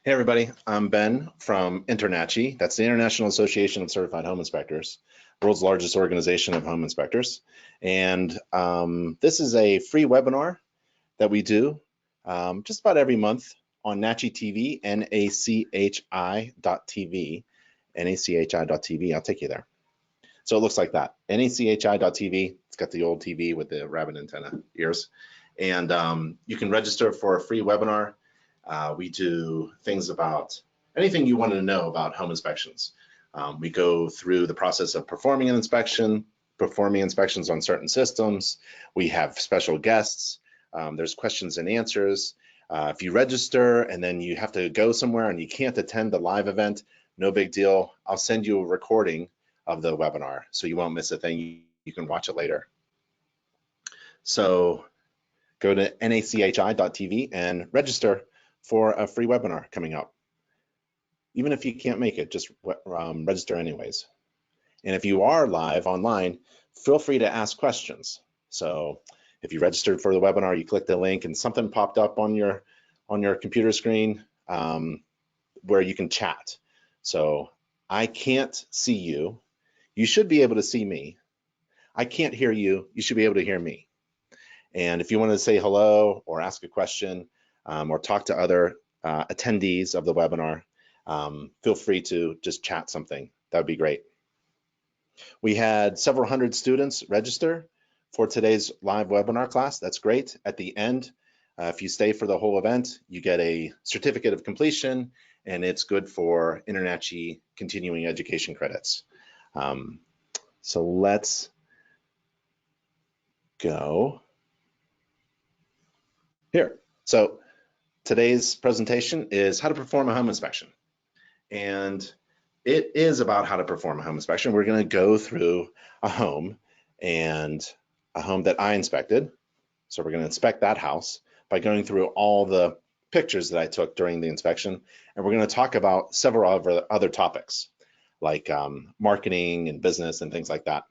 Hey everybody, I'm Ben from InterNACHI. That's the International Association of Certified Home Inspectors, world's largest organization of home inspectors. And this is a free webinar that we do just about every month on NACHI TV, NACHI.TV, NACHI.TV. I'll take you there. So it looks like that, NACHI.TV. It's got the old TV with the rabbit antenna ears. And you can register for a free webinar. We do things about anything you want to know about home inspections. We go through the process of performing an inspection, performing inspections on certain systems. We have special guests. There's questions and answers. If you register and then you have to go somewhere and you can't attend the live event, no big deal. I'll send you a recording of the webinar so you won't miss a thing. You can watch it later. So go to nachi.tv and register for a free webinar coming up. Even if you can't make it, just register anyways. And if you are live online, feel free to ask questions. So if you registered for the webinar, you click the link and something popped up on your computer screen where you can chat. So I can't see you. You should be able to see me. I can't hear you. You should be able to hear me. And if you want to say hello or ask a question or talk to other attendees of the webinar, feel free to just chat something. That would be great. We had several hundred students register for today's live webinar class. That's great. At the end, if you stay for the whole event, you get a certificate of completion, and it's good for InterNACHI continuing education credits. So let's go here. So today's presentation is how to perform a home inspection. And it is about how to perform a home inspection. We're going to go through a home that I inspected. So we're going to inspect that house by going through all the pictures that I took during the inspection. And we're going to talk about several other topics like marketing and business and things like that.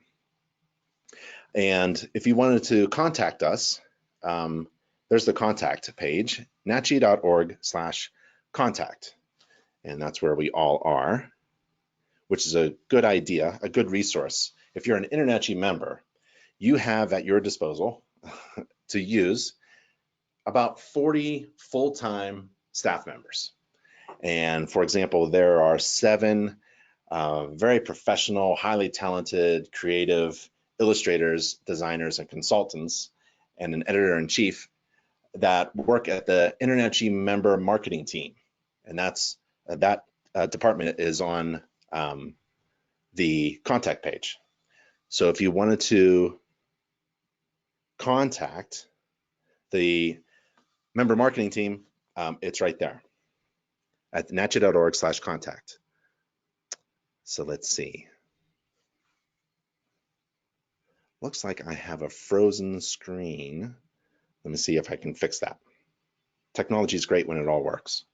And if you wanted to contact us, there's the contact page, nachi.org/contact. And that's where we all are, which is a good idea, a good resource. If you're an InterNACHI member, you have at your disposal to use about 40 full-time staff members. And for example, there are 7 very professional, highly talented, creative illustrators, designers, and consultants, and an editor-in-chief that work at the InterNACHI member marketing team. And that department is on the contact page. So if you wanted to contact the member marketing team, it's right there at nachi.org/contact. So let's see. Looks like I have a frozen screen. Let me see if I can fix that. Technology is great when it all works.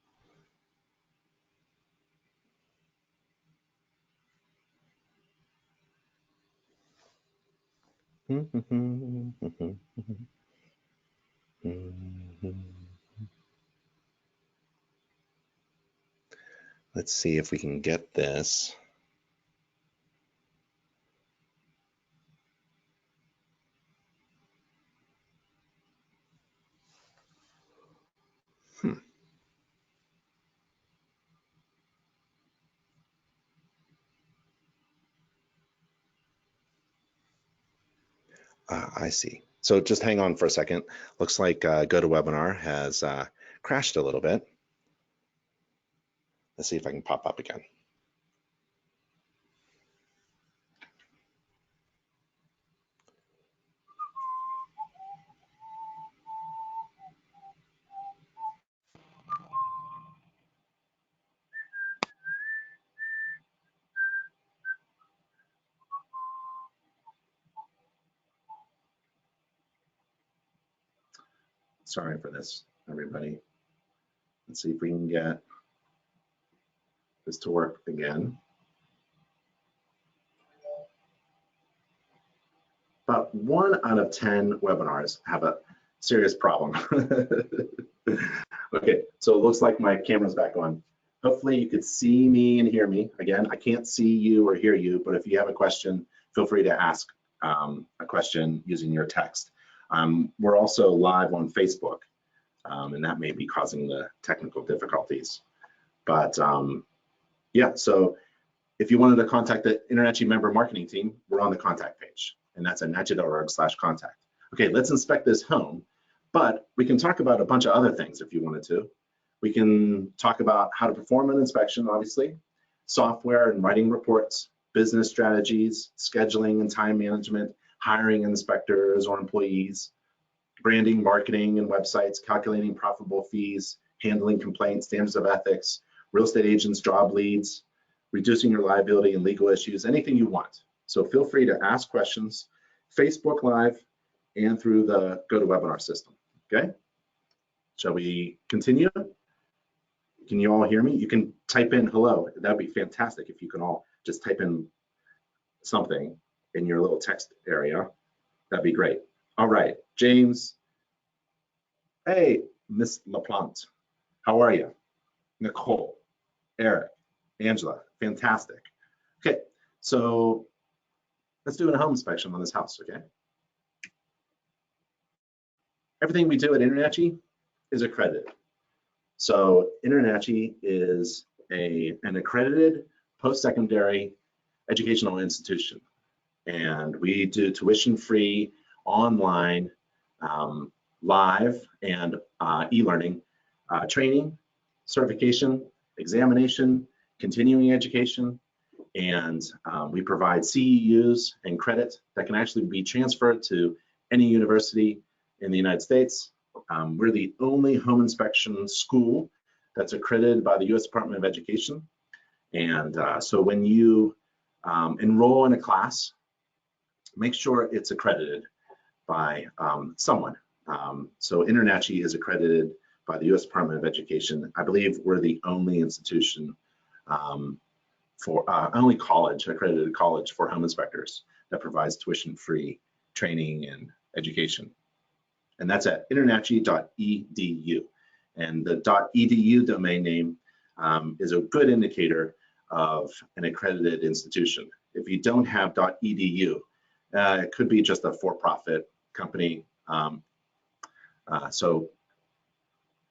Let's see if we can get this. I see. So just hang on for a second. Looks like GoToWebinar has crashed a little bit. Let's see if I can pop up again. Sorry for this, everybody. Let's see if we can get this to work again. About 1 out of 10 webinars have a serious problem. Okay, so it looks like my camera's back on. Hopefully you could see me and hear me. Again, I can't see you or hear you, but if you have a question, feel free to ask a question using your text. We're also live on Facebook, and that may be causing the technical difficulties. But yeah, so if you wanted to contact the InterNACHI member marketing team, we're on the contact page, and that's at nachi.org/contact. Okay, let's inspect this home, but we can talk about a bunch of other things if you wanted to. We can talk about how to perform an inspection, obviously, software and writing reports, business strategies, scheduling and time management, hiring inspectors or employees, branding, marketing and websites, calculating profitable fees, handling complaints, standards of ethics, real estate agents, job leads, reducing your liability and legal issues, anything you want. So feel free to ask questions, Facebook Live, and through the GoToWebinar system, okay? Shall we continue? Can you all hear me? You can type in hello. That'd be fantastic if you can all just type in something in your little text area. That'd be great. All right, James. Hey, Miss LaPlante. How are you? Nicole, Eric, Angela, fantastic. Okay, so let's do a home inspection on this house, okay? Everything we do at InterNACHI is accredited. So InterNACHI is an accredited post-secondary educational institution, and we do tuition-free online, live, and e-learning training, certification, examination, continuing education, and we provide CEUs and credit that can actually be transferred to any university in the United States. We're the only home inspection school that's accredited by the U.S. Department of Education. And so when you enroll in a class, make sure it's accredited by someone. So InterNACHI is accredited by the U.S. Department of Education. I believe we're the only institution only college, accredited college for home inspectors that provides tuition-free training and education. And that's at internachi.edu. And the .edu domain name is a good indicator of an accredited institution. If you don't have .edu, it could be just a for-profit company. So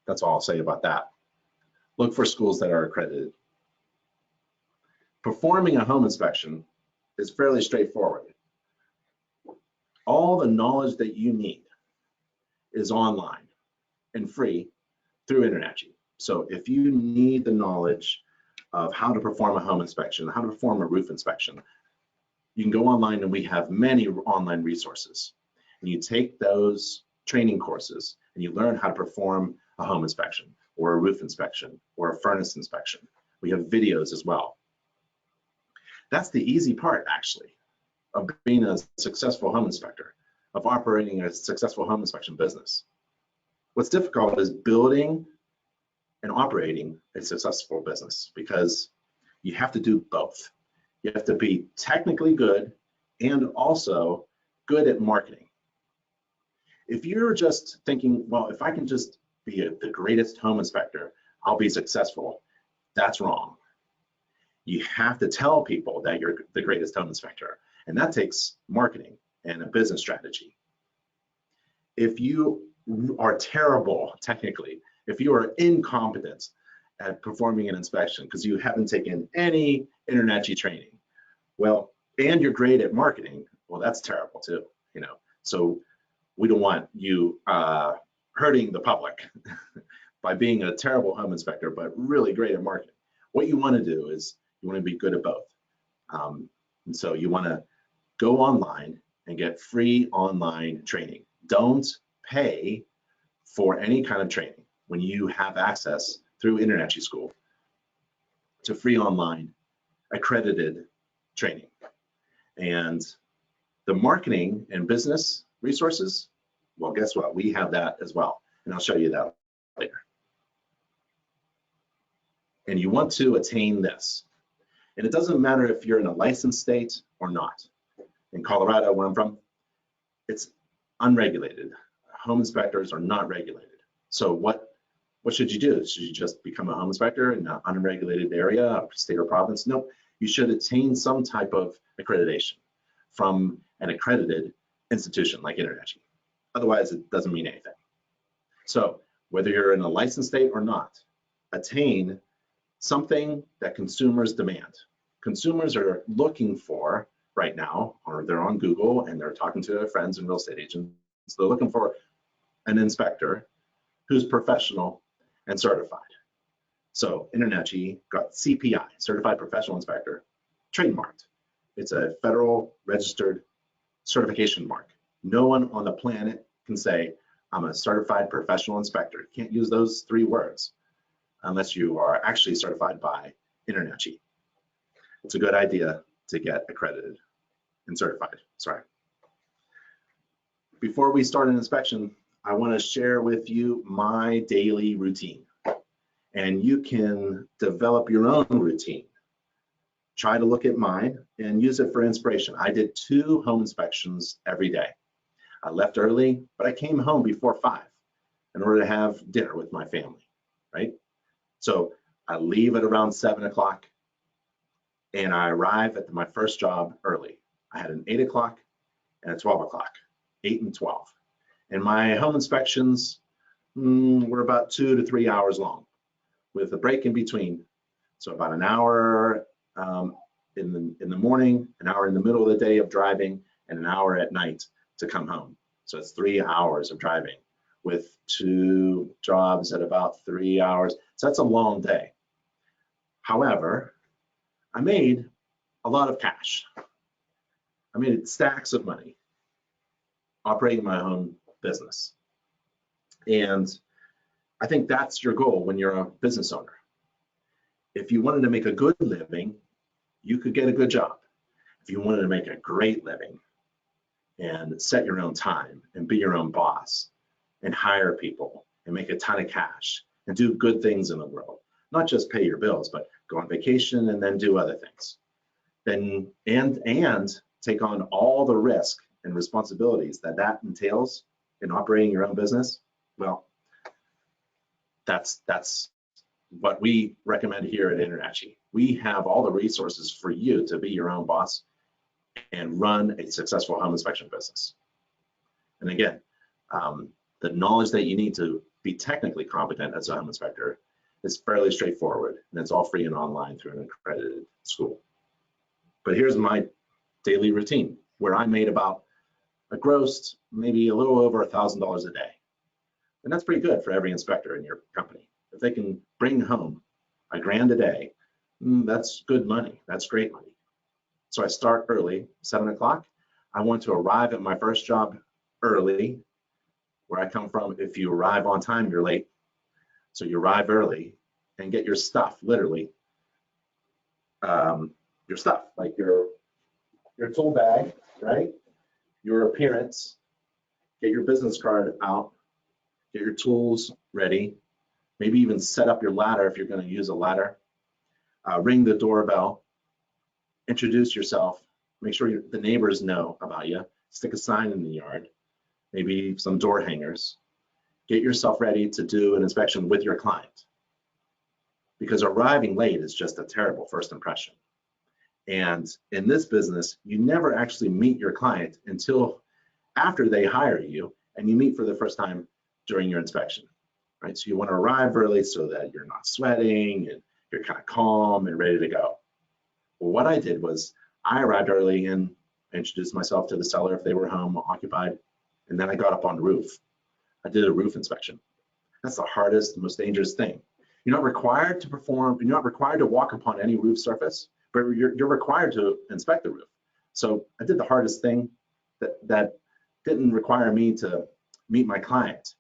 that's all I'll say about that. Look for schools that are accredited. Performing a home inspection is fairly straightforward. All the knowledge that you need is online and free through InterNACHI. So if you need the knowledge of how to perform a home inspection, how to perform a roof inspection, you can go online, and we have many online resources. And you take those training courses and you learn how to perform a home inspection or a roof inspection or a furnace inspection. We have videos as well. That's the easy part, actually, of being a successful home inspector, of operating a successful home inspection business. What's difficult is building and operating a successful business, because you have to do both. You have to be technically good and also good at marketing. If you're just thinking, well, if I can just be the greatest home inspector, I'll be successful, that's wrong. You have to tell people that you're the greatest home inspector, and that takes marketing and a business strategy. If you are terrible technically, if you are incompetent at performing an inspection because you haven't taken any InterNACHI training, well, and you're great at marketing, well, that's terrible too, you know. So we don't want you hurting the public by being a terrible home inspector, but really great at marketing. What you want to do is you want to be good at both. And so you want to go online and get free online training. Don't pay for any kind of training when you have access through InterNACHI School to free online accredited training. And the marketing and business resources, well, guess what? We have that as well. And I'll show you that later. And you want to attain this. And it doesn't matter if you're in a licensed state or not. In Colorado, where I'm from, it's unregulated. Home inspectors are not regulated. So what What should you do? Should you just become a home inspector in an unregulated area, state or province? No, you should attain some type of accreditation from an accredited institution like InterNACHI. Otherwise, it doesn't mean anything. So whether you're in a licensed state or not, attain something that consumers demand. Consumers are looking for right now, or they're on Google and they're talking to their friends and real estate agents. They're looking for an inspector who's professional and certified. So InterNACHI got CPI, Certified Professional Inspector, trademarked. It's a federal registered certification mark. No one on the planet can say, I'm a certified professional inspector. You can't use those 3 words unless you are actually certified by InterNACHI. It's a good idea to get accredited and certified, sorry. Before we start an inspection, I want to share with you my daily routine. And you can develop your own routine. Try to look at mine and use it for inspiration. I did 2 home inspections every day. I left early, but I came home before 5 in order to have dinner with my family, right? So I leave at around 7 o'clock and I arrive at my first job early. I had an 8 o'clock and a 12 o'clock, 8 and 12. And my home inspections were about 2 to 3 hours long with a break in between. So about an hour in the morning, an hour in the middle of the day of driving, and an hour at night to come home. So it's 3 hours of driving with 2 jobs at about 3 hours. So that's a long day. However, I made a lot of cash. I made stacks of money operating my own business. And I think that's your goal when you're a business owner. If you wanted to make a good living, you could get a good job. If you wanted to make a great living and set your own time and be your own boss and hire people and make a ton of cash and do good things in the world, not just pay your bills, but go on vacation and then do other things, then and take on all the risk and responsibilities that entails in operating your own business, well, that's what we recommend here at InterNACHI. We have all the resources for you to be your own boss and run a successful home inspection business. And again, the knowledge that you need to be technically competent as a home inspector is fairly straightforward, and it's all free and online through an accredited school. But here's my daily routine, where I made about a gross, maybe a little over $1,000 a day. And that's pretty good for every inspector in your company. If they can bring home $1,000 a day, that's good money. That's great money. So I start early, 7 o'clock. I want to arrive at my first job early. Where I come from, if you arrive on time, you're late. So you arrive early and get your stuff, literally, your stuff, like your tool bag, right? Your appearance, get your business card out, get your tools ready, maybe even set up your ladder if you're going to use a ladder, ring the doorbell, introduce yourself, make sure the neighbors know about you, stick a sign in the yard, maybe some door hangers, get yourself ready to do an inspection with your client. Because arriving late is just a terrible first impression. And in this business, you never actually meet your client until after they hire you and you meet for the first time during your inspection, right? So you want to arrive early so that you're not sweating and you're kind of calm and ready to go. Well, what I did was I arrived early and introduced myself to the seller if they were home occupied, and then I got up on the roof. I did a roof inspection. That's the hardest, most dangerous thing. You're not required to perform, you're not required to walk upon any roof surface, but you're required to inspect the roof. So I did the hardest thing that didn't require me to meet my client,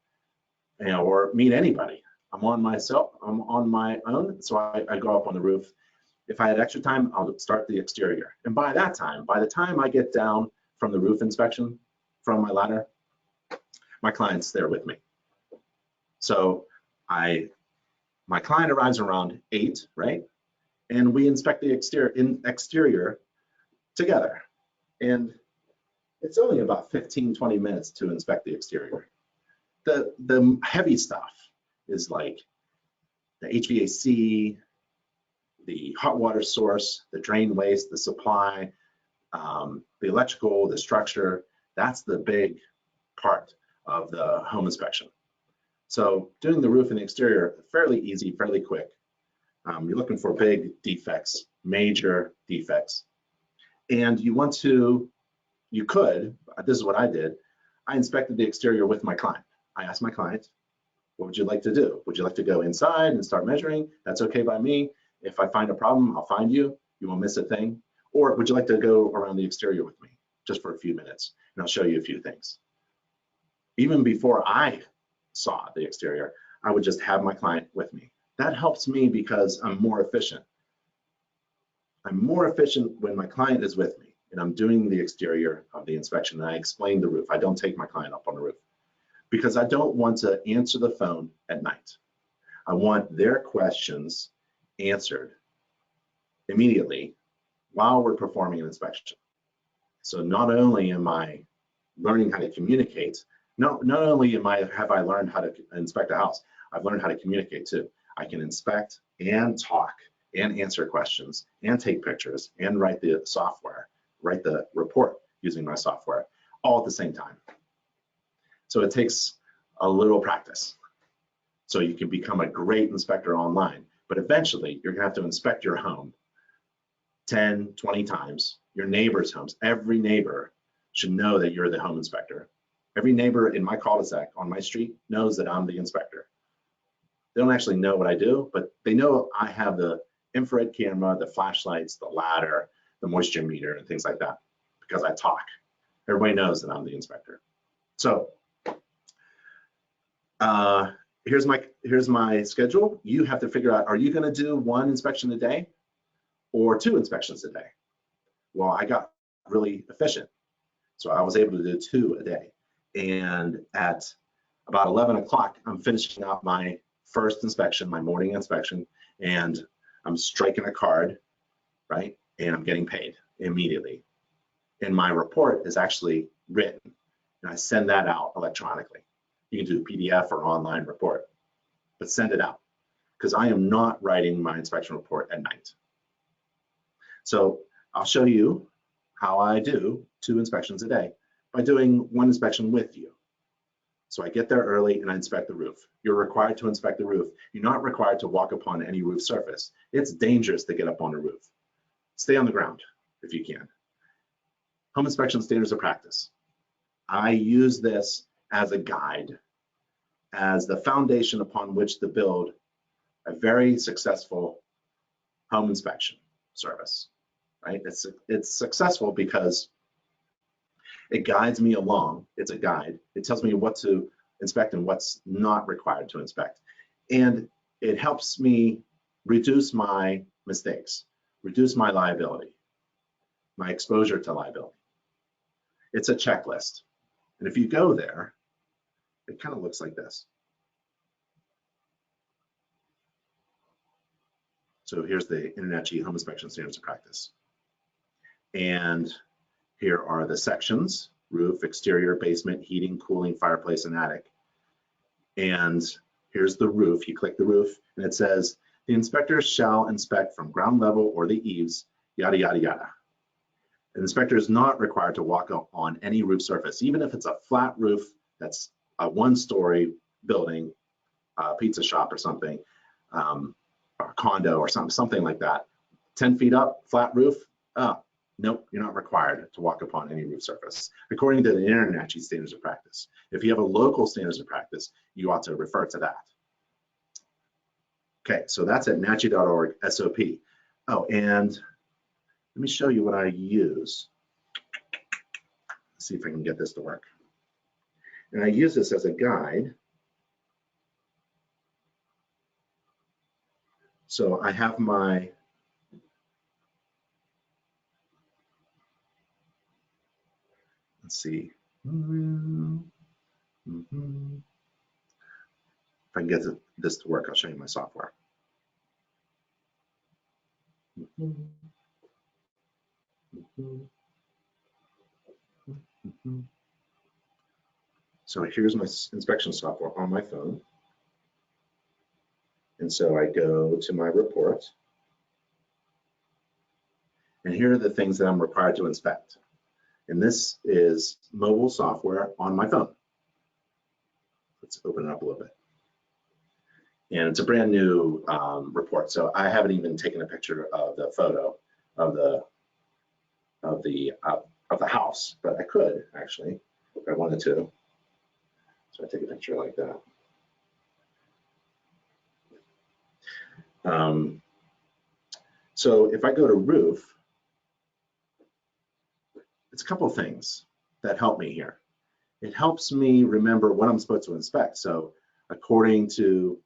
or meet anybody. I'm on my own, so I go up on the roof. If I had extra time, I'll start the exterior. And by the time I get down from the roof inspection, from my ladder, my client's there with me. So my client arrives around 8, right? And we inspect the exterior together. And it's only about 15, 20 minutes to inspect the exterior. The heavy stuff is like the HVAC, the hot water source, the drain waste, the supply, the electrical, the structure. That's the big part of the home inspection. So doing the roof and the exterior, fairly easy, fairly quick. You're looking for big defects, major defects. And you could, this is what I did, I inspected the exterior with my client. I asked my client, what would you like to do? Would you like to go inside and start measuring? That's okay by me. If I find a problem, I'll find you. You won't miss a thing. Or would you like to go around the exterior with me just for a few minutes? And I'll show you a few things. Even before I saw the exterior, I would just have my client with me. That helps me because I'm more efficient. I'm more efficient when my client is with me and I'm doing the exterior of the inspection and I explain the roof. I don't take my client up on the roof because I don't want to answer the phone at night. I want their questions answered immediately while we're performing an inspection. So not only am I learning how to communicate, not only have I learned how to inspect a house, I've learned how to communicate too. I can inspect and talk and answer questions and take pictures and write the software, write the report using my software all at the same time. So it takes a little practice. So you can become a great inspector online, but eventually you're gonna have to inspect your home 10, 20 times, your neighbor's homes. Every neighbor should know that you're the home inspector. Every neighbor in my cul-de-sac on my street knows that I'm the inspector. They don't actually know what I do, but they know I have the infrared camera, the flashlights, the ladder, the moisture meter, and things like that because I talk. Everybody knows that I'm the inspector. So here's my schedule. You have to figure out, are you gonna do 1 inspection a day or 2 inspections a day? Well, I got really efficient. So I was able to do 2 a day. And at about 11 o'clock, I'm finishing up my first inspection, my morning inspection, and I'm striking a card, right? And I'm getting paid immediately. And my report is actually written, and I send that out electronically. You can do a PDF or online report, but send it out because I am not writing my inspection report at night. So I'll show you how I do 2 inspections a day by doing 1 inspection with you. So I get there early and I inspect the roof. You're required to inspect the roof. You're not required to walk upon any roof surface. It's dangerous to get up on the roof. Stay on the ground if you can. Home inspection standards of practice. I use this as a guide, as the foundation upon which to build a very successful home inspection service, right? It's successful because it guides me along. It's a guide. It tells me what to inspect and what's not required to inspect. And it helps me reduce my mistakes, reduce my liability, my exposure to liability. It's a checklist. And if you go there, it kind of looks like this. So here's the InterNACHI Home Inspection Standards of Practice. And here are the sections: roof, exterior, basement, heating, cooling, fireplace, and attic. And here's the roof. You click the roof and it says, the inspector shall inspect from ground level or the eaves, yada, yada, yada. An inspector is not required to walk on any roof surface, even if it's a flat roof that's a 1-story building, a pizza shop or something, or a condo or something like that. 10 feet up, flat roof, nope, you're not required to walk upon any roof surface, according to the InterNACHI standards of practice. If you have a local standards of practice, you ought to refer to that. Okay, so that's at nachi.org SOP. Oh, and let me show you what I use. Let's see if I can get this to work. And I use this as a guide. So I have my let's see. If I can get this to work, I'll show you my software. So here's my inspection software on my phone. And so I go to my report, and here are the things that I'm required to inspect. And this is mobile software on my phone. Let's open it up a little bit. And it's a brand new report, so I haven't even taken a picture of the photo of the house, but I could actually if I wanted to. So I take a picture like that. So if I go to roof, it's a couple of things that help me here. It helps me remember what I'm supposed to inspect. So according to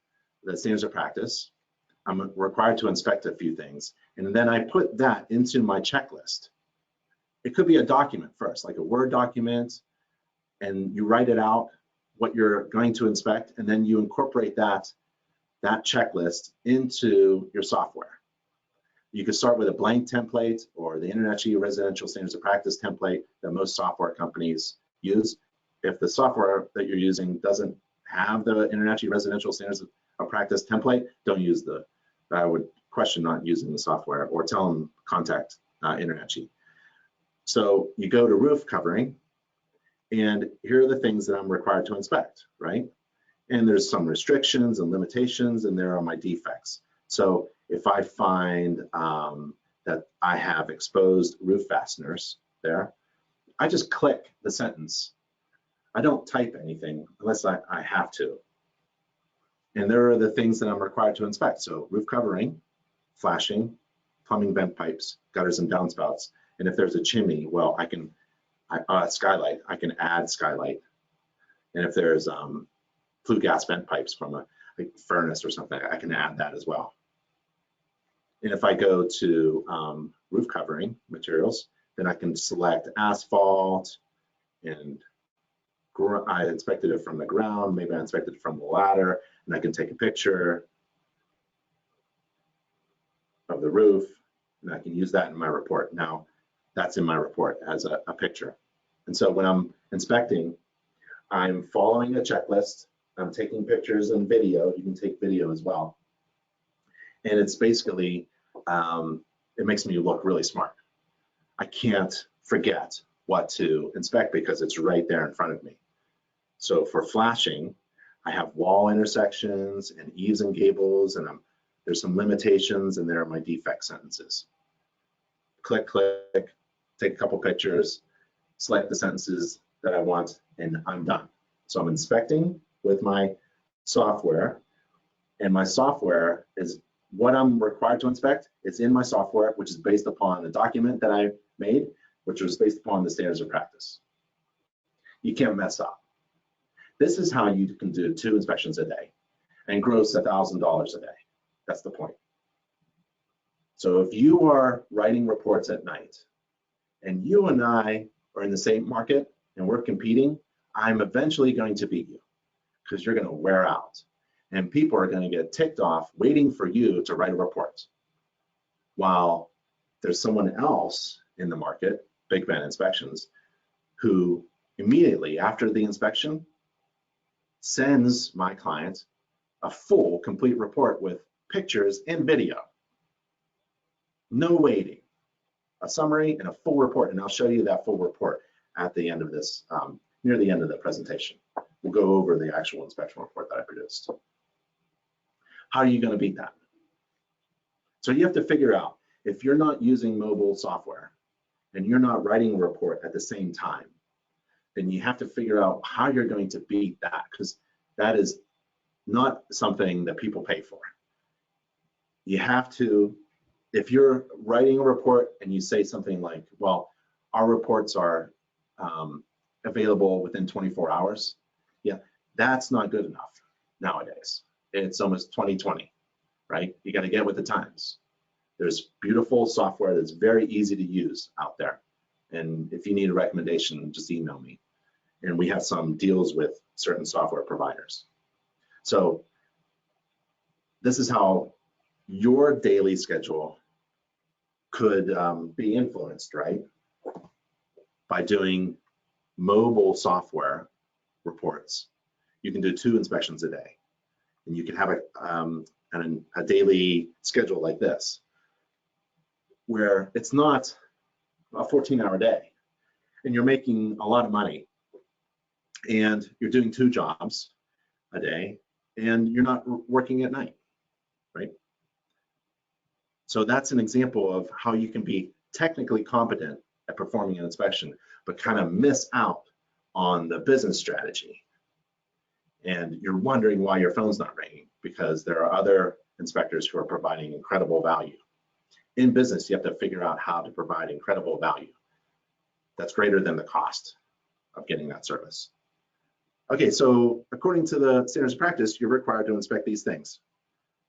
the standards of practice, I'm required to inspect a few things, and then I put that into my checklist. It could be a document first, like a Word document, and you write it out, what you're going to inspect, and then you incorporate that checklist into your software. You could start with a blank template or the InterNACHI residential standards of practice template that most software companies use. If the software that you're using doesn't have the InterNACHI residential standards of practice template, don't use I would question not using the software, or tell them contact InterNACHI. So you go to roof covering, and here are the things that I'm required to inspect, right? And there's some restrictions and limitations, and there are my defects. So if I find that I have exposed roof fasteners there, I just click the sentence. I don't type anything unless I have to. And there are the things that I'm required to inspect. So roof covering, flashing, plumbing vent pipes, gutters and downspouts. And if there's a chimney, well, skylight, I can add skylight. And if there's flue gas vent pipes from a furnace or something, I can add that as well. And if I go to roof covering materials, then I can select asphalt, and I inspected it from the ground, maybe I inspected it from the ladder, and I can take a picture of the roof, and I can use that in my report. Now, that's in my report as a picture. And so when I'm inspecting, I'm following a checklist, I'm taking pictures and video. You can take video as well. And it's basically, it makes me look really smart. I can't forget what to inspect because it's right there in front of me. So for flashing, I have wall intersections and eaves and gables, and there's some limitations, and there are my defect sentences. Click, click, take a couple pictures, select the sentences that I want, and I'm done. So I'm inspecting with my software, and my software is what I'm required to inspect. It's in my software, which is based upon the document that I made, which was based upon the standards of practice. You can't mess up. This is how you can do 2 inspections a day and gross $1,000 a day. That's the point. So if you are writing reports at night and you and I are in the same market and we're competing, I'm eventually going to beat you because you're going to wear out. And people are going to get ticked off waiting for you to write a report. While there's someone else in the market, Big Ben Inspections, who immediately after the inspection sends my client a full, complete report with pictures and video. No waiting. A summary and a full report, and I'll show you that full report at the end of this, near the end of the presentation. We'll go over the actual inspection report that I produced. How are you going to beat that? So you have to figure out, if you're not using mobile software and you're not writing a report at the same time, then you have to figure out how you're going to beat that, because that is not something that people pay for. You have to, if you're writing a report and you say something like, well, our reports are available within 24 hours, yeah, that's not good enough nowadays. It's almost 2020, right? You got to get with the times. There's beautiful software that's very easy to use out there. And if you need a recommendation, just email me. And we have some deals with certain software providers. So this is how your daily schedule could be influenced, right? By doing mobile software reports. You can do 2 inspections a day. And you can have and a daily schedule like this, where it's not a 14-hour day and you're making a lot of money and you're doing 2 jobs a day and you're not working at night, right? So that's an example of how you can be technically competent at performing an inspection, but kind of miss out on the business strategy. And you're wondering why your phone's not ringing, because there are other inspectors who are providing incredible value. In business, you have to figure out how to provide incredible value that's greater than the cost of getting that service. Okay, so according to the standards of practice, you're required to inspect these things.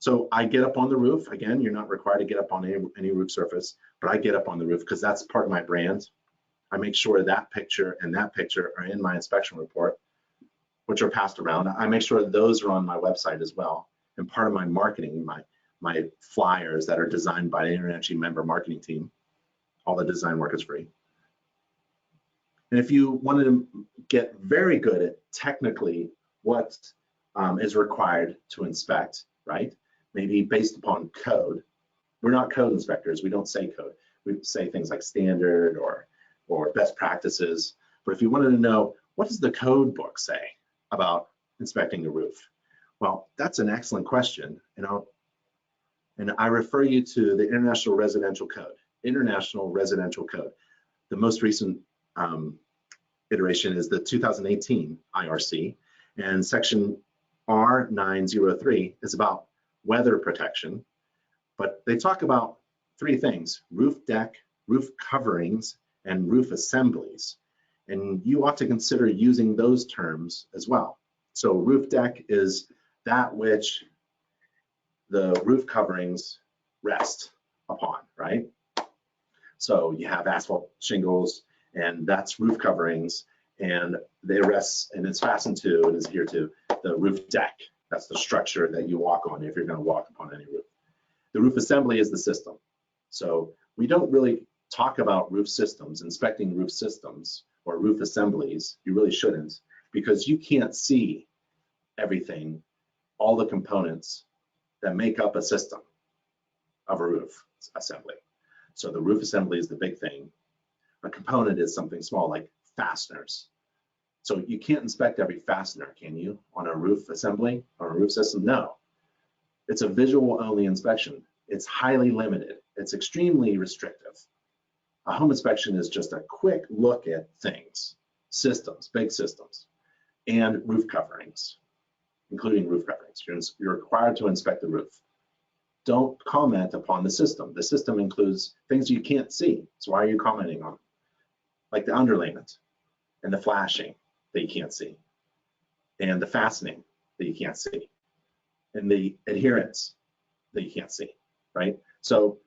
So I get up on the roof. Again, you're not required to get up on any roof surface, but I get up on the roof because that's part of my brand. I make sure that picture and that picture are in my inspection report, which are passed around. I make sure those are on my website as well. And part of my marketing, my flyers that are designed by the InterNACHI member marketing team, all the design work is free. And if you wanted to get very good at technically what is required to inspect, right? Maybe based upon code. We're not code inspectors. We don't say code. We say things like standard or best practices. But if you wanted to know, what does the code book say about inspecting a roof? Well, that's an excellent question. And I refer you to the International Residential Code. International Residential Code. The most recent iteration is the 2018 IRC, and section R903 is about weather protection, but they talk about 3 things: roof deck, roof coverings, and roof assemblies. And you ought to consider using those terms as well. So roof deck is that which the roof coverings rest upon, right? So you have asphalt shingles, and that's roof coverings, and they rest, and it's fastened to and is adhered to the roof deck. That's the structure that you walk on if you're going to walk upon any roof. The roof assembly is the system. So we don't really talk about roof systems, inspecting roof systems or roof assemblies. You really shouldn't, because you can't see everything, all the components that make up a system of a roof assembly. So the roof assembly is the big thing. A component is something small like fasteners. So you can't inspect every fastener, can you, on a roof assembly or a roof system? No. It's a visual only inspection. It's highly limited. It's extremely restrictive. A home inspection is just a quick look at things, systems, big systems, and roof coverings, including roof coverings. You're required to inspect the roof. Don't comment upon the system. The system includes things you can't see. So why are you commenting on them? Like the underlayment and the flashing that you can't see, and the fastening that you can't see, and the adherence that you can't see, right? So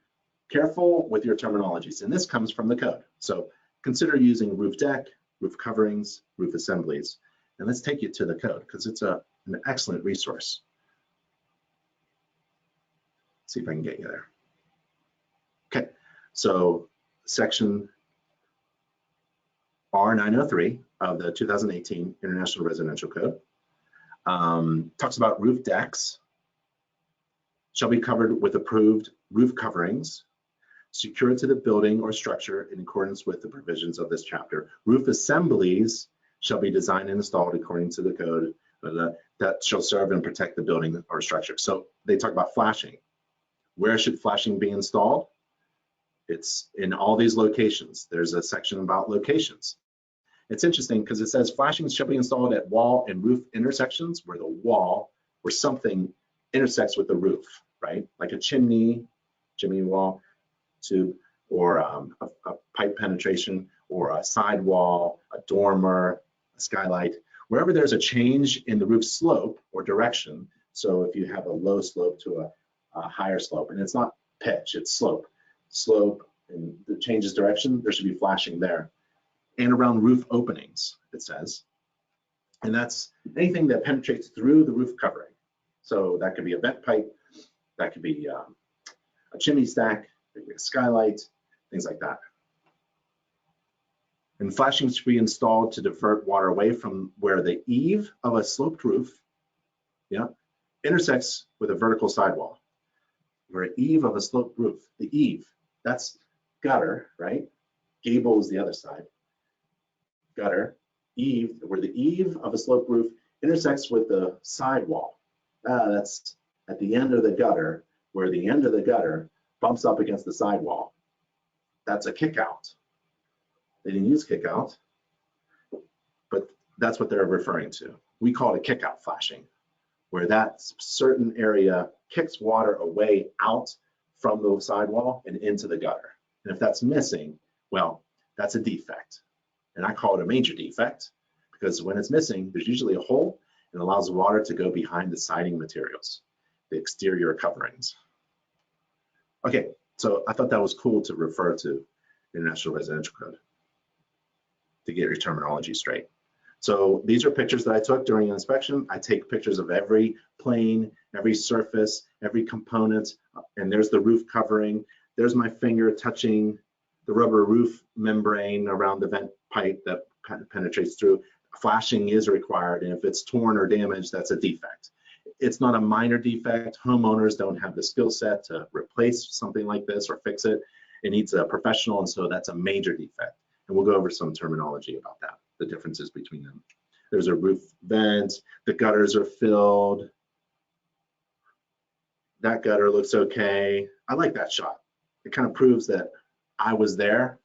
careful with your terminologies, and this comes from the code. So consider using roof deck, roof coverings, roof assemblies, and let's take you to the code because it's an excellent resource. See if I can get you there. Okay, so section R903 of the 2018 International Residential Code talks about roof decks shall be covered with approved roof coverings secured to the building or structure in accordance with the provisions of this chapter. Roof assemblies shall be designed and installed according to the code that shall serve and protect the building or structure. So they talk about flashing. Where should flashing be installed? It's in all these locations. There's a section about locations. It's interesting because it says flashing shall be installed at wall and roof intersections where the wall or something intersects with the roof, right? Like a chimney wall tube, or a pipe penetration, or a sidewall, a dormer, a skylight. Wherever there's a change in the roof slope or direction, so if you have a low slope to a higher slope, and it's not pitch, it's slope, and the changes direction, there should be flashing there. And around roof openings, it says. And that's anything that penetrates through the roof covering. So that could be a vent pipe, that could be a chimney stack, it could be a skylight, things like that. And flashing should be installed to divert water away from where the eave of a sloped roof, intersects with a vertical sidewall. We're an eave of a sloped roof. The eave, that's gutter, right? Gable is the other side. Gutter, eave, where the eave of a sloped roof intersects with the sidewall. That's at the end of the gutter, where the end of the gutter bumps up against the sidewall. That's a kick out. They didn't use kick out, but that's what they're referring to. We call it kick out flashing, where that certain area kicks water away out from the sidewall and into the gutter. And if that's missing, well, that's a defect. And I call it a major defect because when it's missing, there's usually a hole and allows the water to go behind the siding materials, the exterior coverings. Okay, so I thought that was cool to refer to International Residential Code to get your terminology straight. So these are pictures that I took during an inspection. I take pictures of every plane, every surface, every component, and there's the roof covering. There's my finger touching the rubber roof membrane around the vent pipe that penetrates through. Flashing is required, and if it's torn or damaged, that's a defect. It's not a minor defect. Homeowners don't have the skill set to replace something like this or fix it. It needs a professional, and so that's a major defect. And we'll go over some terminology about that, the differences between them. There's a roof vent, the gutters are filled. That gutter looks okay. I like that shot. It kind of proves that I was there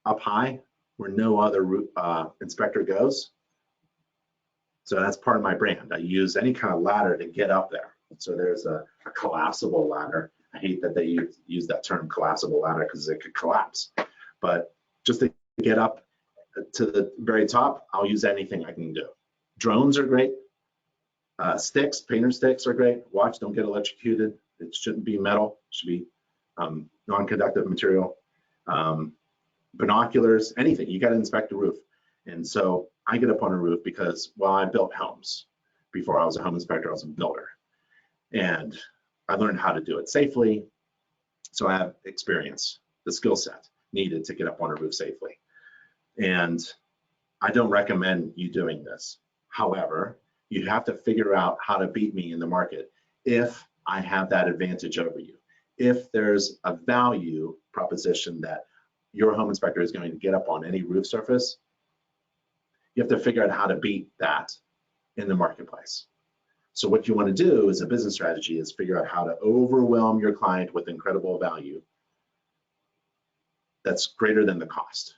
up high where no other inspector goes. So that's part of my brand. I use any kind of ladder to get up there. So there's a collapsible ladder. I hate that they use that term collapsible ladder because it could collapse. But just to get up to the very top, I'll use anything I can do. Drones are great. Sticks, painter sticks are great. Watch, don't get electrocuted. It shouldn't be metal. It should be non-conductive material. Binoculars, anything. You got to inspect the roof. And so I get up on a roof because, well, I built homes. Before I was a home inspector, I was a builder. And I learned how to do it safely. So I have experience, the skill set needed to get up on a roof safely. And I don't recommend you doing this. However, you have to figure out how to beat me in the market if I have that advantage over you. If there's a value proposition that your home inspector is going to get up on any roof surface, you have to figure out how to beat that in the marketplace. So what you want to do as a business strategy is figure out how to overwhelm your client with incredible value that's greater than the cost.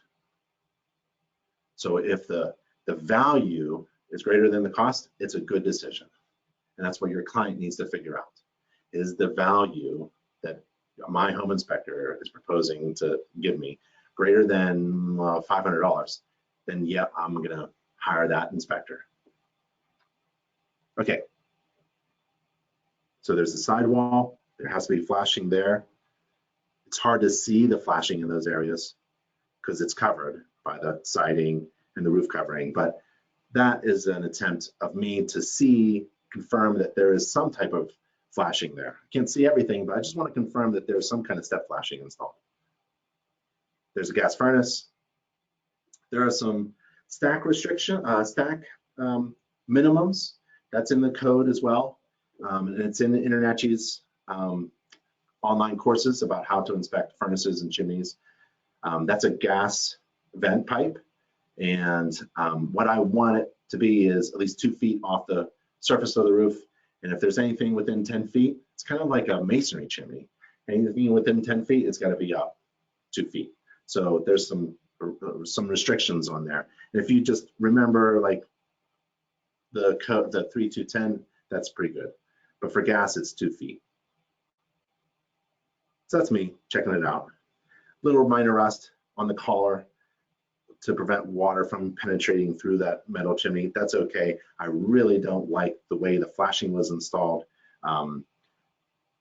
So if the value is greater than the cost, it's a good decision. And that's what your client needs to figure out. Is the value that my home inspector is proposing to give me greater than $500, then yeah, I'm gonna hire that inspector. Okay, so there's a sidewall, there has to be flashing there. It's hard to see the flashing in those areas because it's covered by the siding and the roof covering, but that is an attempt of me to see, confirm that there is some type of flashing there. I can't see everything, but I just want to confirm that there's some kind of step flashing installed. There's a gas furnace. There are some stack minimums. That's in the code as well. And it's in the InterNACHI's online courses about how to inspect furnaces and chimneys. That's a gas vent pipe. And what I want it to be is at least 2 feet off the surface of the roof. And if there's anything within 10 feet, it's kind of like a masonry chimney. Anything within 10 feet, it's got to be up 2 feet. So there's some restrictions on there. And if you just remember like the code, the 3210, that's pretty good. But for gas, it's 2 feet. So that's me checking it out. Little minor rust on the collar to prevent water from penetrating through that metal chimney. That's okay. I really don't like the way the flashing was installed.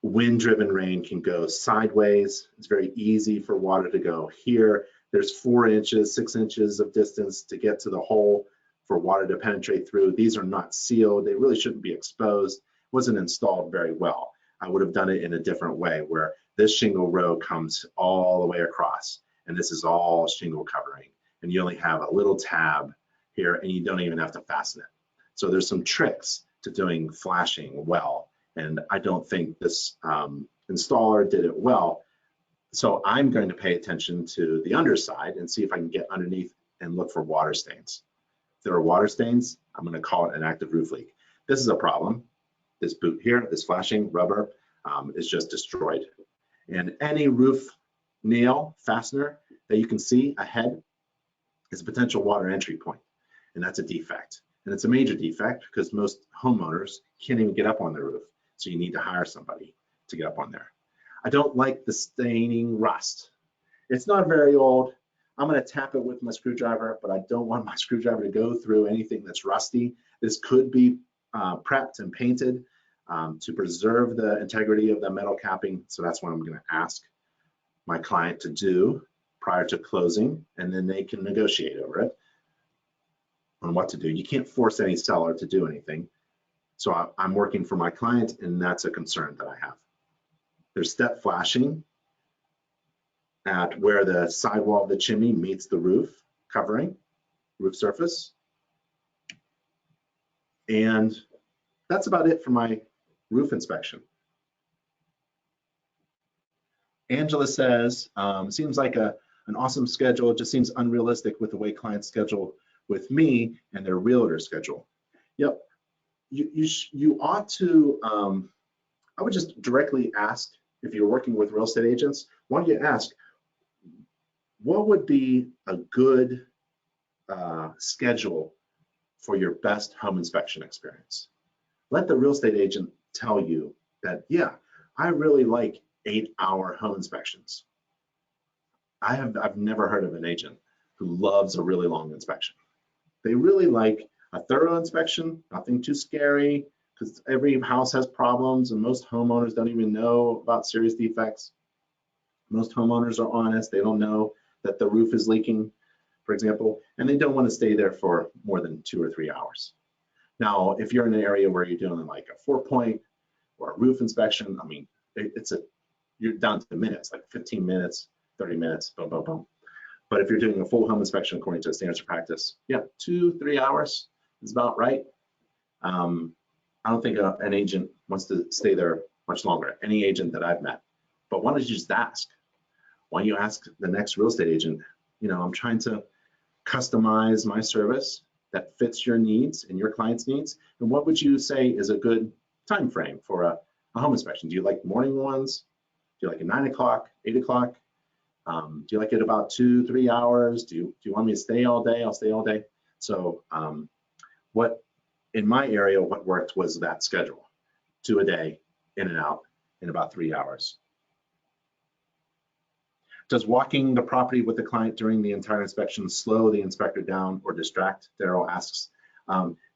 Wind-driven rain can go sideways. It's very easy for water to go here. There's 4 inches, 6 inches of distance to get to the hole for water to penetrate through. These are not sealed. They really shouldn't be exposed. It wasn't installed very well. I would have done it in a different way where this shingle row comes all the way across and this is all shingle covering. And you only have a little tab here and you don't even have to fasten it. So there's some tricks to doing flashing well, and I don't think this installer did it well. So I'm going to pay attention to the underside and see if I can get underneath and look for water stains. If there are water stains, I'm going to call it an active roof leak. This is a problem. This boot here, this flashing rubber is just destroyed. And any roof nail fastener that you can see ahead is a potential water entry point, and that's a defect. And it's a major defect because most homeowners can't even get up on their roof. So you need to hire somebody to get up on there. I don't like the staining rust. It's not very old. I'm going to tap it with my screwdriver, but I don't want my screwdriver to go through anything that's rusty. This could be prepped and painted to preserve the integrity of the metal capping. So that's what I'm going to ask my client to do prior to closing, and then they can negotiate over it on what to do. You can't force any seller to do anything. So I'm working for my client, and that's a concern that I have. There's step flashing at where the sidewall of the chimney meets the roof covering, roof surface. And that's about it for my roof inspection. Angela says, seems like an awesome schedule. It just seems unrealistic with the way clients schedule with me and their realtor schedule. Yep, you ought to, I would just directly ask, if you're working with real estate agents, why don't you ask, what would be a good schedule for your best home inspection experience? Let the real estate agent tell you that, yeah, I really like 8-hour home inspections. I've never heard of an agent who loves a really long inspection. They really like a thorough inspection, nothing too scary, because every house has problems and most homeowners don't even know about serious defects. Most homeowners are honest. They don't know that the roof is leaking, for example, and they don't want to stay there for more than 2 or 3 hours. Now, if you're in an area where you're doing like a 4-point or a roof inspection, I mean, you're down to minutes, like 15 minutes, 30 minutes, boom, boom, boom. But if you're doing a full home inspection according to standards of practice, yeah, 2-3 hours is about right. I don't think an agent wants to stay there much longer, any agent that I've met. But why don't you just ask? Why don't you ask the next real estate agent, you know, I'm trying to customize my service that fits your needs and your client's needs. And what would you say is a good time frame for a home inspection? Do you like morning ones? Do you like at 9 o'clock, 8 o'clock? Do you like it about 2-3 hours? Do you want me to stay all day? I'll stay all day. So what in my area, what worked was that schedule, 2 a day, in and out, in about 3 hours. Does walking the property with the client during the entire inspection slow the inspector down or distract? Daryl asks.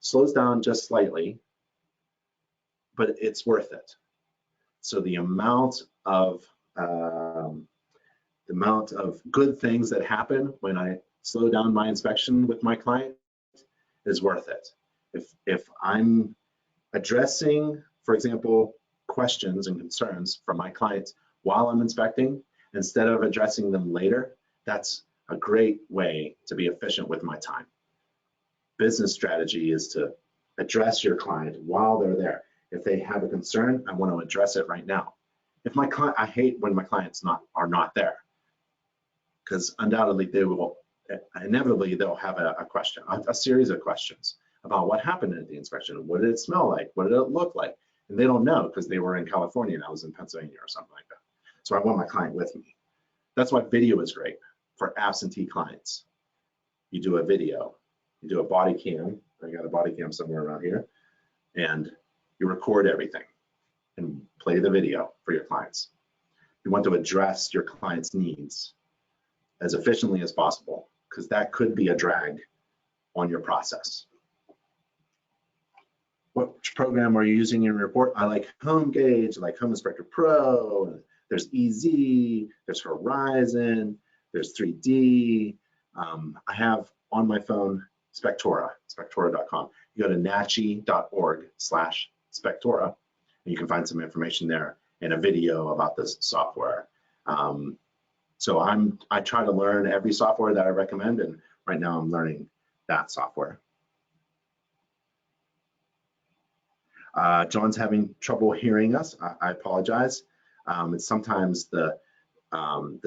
Slows down just slightly, but it's worth it. So the amount of good things that happen when I slow down my inspection with my client is worth it. If I'm addressing, for example, questions and concerns from my clients while I'm inspecting, instead of addressing them later, that's a great way to be efficient with my time. Business strategy is to address your client while they're there. If they have a concern, I want to address it right now. If my client, I hate when my clients are not there, because undoubtedly inevitably they'll have a question, a series of questions about what happened at the inspection. What did it smell like? What did it look like? And they don't know because they were in California and I was in Pennsylvania or something like that. So I want my client with me. That's why video is great for absentee clients. You do a video, you do a body cam. I got a body cam somewhere around here, and you record everything and play the video for your clients. You want to address your client's needs as efficiently as possible, because that could be a drag on your process. Which program are you using in your report? I like HomeGauge, I like Home Inspector Pro. There's EZ, there's Horizon, there's 3D. I have on my phone Spectora, spectora.com. You go to nachi.org/Spectora, and you can find some information there and a video about this software. So I try to learn every software that I recommend, and right now I'm learning that software. John's having trouble hearing us. I apologize. It's sometimes the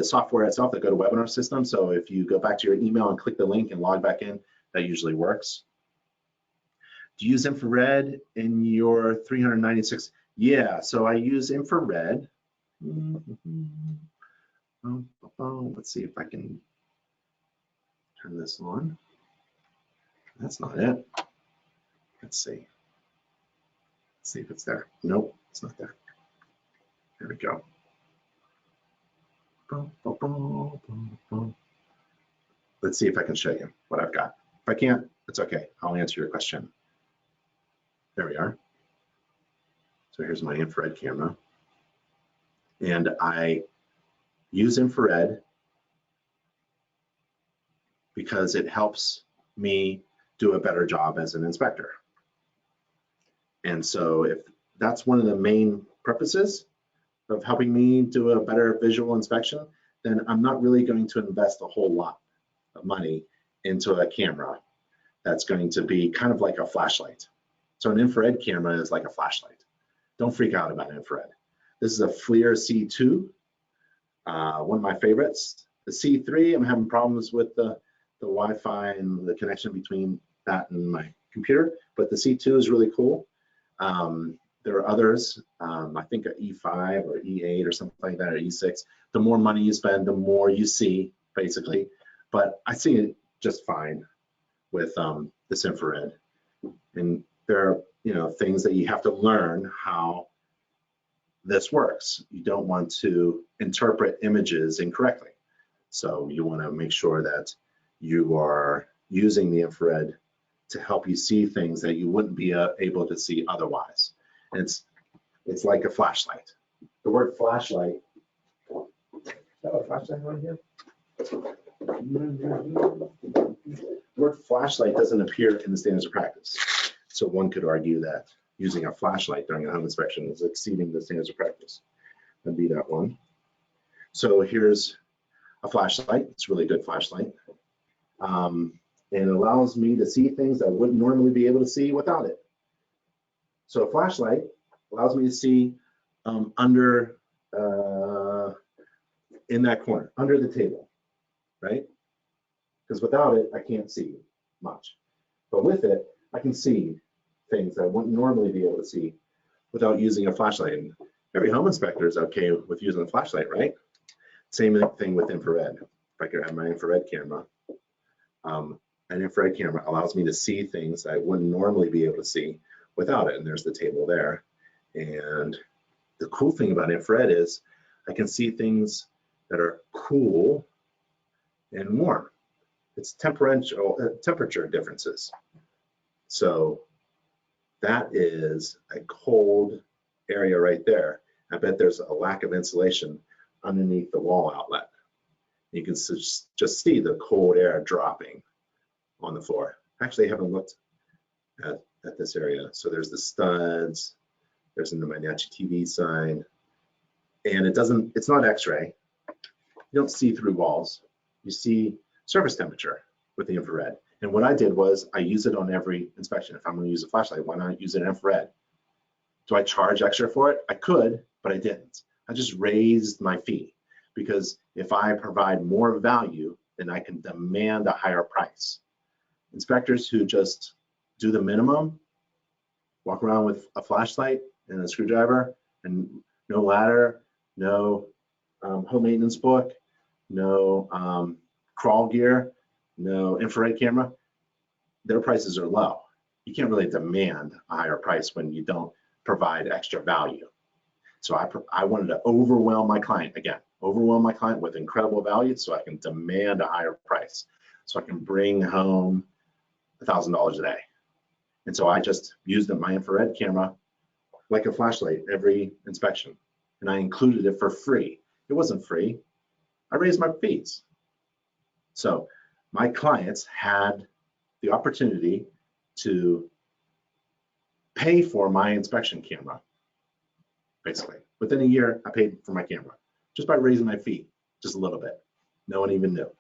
software itself, the GoToWebinar system. So if you go back to your email and click the link and log back in, that usually works. Do you use infrared in your 396? Yeah, so I use infrared. Let's see if I can turn this on. That's not it. Let's see. Let's see if it's there. Nope, it's not there. There we go. Let's see if I can show you what I've got. If I can't, it's okay. I'll answer your question. There we are. So here's my infrared camera. And I use infrared because it helps me do a better job as an inspector. And so if that's one of the main purposes of helping me do a better visual inspection, then I'm not really going to invest a whole lot of money into a camera that's going to be kind of like a flashlight. So an infrared camera is like a flashlight. Don't freak out about infrared. This is a FLIR C2, one of my favorites. The C3, I'm having problems with the Wi-Fi and the connection between that and my computer, but the C2 is really cool. There are others, I think an E5 or E8 or something like that, or E6. The more money you spend, the more you see, basically. But I see it just fine with this infrared. And there are, things that you have to learn how this works. You don't want to interpret images incorrectly. So you want to make sure that you are using the infrared to help you see things that you wouldn't be able to see otherwise. And it's like a flashlight. The word flashlight, is that a flashlight right here? The word flashlight doesn't appear in the standards of practice. So one could argue that using a flashlight during a home inspection is exceeding the standards of practice. That'd be that one. So here's a flashlight. It's a really good flashlight. And it allows me to see things I wouldn't normally be able to see without it. So a flashlight allows me to see under, in that corner, under the table, right? Because without it, I can't see much. But with it, I can see things that I wouldn't normally be able to see without using a flashlight. And every home inspector is okay with using a flashlight, right? Same thing with infrared. If I could have my infrared camera, an infrared camera allows me to see things I wouldn't normally be able to see without it. And there's the table there. And the cool thing about infrared is I can see things that are cool and warm. It's temperature differences. So that is a cold area right there. I bet there's a lack of insulation underneath the wall outlet. You can just see the cold air dropping on the floor. Actually, I haven't looked at this area. So there's the studs, there's an InterNACHI TV sign, and it's not X-ray. You don't see through walls. You see surface temperature with the infrared. And what I did was I use it on every inspection. If I'm going to use a flashlight, why not use an infrared? Do I charge extra for it? I could, but I didn't. I just raised my fee because if I provide more value, then I can demand a higher price. Inspectors who just do the minimum, walk around with a flashlight and a screwdriver and no ladder, no home maintenance book, no crawl gear, no infrared camera, their prices are low. You can't really demand a higher price when you don't provide extra value. So I wanted to overwhelm my client, again, overwhelm my client with incredible value so I can demand a higher price. So I can bring home $1,000 a day. And so I just used my infrared camera like a flashlight every inspection. And I included it for free. It wasn't free. I raised my fees. So my clients had the opportunity to pay for my inspection camera. Basically, within a year, I paid for my camera just by raising my fee just a little bit. No one even knew.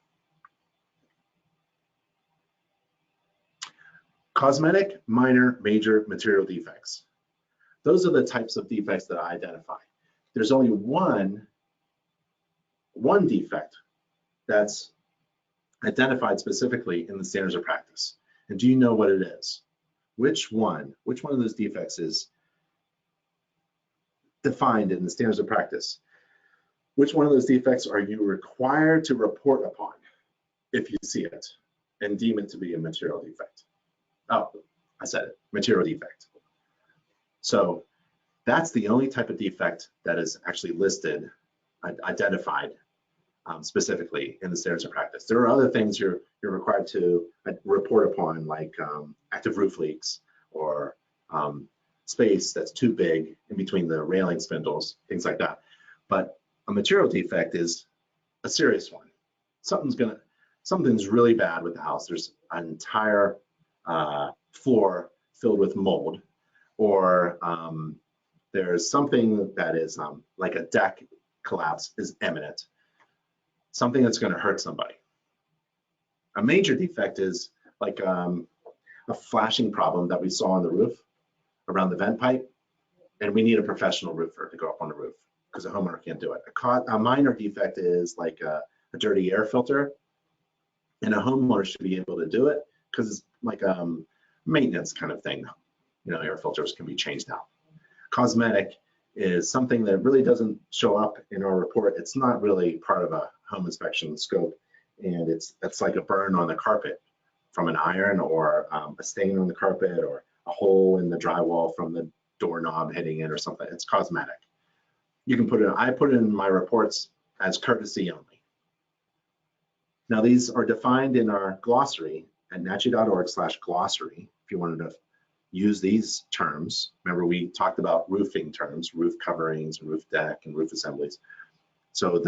Cosmetic, minor, major material defects. Those are the types of defects that I identify. There's only one defect that's identified specifically in the standards of practice. And do you know what it is? Which one of those defects is defined in the standards of practice? Which one of those defects are you required to report upon if you see it and deem it to be a material defect? Oh, I said it, material defect. So that's the only type of defect that is actually listed, identified specifically in the standards of practice. There are other things you're required to report upon, like active roof leaks or space that's too big in between the railing spindles, things like that. But a material defect is a serious one. Something's really bad with the house. There's an entire floor filled with mold, or there's something that is like a deck collapse is imminent, something that's going to hurt somebody. A major defect is like a flashing problem that we saw on the roof around the vent pipe, and we need a professional roofer to go up on the roof because a homeowner can't do it. A minor defect is like a dirty air filter, and a homeowner should be able to do it because it's like a maintenance kind of thing. You know, air filters can be changed out. Cosmetic is something that really doesn't show up in our report. It's not really part of a home inspection scope, and it's like a burn on the carpet from an iron, or a stain on the carpet, or a hole in the drywall from the doorknob hitting it or something. It's cosmetic. You can put it, I put it in my reports as courtesy only. Now these are defined in our glossary at nachi.org/glossary if you wanted to use these terms. Remember, we talked about roofing terms, roof coverings, roof deck, and roof assemblies. So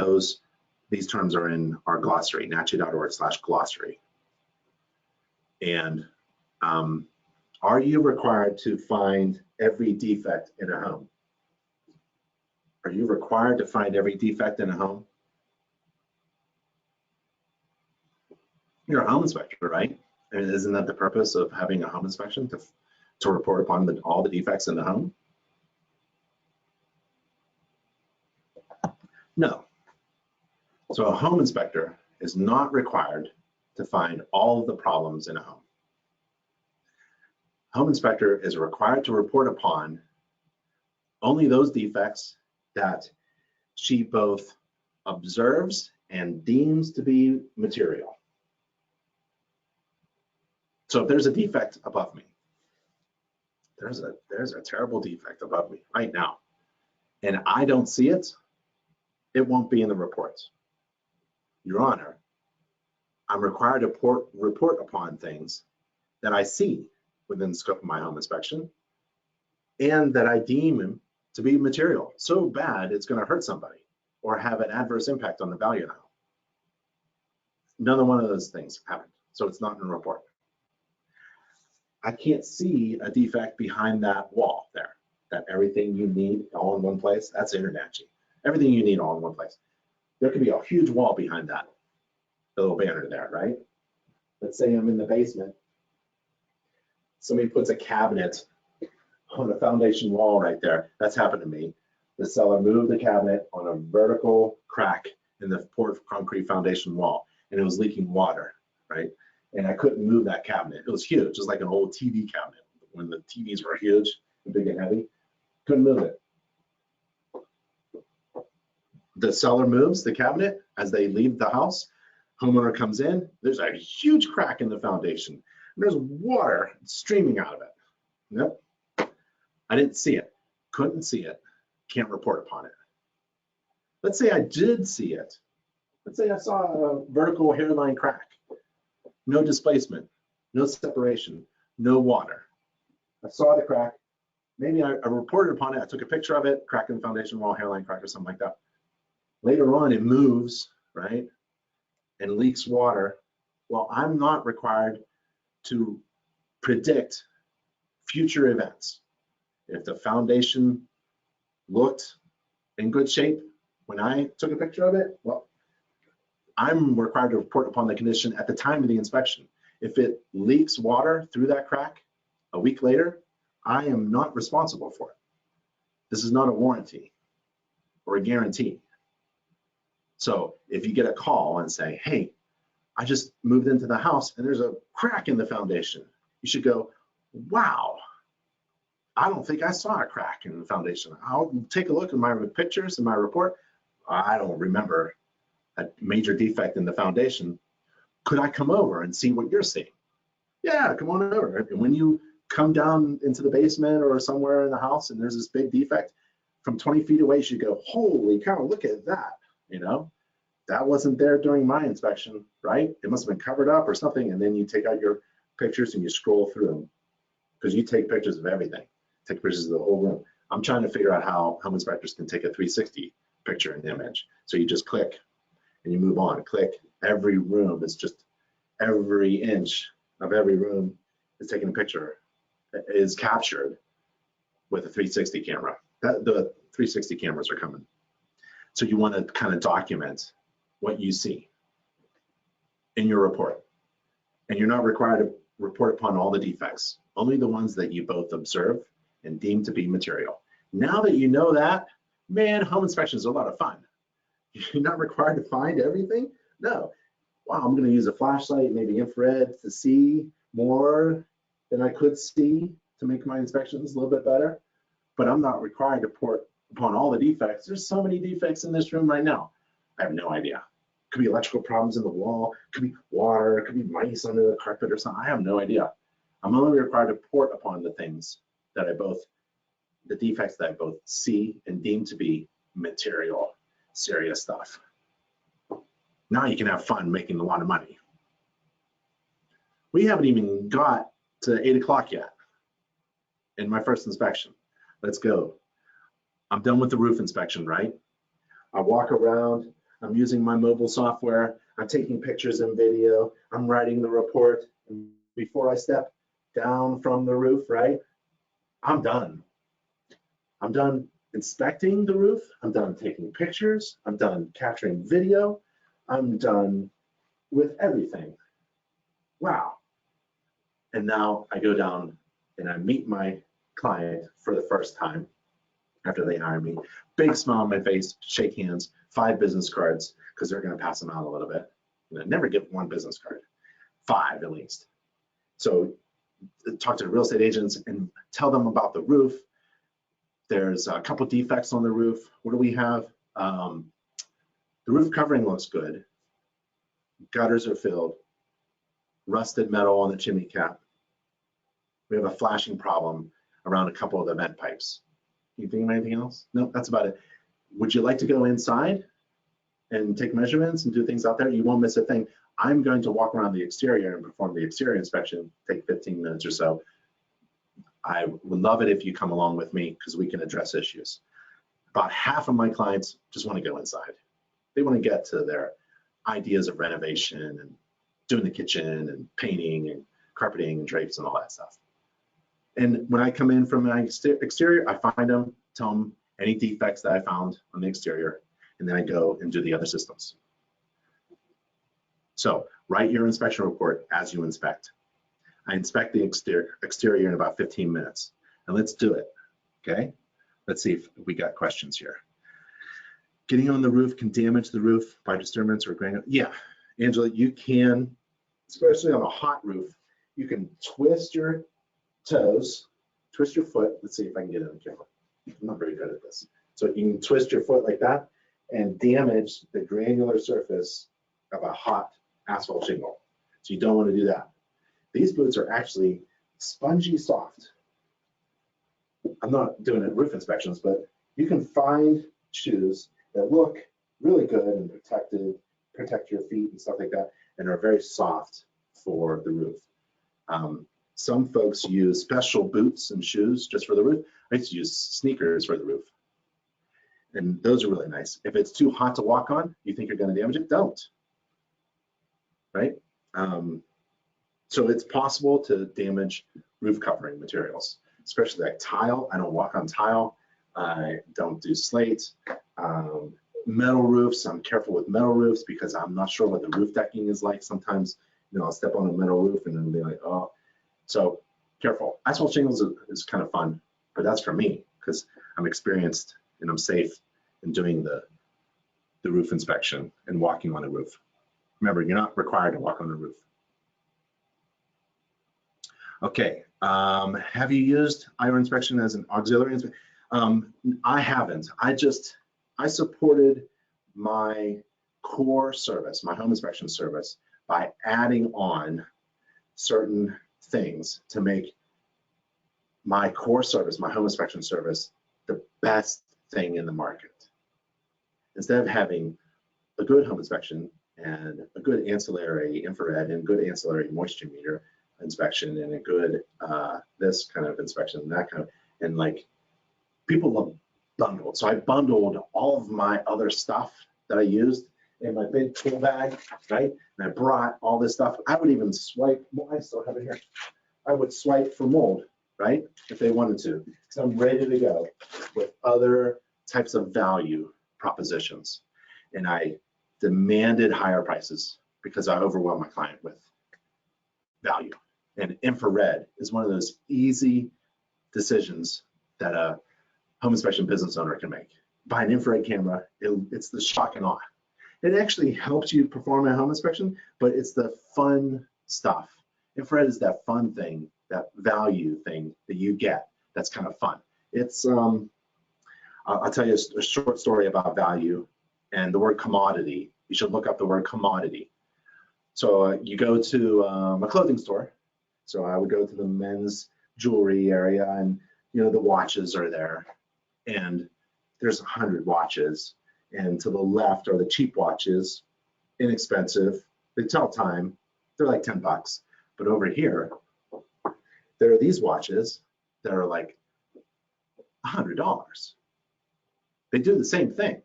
these terms are in our glossary, nachi.org/glossary. And are you required to find every defect in a home? Are you required to find every defect in a home? You're a home inspector, right? And isn't that the purpose of having a home inspection, to report upon all the defects in the home? No. So a home inspector is not required to find all of the problems in a home. Home inspector is required to report upon only those defects that she both observes and deems to be material. So if there's a defect above me, there's a terrible defect above me right now, and I don't see it, it won't be in the reports. Your Honor, I'm required to report upon things that I see within the scope of my home inspection and that I deem to be material, so bad it's going to hurt somebody or have an adverse impact on the value of the home. None of one of those things happened, so it's not in the report. I can't see a defect behind that wall there. That everything you need all in one place, that's InterNACHI. Everything you need all in one place. There could be a huge wall behind that, the little banner there, right? Let's say I'm in the basement. Somebody puts a cabinet on the foundation wall right there. That's happened to me. The seller moved the cabinet on a vertical crack in the poured concrete foundation wall, and it was leaking water, right? And I couldn't move that cabinet. It was huge. It was like an old TV cabinet when the TVs were huge and big and heavy. Couldn't move it. The seller moves the cabinet as they leave the house. Homeowner comes in. There's a huge crack in the foundation. And there's water streaming out of it. Nope. I didn't see it. Couldn't see it. Can't report upon it. Let's say I did see it. Let's say I saw a vertical hairline crack. No displacement, no separation, no water. I saw the crack. Maybe I reported upon it. I took a picture of it, crack in the foundation wall, hairline crack or something like that. Later on, it moves, right, and leaks water. Well, I'm not required to predict future events. If the foundation looked in good shape when I took a picture of it, well, I'm required to report upon the condition at the time of the inspection. If it leaks water through that crack a week later, I am not responsible for it. This is not a warranty or a guarantee. So if you get a call and say, hey, I just moved into the house and there's a crack in the foundation, you should go, wow, I don't think I saw a crack in the foundation. I'll take a look at my pictures and my report. I don't remember a major defect in the foundation. Could I come over and see what you're seeing? Yeah, come on over. And when you come down into the basement or somewhere in the house and there's this big defect, from 20 feet away, you should go, holy cow, look at that. You know, that wasn't there during my inspection, right? It must have been covered up or something. And then you take out your pictures and you scroll through them, because you take pictures of everything. Take pictures of the whole room. I'm trying to figure out how home inspectors can take a 360 picture and image. So you just click and you move on. Click. Every room is just, every inch of every room is taken a picture, is captured with a 360 camera. The 360 cameras are coming. So you want to kind of document what you see in your report. And you're not required to report upon all the defects, only the ones that you both observe and deem to be material. Now that you know that, man, home inspections are a lot of fun. You're not required to find everything. No. Wow, I'm going to use a flashlight, maybe infrared, to see more than I could see to make my inspections a little bit better. But I'm not required to report upon all the defects. There's so many defects in this room right now. I have no idea. Could be electrical problems in the wall, could be water, could be mice under the carpet or something. I have no idea. I'm only required to report upon the things that the defects that I both see and deem to be material, serious stuff. Now you can have fun making a lot of money. We haven't even got to 8 o'clock yet in my first inspection. Let's go. I'm done with the roof inspection, right? I walk around, I'm using my mobile software, I'm taking pictures and video, I'm writing the report. And before I step down from the roof, right, I'm done. I'm done inspecting the roof, I'm done taking pictures, I'm done capturing video, I'm done with everything. Wow. And now I go down and I meet my client for the first time after they hire me. Big smile on my face, shake hands, 5 business cards, because they're going to pass them out a little bit. And I never get 1 business card, 5 at least. So talk to the real estate agents and tell them about the roof. There's a couple defects on the roof. What do we have? The roof covering looks good. Gutters are filled. Rusted metal on the chimney cap. We have a flashing problem around a couple of the vent pipes. Can you think of anything else? No, that's about it. Would you like to go inside and take measurements and do things out there? You won't miss a thing. I'm going to walk around the exterior and perform the exterior inspection, take 15 minutes or so. I would love it if you come along with me, because we can address issues. About half of my clients just want to go inside. They want to get to their ideas of renovation and doing the kitchen and painting and carpeting and drapes and all that stuff. And when I come in from my exterior, I find them, tell them any defects that I found on the exterior, and then I go and do the other systems. So write your inspection report as you inspect. I inspect the exterior in about 15 minutes. And let's do it, okay? Let's see if we got questions here. Getting on the roof can damage the roof by disturbance or granular. Yeah, Angela, you can, especially on a hot roof, you can twist your toes, twist your foot. Let's see if I can get it on camera. I'm not very good at this. So you can twist your foot like that and damage the granular surface of a hot asphalt shingle. So you don't want to do that. These boots are actually spongy soft. I'm not doing it roof inspections, but you can find shoes that look really good and protect your feet and stuff like that, and are very soft for the roof. Some folks use special boots and shoes just for the roof. I used to use sneakers for the roof. And those are really nice. If it's too hot to walk on, you think you're going to damage it, don't. Right? So it's possible to damage roof covering materials, especially like tile. I don't walk on tile. I don't do slate. Metal roofs, I'm careful with metal roofs because I'm not sure what the roof decking is like. Sometimes, I'll step on a metal roof and then be like, oh. So careful. Asphalt shingles is kind of fun, but that's for me because I'm experienced and I'm safe in doing the roof inspection and walking on a roof. Remember, you're not required to walk on a roof. Okay, have you used IR inspection as an auxiliary inspection? I haven't. I supported my core service, my home inspection service, by adding on certain things to make my core service, my home inspection service, the best thing in the market. Instead of having a good home inspection and a good ancillary infrared and good ancillary moisture meter inspection and a good this kind of inspection and that kind of, and like people love bundled. So I bundled all of my other stuff that I used in my big tool bag, right? And I brought all this stuff. I would even swipe, well, I still have it here. I would swipe for mold, right? If they wanted to, because I'm ready to go with other types of value propositions. And I demanded higher prices because I overwhelmed my client with value. And infrared is one of those easy decisions that a home inspection business owner can make. Buy an infrared camera, it's the shock and awe. It actually helps you perform a home inspection, but it's the fun stuff. Infrared is that fun thing, that value thing that you get that's kind of fun. It's, I'll tell you a short story about value and the word commodity. You should look up the word commodity. So you go to a clothing store. So I would go to the men's jewelry area, and you know the watches are there, and there's 100 watches, and to the left are the cheap watches, inexpensive. They tell time. They're like 10 bucks. But over here, there are these watches that are like $100. They do the same thing.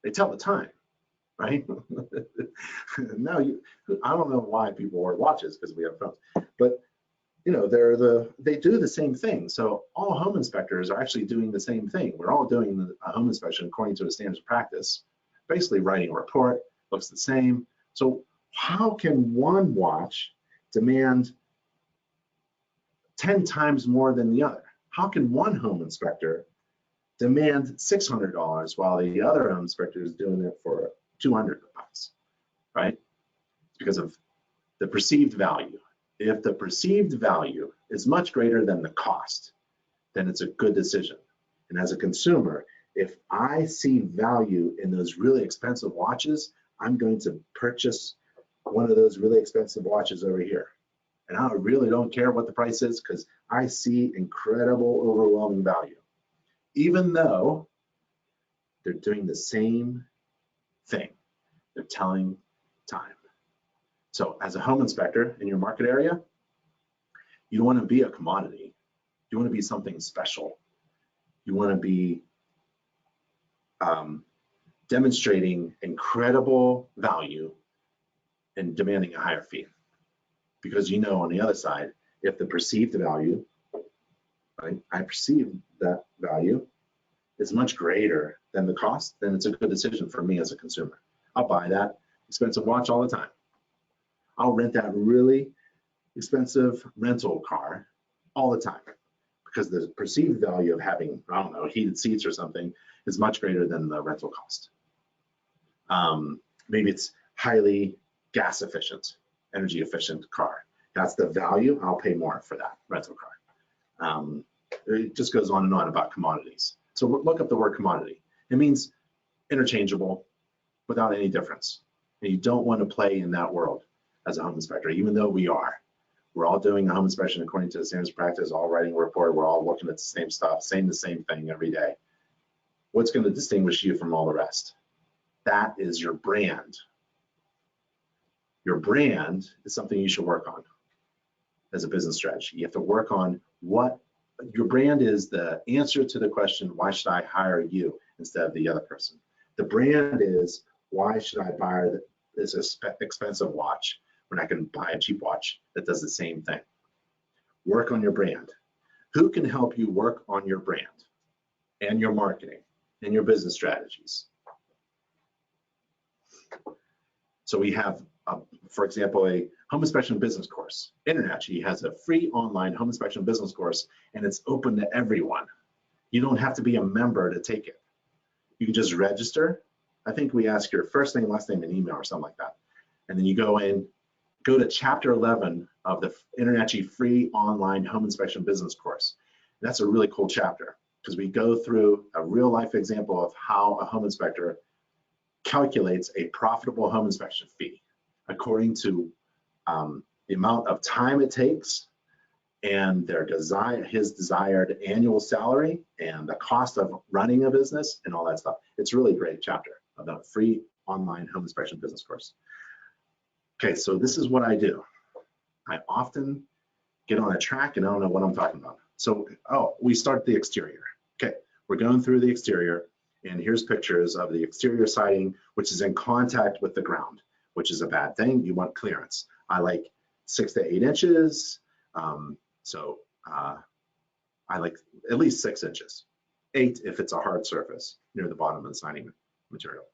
They tell the time, right? Now I don't know why people wear watches because we have phones, but you know they do the same thing. So all home inspectors are actually doing the same thing. We're all doing a home inspection according to the standards of practice, basically writing a report, looks the same. So how can one watch demand 10 times more than the other? How can one home inspector demand $600 while the other home inspector is doing it for 200 bucks, right? It's because of the perceived value. If the perceived value is much greater than the cost, then it's a good decision. And as a consumer, if I see value in those really expensive watches, I'm going to purchase one of those really expensive watches over here. And I really don't care what the price is because I see incredible, overwhelming value. Even though they're doing the same thing, they're telling time. So as a home inspector in your market area, you don't want to be a commodity. You want to be something special. You want to be demonstrating incredible value and demanding a higher fee. Because you know on the other side, if the perceived value, right, I perceive that value is much greater than the cost, then it's a good decision for me as a consumer. I'll buy that expensive watch all the time. I'll rent that really expensive rental car all the time because the perceived value of having, I don't know, heated seats or something is much greater than the rental cost. Maybe it's highly gas efficient, energy efficient car. That's the value. I'll pay more for that rental car. It just goes on and on about commodities. So look up the word commodity. It means interchangeable without any difference. And you don't want to play in that world as a home inspector, even though we are. We're all doing a home inspection according to the standards of practice, all writing a report, we're all looking at the same stuff, saying the same thing every day. What's going to distinguish you from all the rest? That is your brand. Your brand is something you should work on as a business strategy. You have to work on what your brand is, the answer to the question, why should I hire you instead of the other person? The brand is, why should I buy this expensive watch when I can buy a cheap watch that does the same thing? Work on your brand. Who can help you work on your brand and your marketing and your business strategies? So we have, for example, a home inspection business course. InterNACHI has a free online home inspection business course, and it's open to everyone. You don't have to be a member to take it. You can just register. I think we ask your first name, last name, and email or something like that. And then you go to chapter 11 of the InterNACHI free online home inspection business course. And that's a really cool chapter because we go through a real life example of how a home inspector calculates a profitable home inspection fee according to the amount of time it takes and his desired annual salary and the cost of running a business and all that stuff. It's really a great chapter about free online home inspection business course. Okay, so this is what I do. I often get on a track and I don't know what I'm talking about. So, we start the exterior. Okay, we're going through the exterior and here's pictures of the exterior siding, which is in contact with the ground, which is a bad thing. You want clearance. I like 6 to 8 inches. I like at least 6 inches, 8 if it's a hard surface near the bottom of the siding material.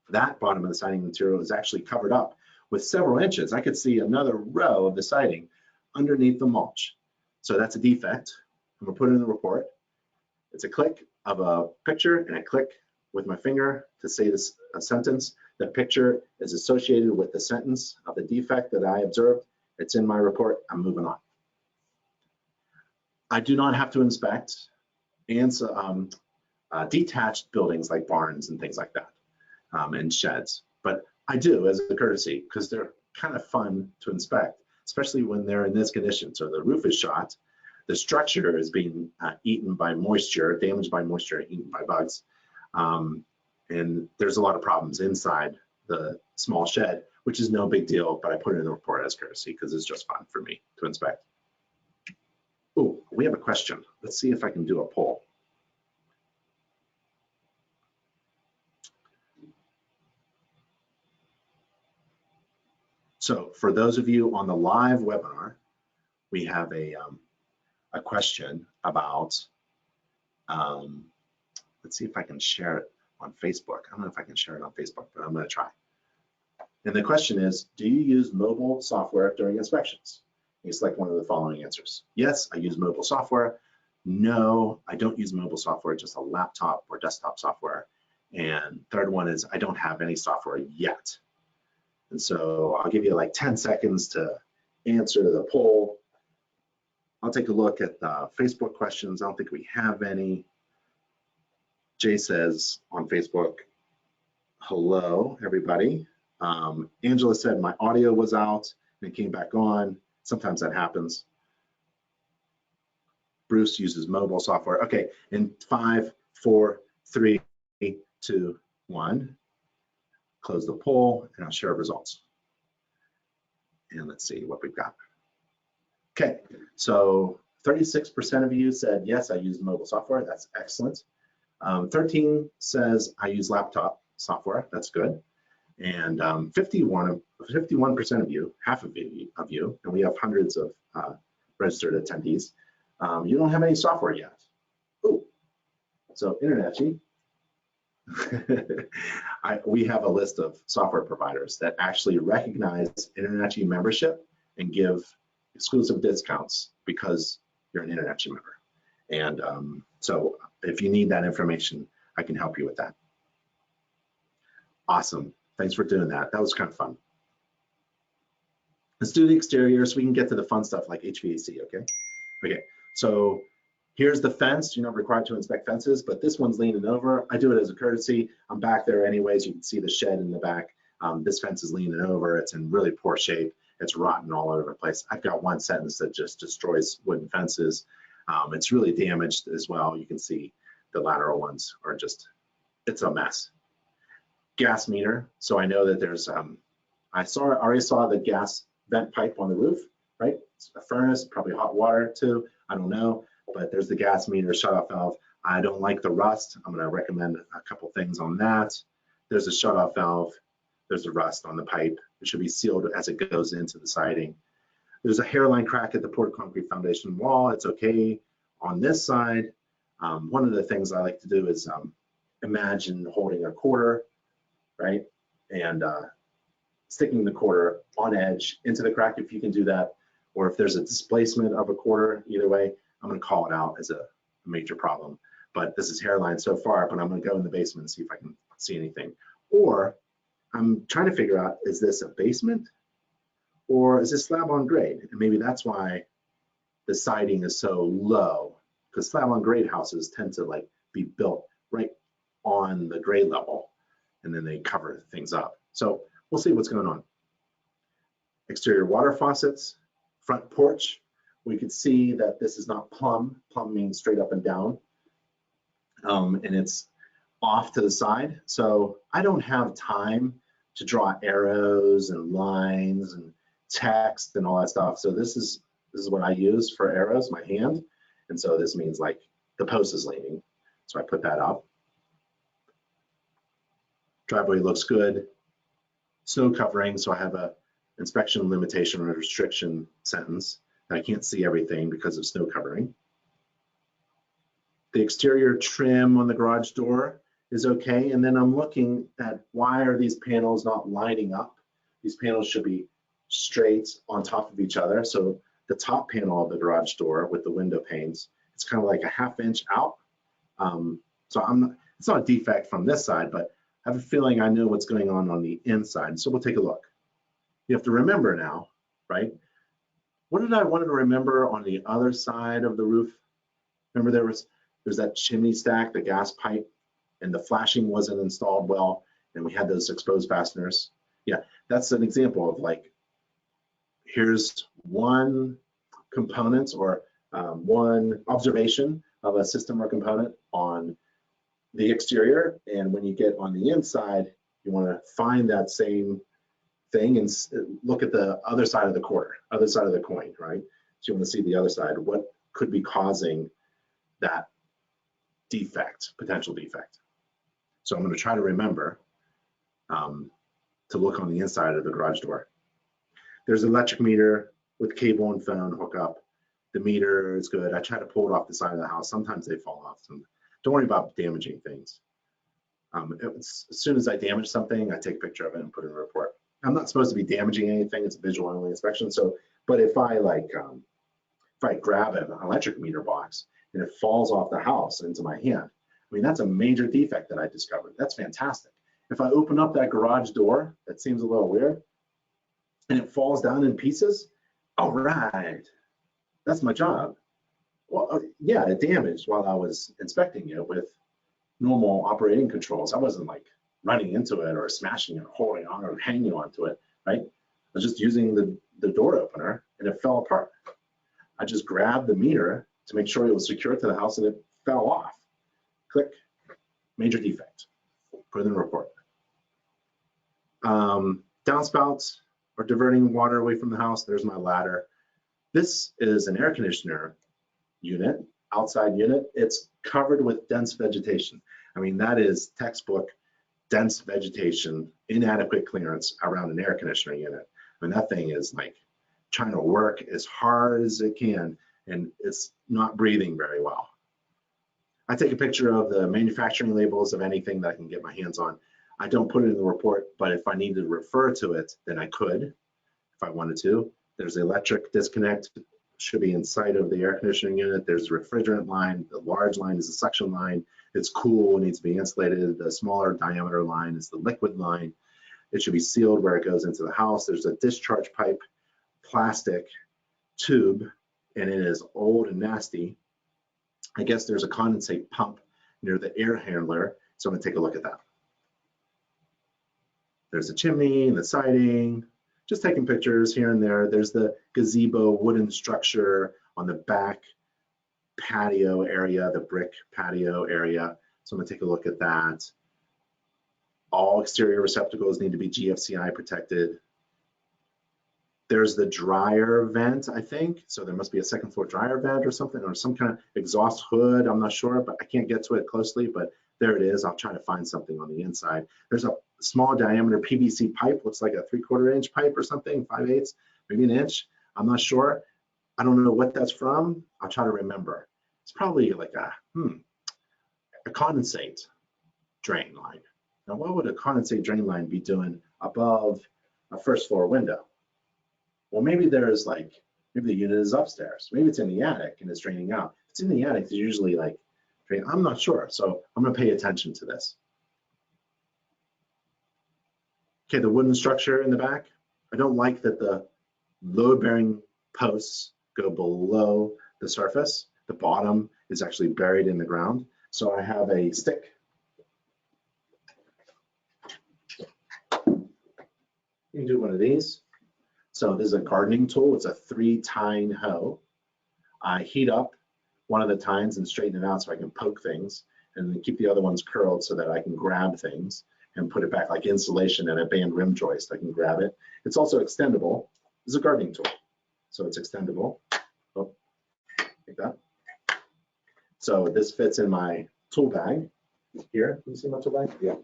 That bottom of the siding material is actually covered up with several inches. I could see another row of the siding underneath the mulch. So that's a defect. I'm gonna put it in the report. It's a click of a picture and a click with my finger to say this a sentence. The picture is associated with the sentence of the defect that I observed. It's in my report. I'm moving on. I do not have to inspect detached buildings like barns and things like that, and sheds. But I do as a courtesy because they're kind of fun to inspect, especially when they're in this condition. So the roof is shot, the structure is being eaten by moisture, damaged by moisture, eaten by bugs, and there's a lot of problems inside the small shed, which is no big deal, but I put it in the report as courtesy because it's just fun for me to inspect. Oh, we have a question. Let's see if I can do a poll. So for those of you on the live webinar, we have a question about, let's see if I can share it on Facebook. I don't know if I can share it on Facebook, but I'm gonna try. And the question is, do you use mobile software during inspections? You select one of the following answers. Yes, I use mobile software. No, I don't use mobile software, just a laptop or desktop software. And third one is I don't have any software yet. And so I'll give you like 10 seconds to answer the poll. I'll take a look at the Facebook questions. I don't think we have any. Jay says on Facebook, hello, everybody. Angela said my audio was out and it came back on. Sometimes that happens. Bruce uses mobile software. Okay, in 5, 4, 3, 2, 1. Close the poll and I'll share results. And let's see what we've got. Okay, so 36% of you said, yes, I use mobile software. That's excellent. 13 says I use laptop software. That's good. And 51% of you, half of you, and we have hundreds of registered attendees, you don't have any software yet. Ooh. So InterNACHI, we have a list of software providers that actually recognize InterNACHI membership and give exclusive discounts because you're an InterNACHI member. And so if you need that information, I can help you with that. Awesome. Thanks for doing that. That was kind of fun. Let's do the exterior so we can get to the fun stuff like HVAC, okay? Okay, so here's the fence. You're not required to inspect fences, but this one's leaning over. I do it as a courtesy. I'm back there anyways. You can see the shed in the back. This fence is leaning over. It's in really poor shape. It's rotten all over the place. I've got one sentence that just destroys wooden fences. It's really damaged as well. You can see the lateral ones are just, it's a mess. Gas meter. So I know that there's, I already saw the gas vent pipe on the roof, right? It's a furnace, probably hot water too. I don't know, but there's the gas meter shutoff valve. I don't like the rust. I'm going to recommend a couple things on that. There's a shutoff valve. There's a rust on the pipe. It should be sealed as it goes into the siding. There's a hairline crack at the poured concrete foundation wall. It's okay on this side. One of the things I like to do is imagine holding a quarter, right? And sticking the quarter on edge into the crack if you can do that, or if there's a displacement of a quarter, either way, I'm gonna call it out as a major problem. but this is hairline so far, but I'm gonna go in the basement and see if I can see anything. Or I'm trying to figure out, is this a basement or is this slab on grade? And maybe that's why the siding is so low, because slab on grade houses tend to like be built right on the grade level and then they cover things up. So we'll see what's going on. Exterior water faucets, front porch. We could see that this is not plumb. Plumb means straight up and down. And it's off to the side. So I don't have time to draw arrows and lines and text and all that stuff. So this is what I use for arrows, my hand. And so this means like the post is leaning. So I put that up. Driveway looks good. Snow covering, so I have a inspection limitation or restriction sentence. I can't see everything because of snow covering. The exterior trim on the garage door is okay. And then I'm looking at, why are these panels not lining up? These panels should be straight on top of each other. So the top panel of the garage door with the window panes, it's kind of like a ½ inch out. So it's not a defect from this side, but I have a feeling I know what's going on the inside. So we'll take a look. You have to remember now, right? What did I want to remember on the other side of the roof? Remember there's that chimney stack, the gas pipe, and the flashing wasn't installed well, and we had those exposed fasteners. Yeah, that's an example of like, here's one component or one observation of a system or component on the exterior, and when you get on the inside, you want to find that same thing and look at the other side of the quarter, other side of the coin, right? So you want to see the other side, what could be causing that defect, potential defect. So I'm going to try to remember to look on the inside of the garage door. There's an electric meter with cable and phone hookup. The meter is good. I try to pull it off the side of the house. Sometimes they fall off. So don't worry about damaging things. As soon as I damage something, I take a picture of it and put it in a report. I'm not supposed to be damaging anything. It's a visual only inspection. So, but if I grab an electric meter box and it falls off the house into my hand, I mean, that's a major defect that I discovered. That's fantastic. If I open up that garage door, that seems a little weird, and it falls down in pieces, all right, that's my job. Well, yeah, it damaged while I was inspecting it with normal operating controls. I wasn't like running into it or smashing it, or holding on or hanging onto it, right? I was just using the door opener and it fell apart. I just grabbed the meter to make sure it was secured to the house and it fell off. Click, major defect, put it in the report. Downspouts are diverting water away from the house. There's my ladder. This is an air conditioner unit, outside unit. It's covered with dense vegetation. I mean, that is textbook dense vegetation, inadequate clearance around an air conditioner unit. I mean, that thing is like trying to work as hard as it can, and it's not breathing very well. I take a picture of the manufacturing labels of anything that I can get my hands on. I don't put it in the report, but if I need to refer to it, then I could, if I wanted to. There's the electric disconnect, should be inside of the air conditioning unit. There's a refrigerant line. The large line is a suction line. It's cool, it needs to be insulated. The smaller diameter line is the liquid line. It should be sealed where it goes into the house. There's a discharge pipe, plastic tube, and it is old and nasty. I guess there's a condensate pump near the air handler, so I'm gonna take a look at that. There's the chimney and the siding, just taking pictures here and there. There's the gazebo wooden structure on the back patio area, the brick patio area. So I'm gonna take a look at that. All exterior receptacles need to be GFCI protected. There's the dryer vent, I think. So there must be a second floor dryer vent or something, or some kind of exhaust hood. I'm not sure, but I can't get to it closely, but there it is. I'll try to find something on the inside. There's a small diameter PVC pipe, looks like a 3/4 inch pipe or something, 5/8, maybe an inch. I'm not sure. I don't know what that's from. I'll try to remember. It's probably like a condensate drain line. Now, what would a condensate drain line be doing above a first floor window? Well, maybe there's maybe the unit is upstairs. Maybe it's in the attic and it's draining out. If it's in the attic, it's usually like Okay, I'm not sure, so I'm going to pay attention to this. Okay, the wooden structure in the back. I don't like that the load-bearing posts go below the surface. The bottom is actually buried in the ground. So I have a stick. You can do one of these. So this is a gardening tool. It's a 3-tine hoe. I heat up one of the tines and straighten it out so I can poke things, and then keep the other ones curled so that I can grab things and put it back like insulation and a band rim joist. I can grab it. It's also extendable. It's a gardening tool, so it's extendable. Oh, like that. So this fits in my tool bag here. Can you see my tool bag? Yeah.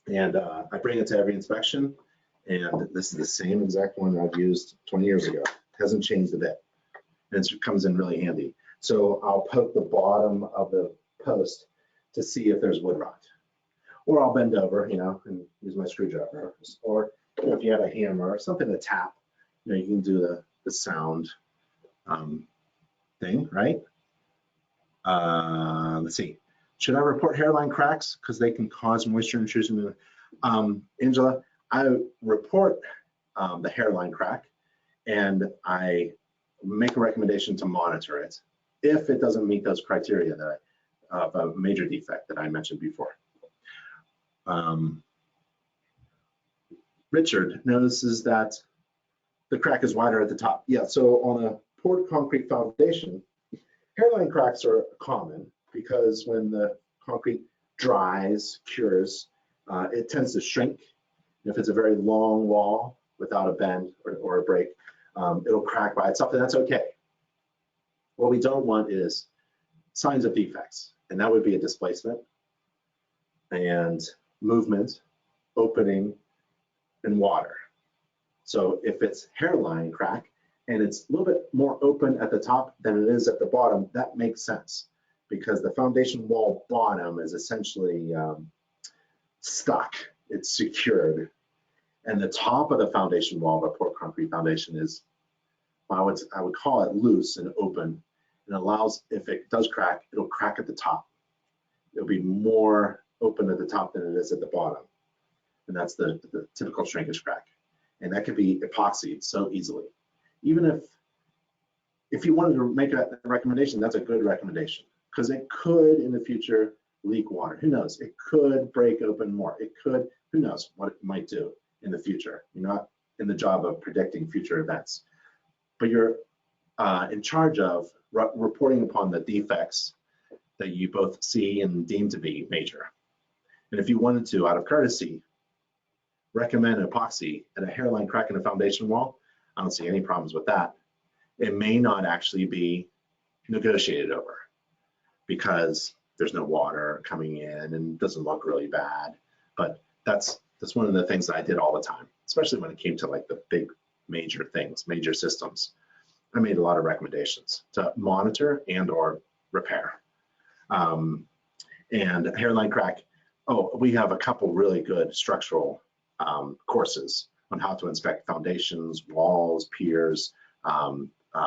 And I bring it to every inspection, and this is the same exact one I've used 20 years ago. It hasn't changed a bit, and it comes in really handy. So I'll poke the bottom of the post to see if there's wood rot. Or I'll bend over, you know, and use my screwdriver. Or you know, if you have a hammer or something to tap, you know, you can do the sound thing, right? Let's see. Should I report hairline cracks because they can cause moisture intrusion? Angela, I report the hairline crack, and I make a recommendation to monitor it if it doesn't meet those criteria that of a major defect that I mentioned before. Richard notices that the crack is wider at the top. Yeah, so on a poured concrete foundation, hairline cracks are common because when the concrete dries, cures, it tends to shrink. If it's a very long wall without a bend or a break, it'll crack by itself, and that's okay. What we don't want is signs of defects, and that would be a displacement and movement, opening, and water. So if it's hairline crack and it's a little bit more open at the top than it is at the bottom, that makes sense because the foundation wall bottom is essentially stuck, it's secured. And the top of the foundation wall of a poured concrete foundation is, I would call it loose and open, and allows, if it does crack, it'll crack at the top. It'll be more open at the top than it is at the bottom. And that's the typical shrinkage crack. And that could be epoxied so easily. Even if you wanted to make a recommendation, that's a good recommendation because it could in the future leak water. Who knows? It could break open more. It could, who knows what it might do in the future. You're not in the job of predicting future events, but you're in charge of reporting upon the defects that you both see and deem to be major. And if you wanted to, out of courtesy, recommend epoxy at a hairline crack in a foundation wall, I don't see any problems with that. It may not actually be negotiated over because there's no water coming in and it doesn't look really bad. But that's one of the things that I did all the time, especially when it came to like the big major things, major systems. I made a lot of recommendations to monitor and or repair. And hairline crack, oh, we have a couple really good structural courses on how to inspect foundations, walls, piers,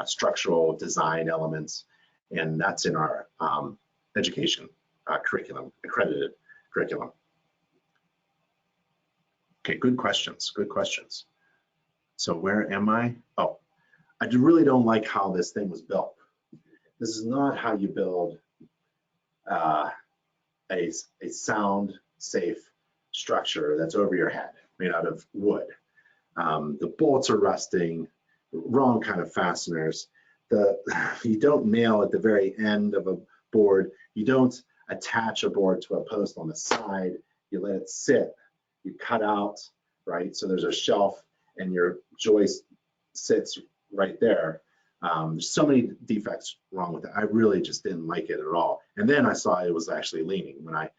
structural design elements, and that's in our education curriculum, accredited curriculum. Okay, good questions, good questions. So where am I? Oh, I really don't like how this thing was built. This is not how you build a sound, safe structure that's over your head, made out of wood. The bolts are rusting, wrong kind of fasteners. You don't nail at the very end of a board. You don't attach a board to a post on the side. You let it sit. You cut out, right? So there's a shelf and your joist sits right there. There's so many defects wrong with it. I really just didn't like it at all. And then I saw it was actually leaning. When I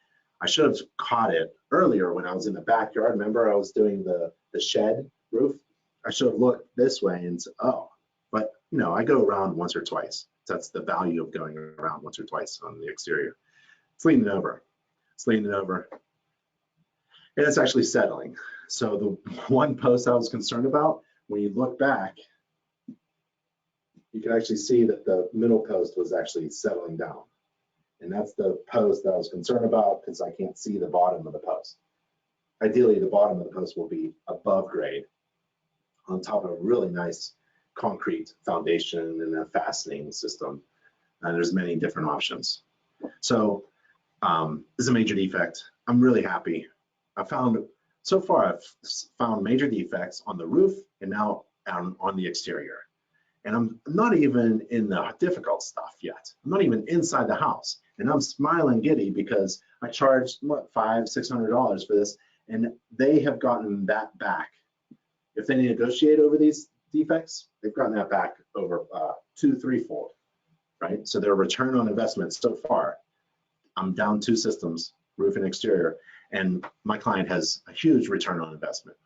should have caught it earlier when I was in the backyard. Remember I was doing the shed roof? I should have looked this way and said, oh, but you know, I go around once or twice. That's the value of going around once or twice on the exterior. It's leaning over. It's leaning over. And it's actually settling. So the one post I was concerned about, when you look back, you can actually see that the middle post was actually settling down. And that's the post that I was concerned about because I can't see the bottom of the post. Ideally, the bottom of the post will be above grade on top of a really nice concrete foundation and a fastening system. And there's many different options. So this is a major defect. I'm really happy. So far I've found major defects on the roof and now on the exterior. And I'm not even in the difficult stuff yet. I'm not even inside the house. And I'm smiling giddy because I charged, what, $500–600 for this, and they have gotten that back. If they negotiate over these defects, they've gotten that back over 2–3-fold, right? So their return on investment so far, I'm down 2 systems, roof and exterior, and my client has a huge return on investment.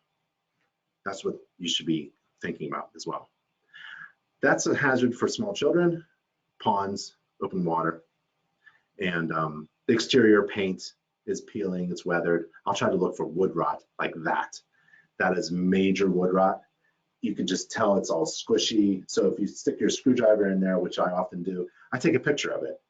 That's what you should be thinking about as well. That's a hazard for small children, ponds, open water, and the exterior paint is peeling, it's weathered. I'll try to look for wood rot like that. That is major wood rot. You can just tell it's all squishy. So if you stick your screwdriver in there, which I often do, I take a picture of it.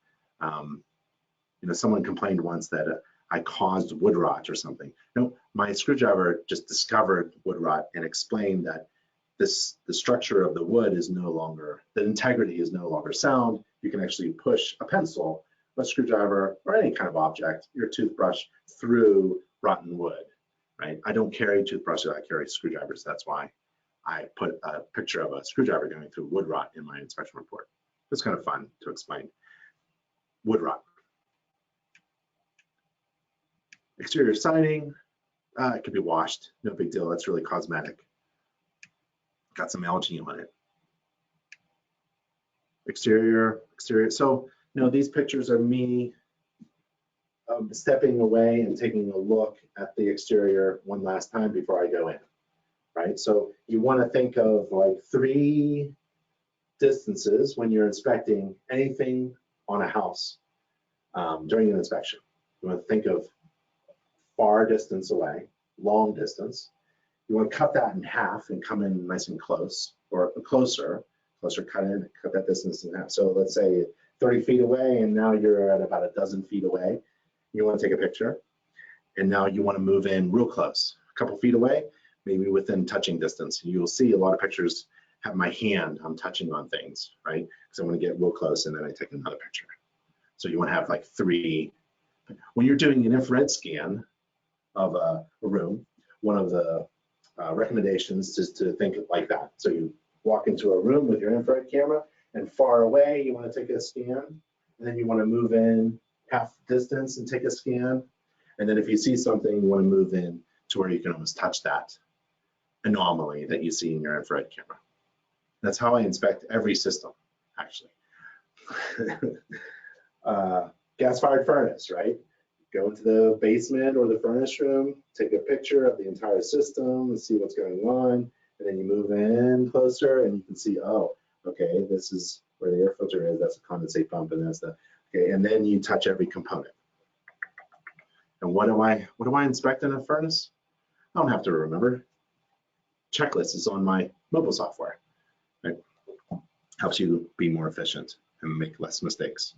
You know, someone complained once that I caused wood rot or something. No, my screwdriver just discovered wood rot and explained that the structure of the wood is no longer, the integrity is no longer sound. You can actually push a pencil, a screwdriver, or any kind of object, your toothbrush, through rotten wood, right? I don't carry toothbrushes, I carry screwdrivers. That's why I put a picture of a screwdriver going through wood rot in my inspection report. It's kind of fun to explain. Wood rot. Exterior siding, it could be washed, no big deal. That's really cosmetic. Got some algae on it. Exterior. So, you know, these pictures are me stepping away and taking a look at the exterior one last time before I go in, right? So you want to think of like 3 distances when you're inspecting anything on a house during an inspection. You want to think of far distance away, long distance. You want to cut that in half and come in nice and close, or closer, cut that distance in half. So let's say 30 feet away, and now you're at about 12 feet away. You want to take a picture, and now you want to move in real close, a couple feet away, maybe within touching distance. You'll see a lot of pictures have my hand, I'm touching on things, right? Because I want to get real close, and then I take another picture. So you want to have like 3. When you're doing an infrared scan of a room, one of the recommendations is to think like that. So you walk into a room with your infrared camera, and far away you want to take a scan, and then you want to move in half distance and take a scan, and then if you see something, you want to move in to where you can almost touch that anomaly that you see in your infrared camera. That's how I inspect every system, actually. Gas-fired furnace, right? Go into the basement or the furnace room, take a picture of the entire system and see what's going on, and then you move in closer and you can see, oh, okay, this is where the air filter is, that's the condensate pump, and that's the, okay, and then you touch every component. And what do I inspect in a furnace? I don't have to remember. Checklist is on my mobile software, right? Helps you be more efficient and make less mistakes.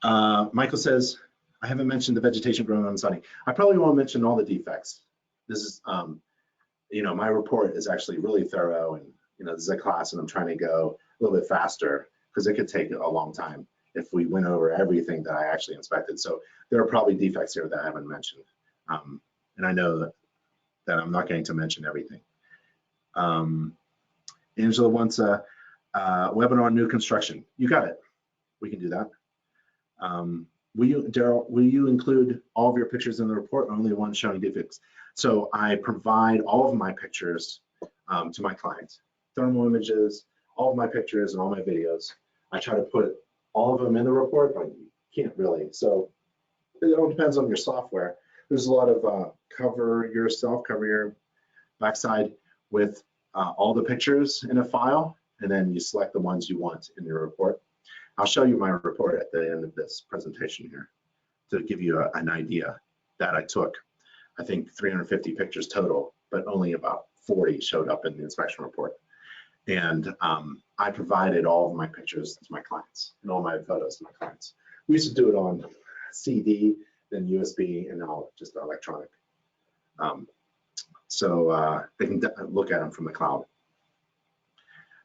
Michael says, I haven't mentioned the vegetation growing on sunny. I probably won't mention all the defects. This is, you know, my report is actually really thorough, and, you know, this is a class and I'm trying to go a little bit faster because it could take a long time if we went over everything that I actually inspected. So there are probably defects here that I haven't mentioned. And I know that I'm not going to mention everything. Angela wants a webinar on new construction. You got it. We can do that. Daryl, will you include all of your pictures in the report, or only one showing defects? So I provide all of my pictures to my clients, thermal images, all of my pictures and all my videos. I try to put all of them in the report, but you can't really. So it all depends on your software. There's a lot of cover your backside with all the pictures in a file, and then you select the ones you want in your report. I'll show you my report at the end of this presentation here to give you an idea that I took. I think 350 pictures total, but only about 40 showed up in the inspection report. And I provided all of my pictures to my clients and all my photos to my clients. We used to do it on CD, then USB, and now just electronic. So they can look at them from the cloud.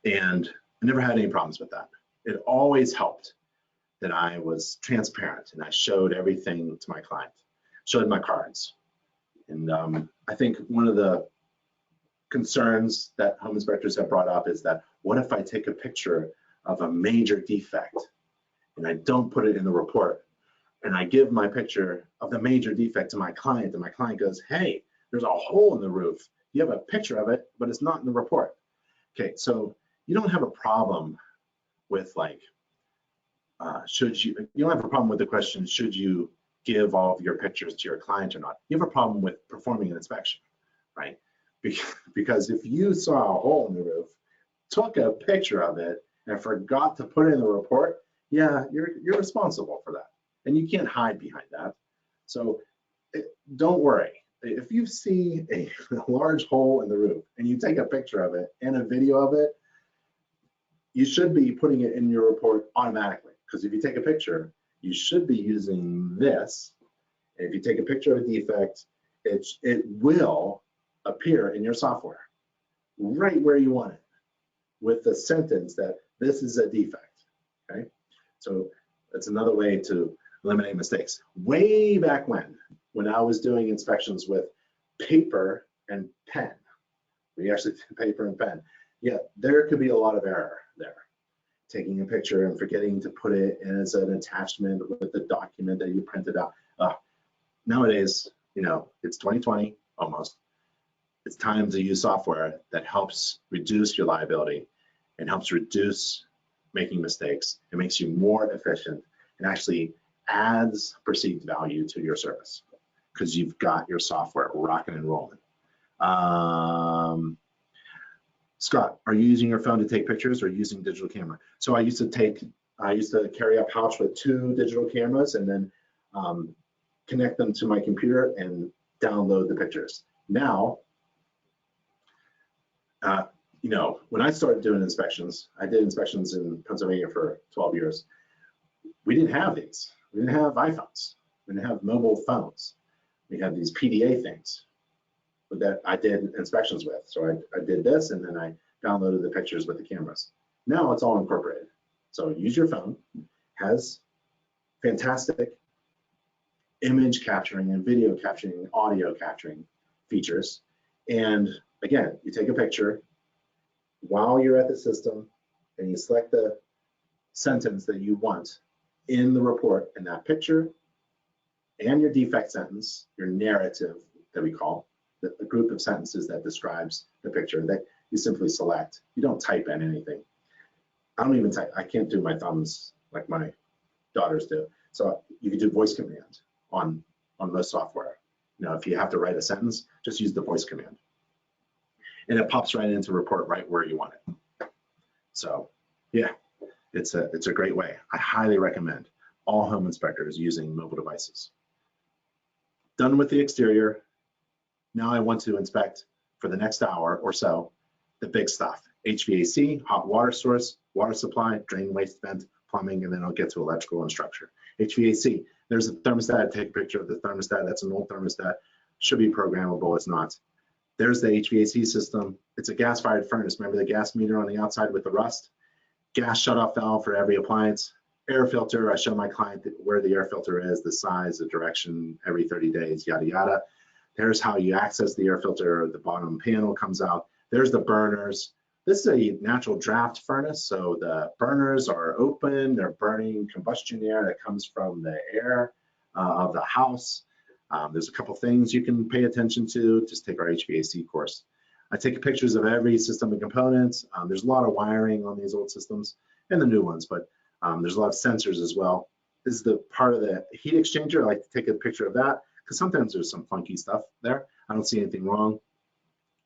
And I never had any problems with that. It always helped that I was transparent and I showed everything to my client, showed my cards. And I think one of the concerns that home inspectors have brought up is that, what if I take a picture of a major defect and I don't put it in the report, and I give my picture of the major defect to my client, and my client goes, hey, there's a hole in the roof. You have a picture of it, but it's not in the report. Okay, so you don't have a problem with like, you don't have a problem with the question, should you give all of your pictures to your client or not? You have a problem with performing an inspection, right? Because if you saw a hole in the roof, took a picture of it, and forgot to put it in the report, yeah, you're responsible for that. And you can't hide behind that. So don't worry. If you see a large hole in the roof and you take a picture of it and a video of it, you should be putting it in your report automatically. Because if you take a picture, you should be using this. And if you take a picture of a defect, it will appear in your software right where you want it, with the sentence that this is a defect. Okay, so that's another way to eliminate mistakes. Way back when I was doing inspections with paper and pen, we actually did paper and pen. Yeah, there could be a lot of error there. Taking a picture and forgetting to put it as an attachment with the document that you printed out. Nowadays, you know, it's 2020 almost. It's time to use software that helps reduce your liability and helps reduce making mistakes. It makes you more efficient and actually adds perceived value to your service because you've got your software rocking and rolling. Scott, are you using your phone to take pictures or using digital camera? So I used to carry a pouch with 2 digital cameras and then connect them to my computer and download the pictures. Now, you know, when I started doing inspections, I did inspections in Pennsylvania for 12 years. We didn't have these. We didn't have iPhones. We didn't have mobile phones. We had these PDA things that I did inspections with. So I did this, and then I downloaded the pictures with the cameras. Now it's all incorporated. So use your phone, has fantastic image capturing and video capturing and audio capturing features. And again, you take a picture while you're at the system and you select the sentence that you want in the report, and that picture and your defect sentence, your narrative that we call, the group of sentences that describes the picture that you simply select. You don't type in anything. I don't even type. I can't do my thumbs like my daughters do. So you can do voice command on most software. You know, if you have to write a sentence, just use the voice command. And it pops right into report right where you want it. So yeah, it's a great way. I highly recommend all home inspectors using mobile devices. Done with the exterior. Now I want to inspect for the next hour or so the big stuff: HVAC, hot water source, water supply, drain, waste vent, plumbing, and then I'll get to electrical and structure. HVAC, there's a thermostat. Take a picture of the thermostat. That's an old thermostat. Should be programmable. It's not. There's the HVAC system. It's a gas-fired furnace. Remember the gas meter on the outside with the rust? Gas shutoff valve for every appliance. Air filter, I show my client where the air filter is, the size, the direction, every 30 days, yada, yada. There's how you access the air filter. The bottom panel comes out. There's the burners. This is a natural draft furnace, so the burners are open. They're burning combustion air that comes from the air of the house. There's a couple things you can pay attention to. Just take our HVAC course. I take pictures of every system and components. There's a lot of wiring on these old systems and the new ones, but there's a lot of sensors as well. This is the part of the heat exchanger. I like to take a picture of that because sometimes there's some funky stuff there. I don't see anything wrong.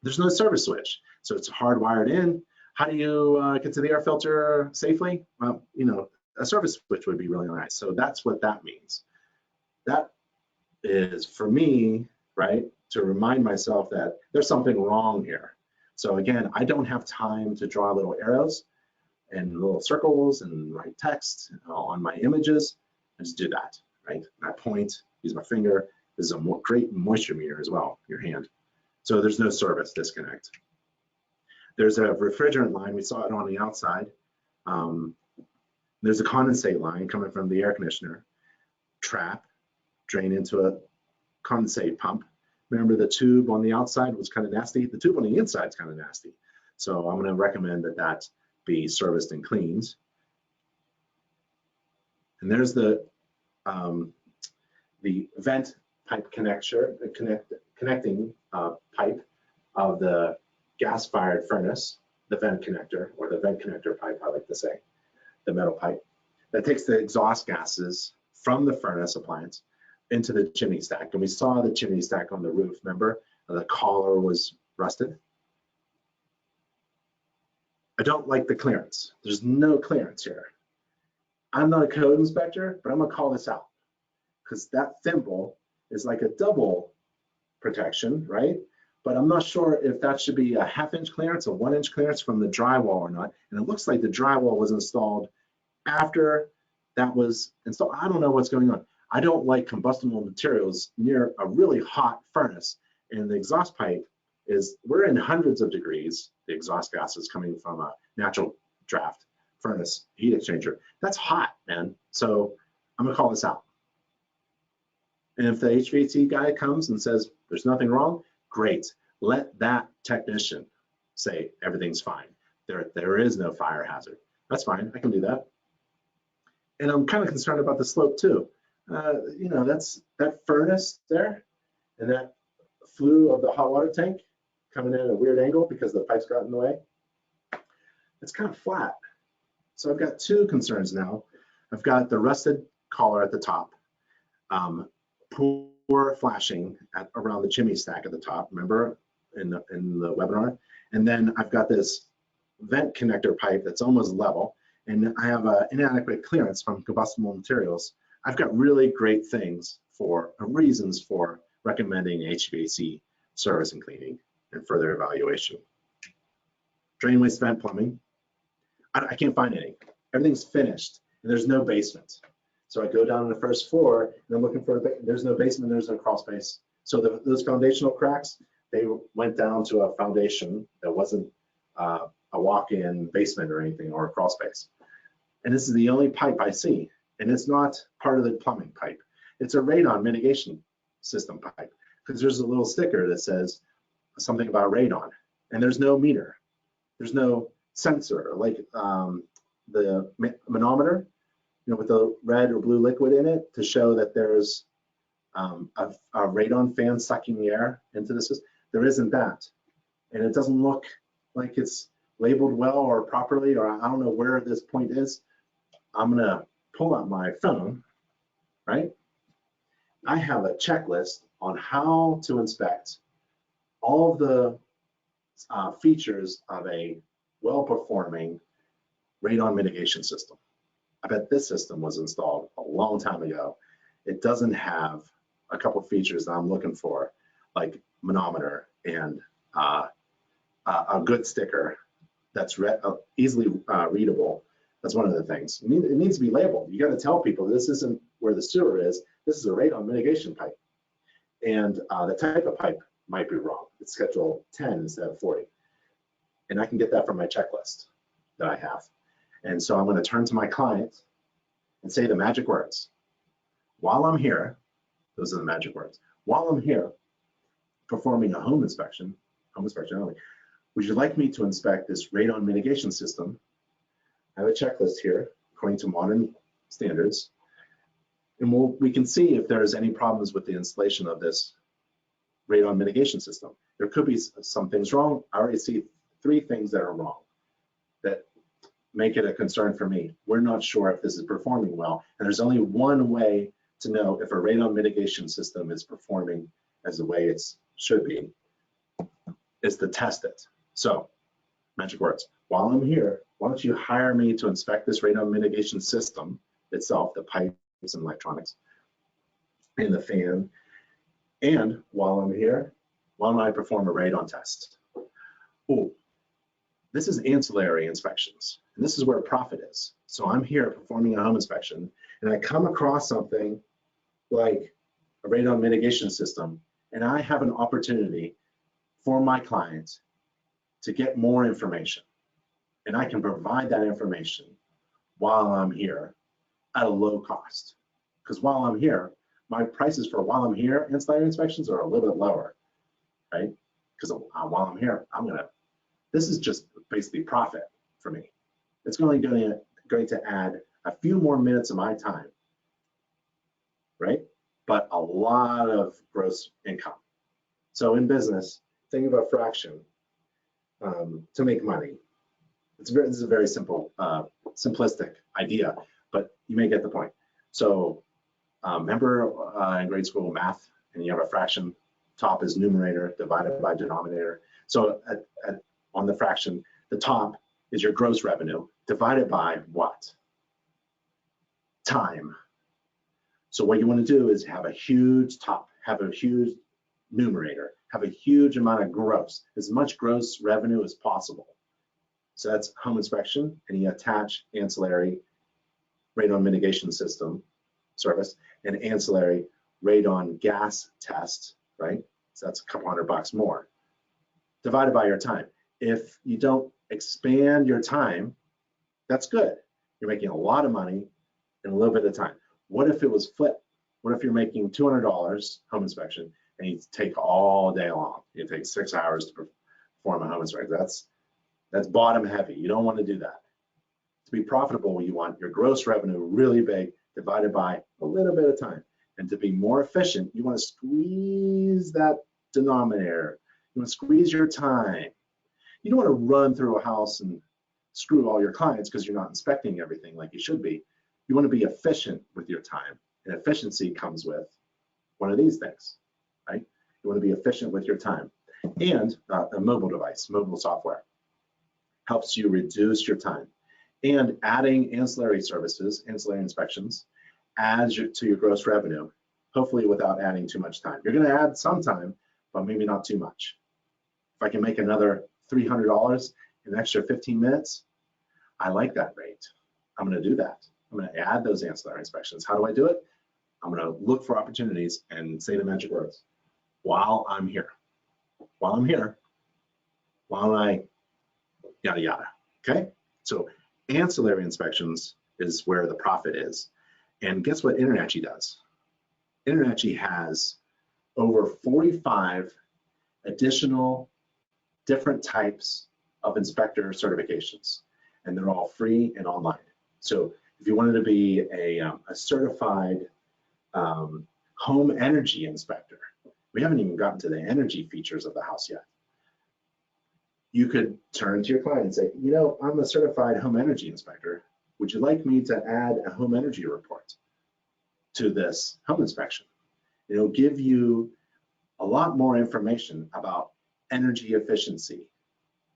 There's no service switch, so it's hardwired in. How do you get to the air filter safely? Well, you know, a service switch would be really nice. So that's what that means. That is for me, right, to remind myself that there's something wrong here. So again, I don't have time to draw little arrows. and little circles and write text on my images. I just do that, right? And I point, use my finger. This is a great moisture meter as well, your hand. So there's no service disconnect. There's a refrigerant line. We saw it on the outside. There's a condensate line coming from the air conditioner. Trap, drain into a condensate pump. Remember the tube on the outside was kind of nasty? The tube on the inside is kind of nasty. So I'm going to recommend that that be serviced and cleaned. And there's the vent pipe connecting pipe of the gas-fired furnace, the vent connector, or the vent connector pipe, I like to say, the metal pipe, that takes the exhaust gases from the furnace appliance into the chimney stack. And we saw the chimney stack on the roof, remember? The collar was rusted. I don't like the clearance. There's no clearance here. I'm not a code inspector, but I'm gonna call this out because that thimble is like a double protection, right? But I'm not sure if that should be a 1/2 inch clearance or 1 inch clearance from the drywall or not. And it looks like the drywall was installed after that was installed. I don't know what's going on. I don't like combustible materials near a really hot furnace. And the exhaust pipe is, we're in hundreds of degrees. The exhaust gas is coming from a natural draft furnace heat exchanger. That's hot, man. So I'm gonna call this out. And if the HVAC guy comes and says there's nothing wrong, great. Let that technician say everything's fine. There is no fire hazard. That's fine, I can do that. And I'm kind of concerned about the slope too. You know, that's that furnace there and that flue of the hot water tank coming in at a weird angle because the pipe's got in the way. It's kind of flat. So I've got two concerns now. I've got the rusted collar at the top, poor flashing around the chimney stack at the top, remember in the webinar? And then I've got this vent connector pipe that's almost level, and I have an inadequate clearance from combustible materials. I've got really great things for reasons for recommending HVAC service and cleaning and further evaluation. Drain waste vent plumbing. I can't find any. Everything's finished and there's no basement. So I go down to the first floor and I'm looking for, there's no basement, there's no crawl space. So those foundational cracks, they went down to a foundation that wasn't a walk-in basement or anything or a crawl space. And this is the only pipe I see. And it's not part of the plumbing pipe. It's a radon mitigation system pipe because there's a little sticker that says something about radon and there's no meter. There's no sensor like the manometer, you know, with the red or blue liquid in it to show that there's a radon fan sucking the air into the system. There isn't that. And it doesn't look like it's labeled well or properly, or I don't know where this point is. I'm gonna pull out my phone, right? I have a checklist on how to inspect all of the features of a well-performing radon mitigation system. I bet this system was installed a long time ago. It doesn't have a couple of features that I'm looking for, like manometer and a good sticker that's easily readable. That's one of the things. It needs to be labeled. You got to tell people this isn't where the sewer is. This is a radon mitigation pipe. And the type of pipe might be wrong. It's schedule 10 instead of 40. And I can get that from my checklist that I have. And so I'm going to turn to my client and say the magic words. While I'm here, those are the magic words. While I'm here performing a home inspection only, would you like me to inspect this radon mitigation system? I have a checklist here according to modern standards. And we can see if there's any problems with the installation of this radon mitigation system. There could be some things wrong. I already see 3 things that are wrong that make it a concern for me. We're not sure if this is performing well. And there's only one way to know if a radon mitigation system is performing as the way it should be, is to test it. So, magic words. While I'm here, why don't you hire me to inspect this radon mitigation system itself, the pipes and electronics, and the fan. And while I'm here, why don't I perform a radon test? Oh, this is ancillary inspections. And this is where profit is. So I'm here performing a home inspection, and I come across something like a radon mitigation system, and I have an opportunity for my client to get more information. And I can provide that information while I'm here at a low cost. Because while I'm here, my prices for while I'm here ancillary inspections are a little bit lower, right? Because while I'm here, this is just basically profit for me. It's only going to add a few more minutes of my time, right? But a lot of gross income. So in business, think of a fraction to make money. This is a very simple, simplistic idea, but you may get the point. So remember in grade school math, and you have a fraction, top is numerator divided by denominator. So on the fraction, the top is your gross revenue divided by what? Time. So what you want to do is have a huge top, have a huge numerator, have a huge amount of gross, as much gross revenue as possible. So that's home inspection, and you attach ancillary radon mitigation system service and ancillary radon gas test, right? So that's a couple $100 more divided by your time. If you don't expand your time, that's good. You're making a lot of money in a little bit of time. What if it was flipped? What if you're making $200 home inspection and you take all day long? You take 6 hours to perform a home inspection. That's bottom heavy. You don't want to do that. To be profitable, you want your gross revenue really big divided by a little bit of time. And to be more efficient, you want to squeeze that denominator. You want to squeeze your time. You don't want to run through a house and screw all your clients because you're not inspecting everything like you should be. You want to be efficient with your time. And efficiency comes with one of these things, right? You want to be efficient with your time. And a mobile device, mobile software, helps you reduce your time. And adding ancillary services, ancillary inspections, adds to your gross revenue, hopefully without adding too much time. You're going to add some time, but maybe not too much. If I can make another $300 in an extra 15 minutes, I like that rate. I'm going to do that. I'm going to add those ancillary inspections. How do I do it? I'm going to look for opportunities and say the magic words. While I'm here. While I'm here. While I yada yada. Okay? So ancillary inspections is where the profit is. And guess what InterNACHI does? InterNACHI has over 45 additional different types of inspector certifications, and they're all free and online. So if you wanted to be a certified home energy inspector, we haven't even gotten to the energy features of the house yet. You could turn to your client and say, you know, I'm a certified home energy inspector. Would you like me to add a home energy report to this home inspection? It'll give you a lot more information about energy efficiency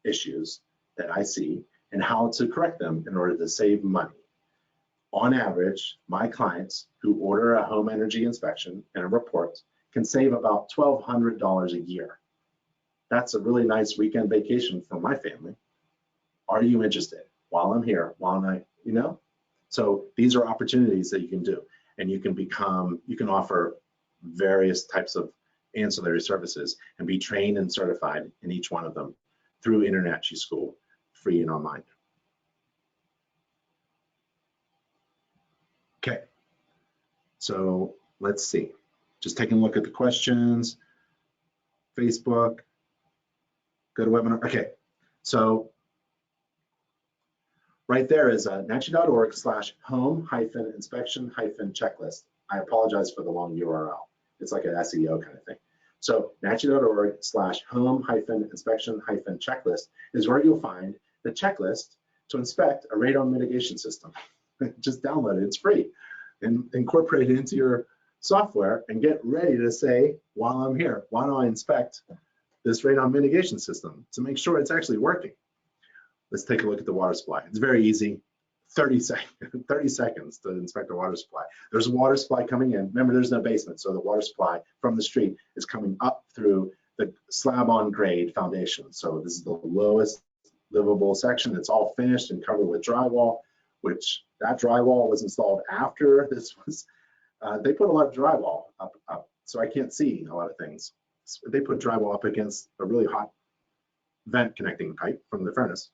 issues that I see and how to correct them in order to save money. On average, my clients who order a home energy inspection and a report can save about $1,200 a year. That's a really nice weekend vacation for my family. Are you interested? While I'm here, while I, you know? So these are opportunities that you can do, and you can offer various types of ancillary services and be trained and certified in each one of them through InterNACHI School, free and online. Okay, so let's see. Just taking a look at the questions. Facebook, go to webinar. Okay, so right there is nachi.org/home-inspection-checklist. I apologize for the long URL. It's like an SEO kind of thing. So nachi.org/home-inspection-checklist is where you'll find the checklist to inspect a radon mitigation system. Just download it, it's free, and incorporate it into your software and get ready to say, while I'm here, why don't I inspect this radon mitigation system to make sure it's actually working? Let's take a look at the water supply. It's very easy, 30 seconds to inspect the water supply. There's a water supply coming in. Remember, there's no basement, so the water supply from the street is coming up through the slab on grade foundation. So this is the lowest livable section. It's all finished and covered with drywall, which that drywall was installed after this was, they put a lot of drywall up, so I can't see a lot of things. So they put drywall up against a really hot vent connecting pipe from the furnace.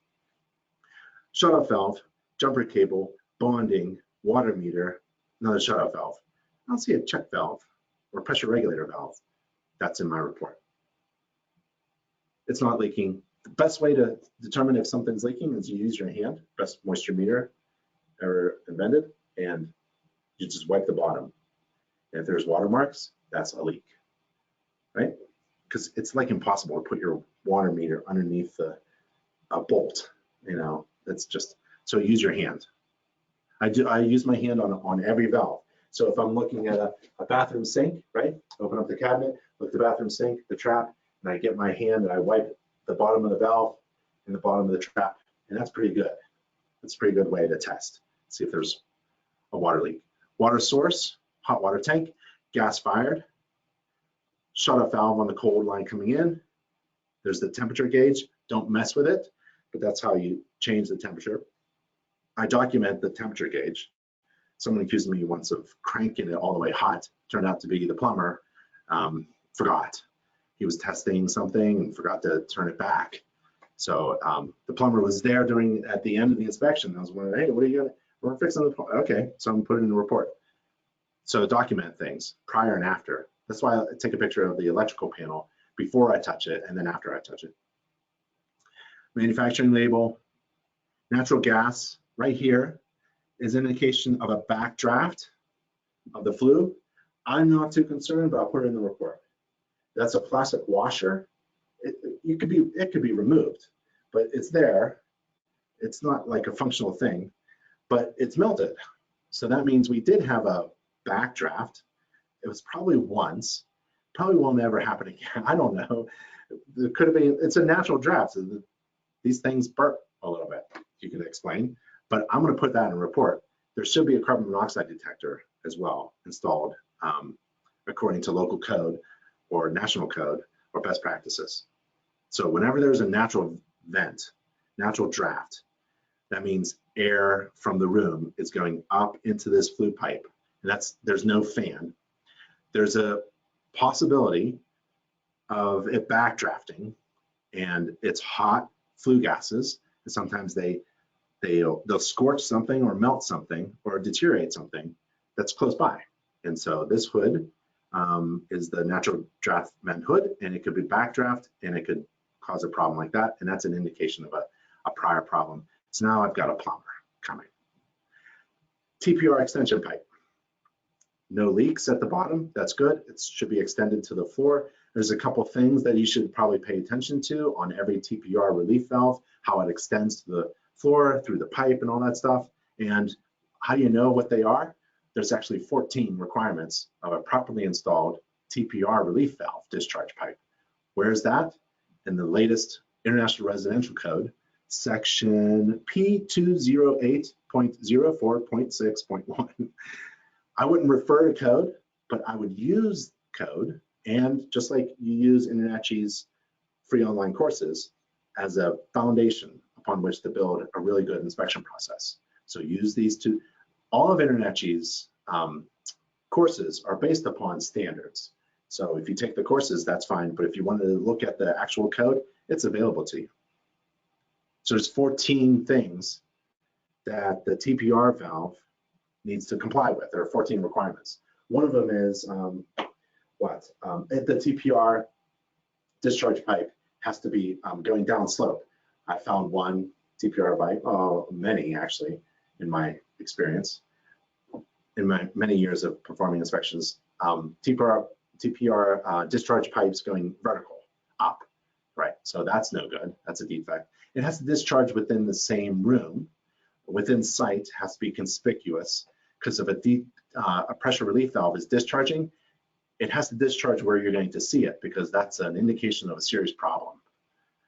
Shutoff valve, jumper cable, bonding, water meter, another shutoff valve. I don't see a check valve or pressure regulator valve. That's in my report. It's not leaking. The best way to determine if something's leaking is you use your hand, best moisture meter ever invented, and you just wipe the bottom. And if there's watermarks, that's a leak, right? Because it's like impossible to put your water meter underneath a bolt, you know. It's just, so use your hand. I use my hand on every valve. So if I'm looking at a bathroom sink, right? Open up the cabinet, look at the bathroom sink, the trap, and I get my hand and I wipe the bottom of the valve and the bottom of the trap, and that's pretty good. That's a pretty good way to test, see if there's a water leak. Water source, hot water tank, gas fired, shut-off valve on the cold line coming in. There's the temperature gauge. Don't mess with it, but that's how you change the temperature. I document the temperature gauge. Someone accused me once of cranking it all the way hot. Turned out to be the plumber forgot. He was testing something and forgot to turn it back. So the plumber was there at the end of the inspection. I was wondering, hey, what are you gonna, we're fixing the, okay, so I'm putting in the report. So document things prior and after. That's why I take a picture of the electrical panel before I touch it and then after I touch it. Manufacturing label, natural gas right here is an indication of a backdraft of the flue. I'm not too concerned, but I'll put it in the report. That's a plastic washer. It could be removed, but it's there. It's not like a functional thing, but it's melted. So that means we did have a backdraft. It was probably once, probably won't ever happen again. I don't know. It could have been, it's a natural draft. So these things burp a little bit, you can explain, but I'm gonna put that in a report. There should be a carbon monoxide detector as well installed according to local code or national code or best practices. So whenever there's a natural vent, natural draft, that means air from the room is going up into this flue pipe. And there's no fan. There's a possibility of it backdrafting, and it's hot flue gases. And sometimes they'll scorch something or melt something or deteriorate something that's close by. And so this hood is the natural draft vent hood, and it could be backdraft, and it could cause a problem like that. And that's an indication of a prior problem. So now I've got a plumber coming. TPR extension pipe. No leaks at the bottom, that's good. It should be extended to the floor. There's a couple things that you should probably pay attention to on every TPR relief valve, how it extends to the floor, through the pipe and all that stuff. And how do you know what they are? There's actually 14 requirements of a properly installed TPR relief valve discharge pipe. Where's that? In the latest International Residential Code, section P208.04.6.1. I wouldn't refer to code, but I would use code, and just like you use InterNACHI's free online courses as a foundation upon which to build a really good inspection process. So use these two. All of InterNACHI's courses are based upon standards. So if you take the courses, that's fine, but if you wanted to look at the actual code, it's available to you. So there's 14 things that the TPR valve needs to comply with. There are 14 requirements. One of them is the TPR discharge pipe has to be going down slope. I found one TPR pipe, many actually, in my experience, in my many years of performing inspections. TPR discharge pipes going vertical, up, right? So that's no good, that's a defect. It has to discharge within the same room, within sight, has to be conspicuous, because if a pressure relief valve is discharging, it has to discharge where you're going to see it, because that's an indication of a serious problem.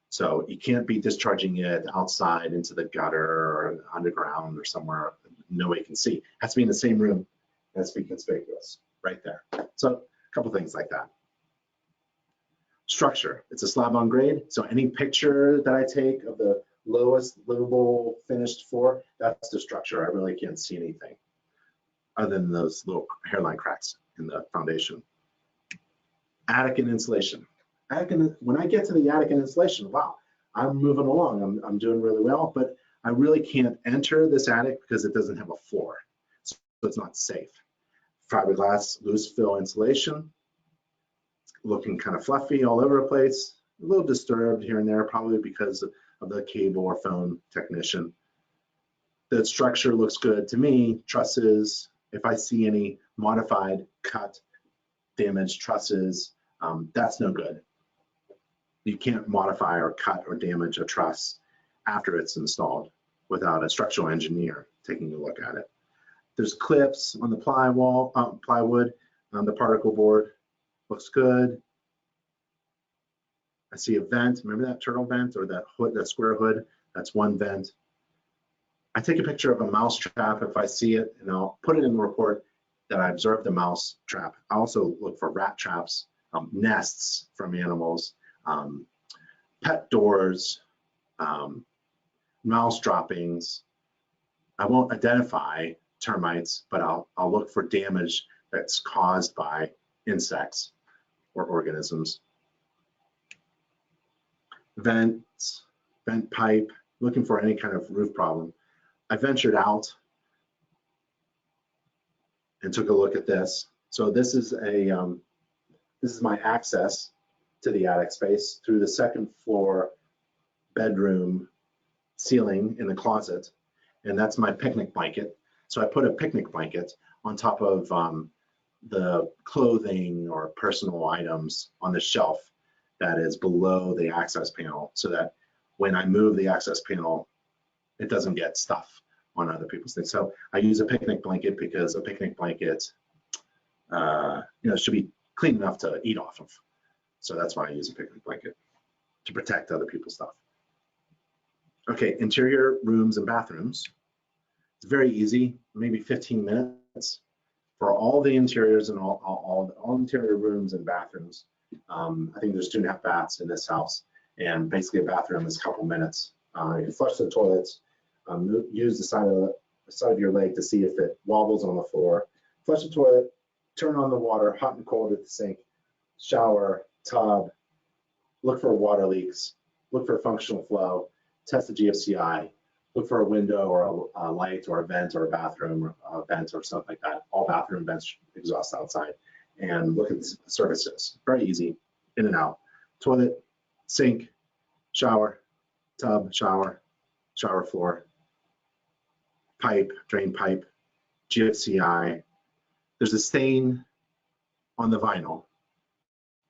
So you can't be discharging it outside into the gutter or underground or somewhere nobody can see. It has to be in the same room, it has to be conspicuous, right there. So a couple things like that. Structure, it's a slab on grade, so any picture that I take of the lowest livable finished floor, that's the structure. I really can't see anything other than those little hairline cracks in the foundation. Attic and insulation. When I get to the attic and insulation, wow, I'm moving along. I'm doing really well, but I really can't enter this attic because it doesn't have a floor, so it's not safe. Fiberglass loose fill insulation, looking kind of fluffy all over the place, a little disturbed here and there, probably because of the cable or phone technician. The structure looks good to me. Trusses, if I see any modified, cut, damaged trusses, that's no good. You can't modify or cut or damage a truss after it's installed without a structural engineer taking a look at it. There's clips on the plywood, the particle board looks good. I see a vent. Remember that turtle vent or that hood, that square hood? That's one vent. I take a picture of a mouse trap if I see it, and I'll put it in the report that I observed the mouse trap. I also look for rat traps, nests from animals, pet doors, mouse droppings. I won't identify termites, but I'll look for damage that's caused by insects or organisms. Vents, vent pipe, looking for any kind of roof problem. I ventured out and took a look at this. So this is my access to the attic space through the second floor bedroom ceiling in the closet, and that's my picnic blanket. So I put a picnic blanket on top of the clothing or personal items on the shelf that is below the access panel, so that when I move the access panel, it doesn't get stuff on other people's things. So I use a picnic blanket because a picnic blanket, should be clean enough to eat off of. So that's why I use a picnic blanket, to protect other people's stuff. Okay, interior rooms and bathrooms. It's very easy, maybe 15 minutes for all the interiors and all interior rooms and bathrooms. I think there's 2.5 baths in this house, and basically a bathroom is a couple minutes. You flush the toilets, use the side of your leg to see if it wobbles on the floor. Flush the toilet, turn on the water, hot and cold at the sink, shower, tub, look for water leaks, look for functional flow, test the GFCI, look for a window or a light or a vent or a bathroom vent or something like that. All bathroom vents exhaust outside, and look at the surfaces. Very easy, in and out. Toilet, sink, shower, tub, shower floor, pipe, drain pipe, GFCI. There's a stain on the vinyl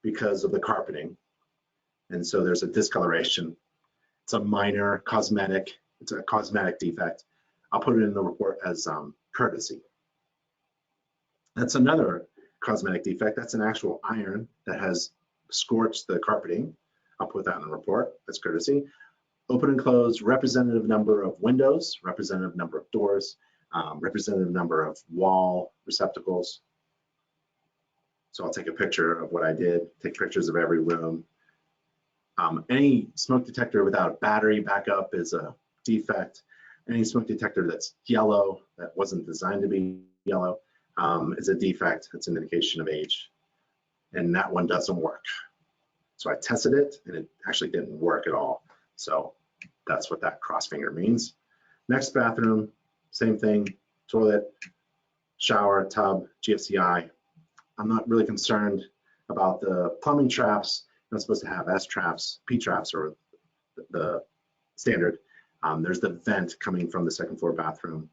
because of the carpeting, and so there's a discoloration. It's a minor cosmetic, it's a cosmetic defect. I'll put it in the report as courtesy. That's another cosmetic defect. That's an actual iron that has scorched the carpeting. I'll put that in the report as courtesy. Open and close, representative number of windows, representative number of doors, representative number of wall receptacles. So I'll take a picture of what I did, take pictures of every room. Any smoke detector without a battery backup is a defect. Any smoke detector that's yellow, that wasn't designed to be yellow, is a defect. It's an indication of age. And that one doesn't work. So I tested it, and it actually didn't work at all. So that's what that cross finger means. Next bathroom, same thing, toilet, shower, tub, GFCI. I'm not really concerned about the plumbing traps. You're not supposed to have S traps, P traps, or the standard. There's the vent coming from the second floor bathroom.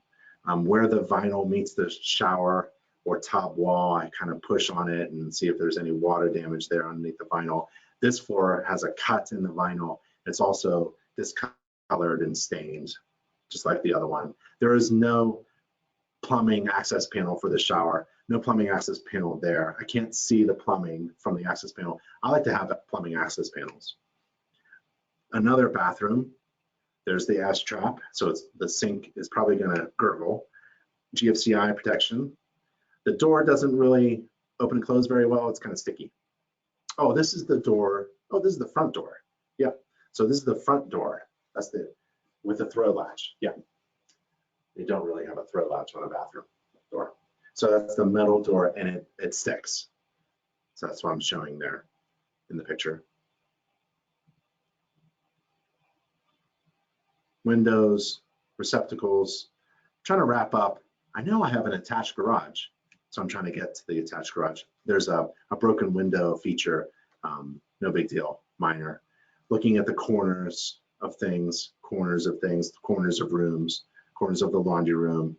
Where the vinyl meets the shower or tub wall, I kind of push on it and see if there's any water damage there underneath the vinyl. This floor has a cut in the vinyl. It's also discolored and stained, just like the other one. There is no plumbing access panel for the shower. No plumbing access panel there. I can't see the plumbing from the access panel. I like to have plumbing access panels. Another bathroom, there's the S trap. So the sink is probably gonna gurgle. GFCI protection. The door doesn't really open and close very well. It's kind of sticky. Oh, this is the door. Oh, this is the front door. Yep. So this is the front door. That's the with a throw latch. Yeah, they don't really have a throw latch on a bathroom door. So that's the metal door, and it sticks. So that's what I'm showing there in the picture. Windows, receptacles. I'm trying to wrap up. I know I have an attached garage, so I'm trying to get to the attached garage. There's a broken window feature, no big deal, minor. Looking at the corners of things, corners of rooms, corners of the laundry room.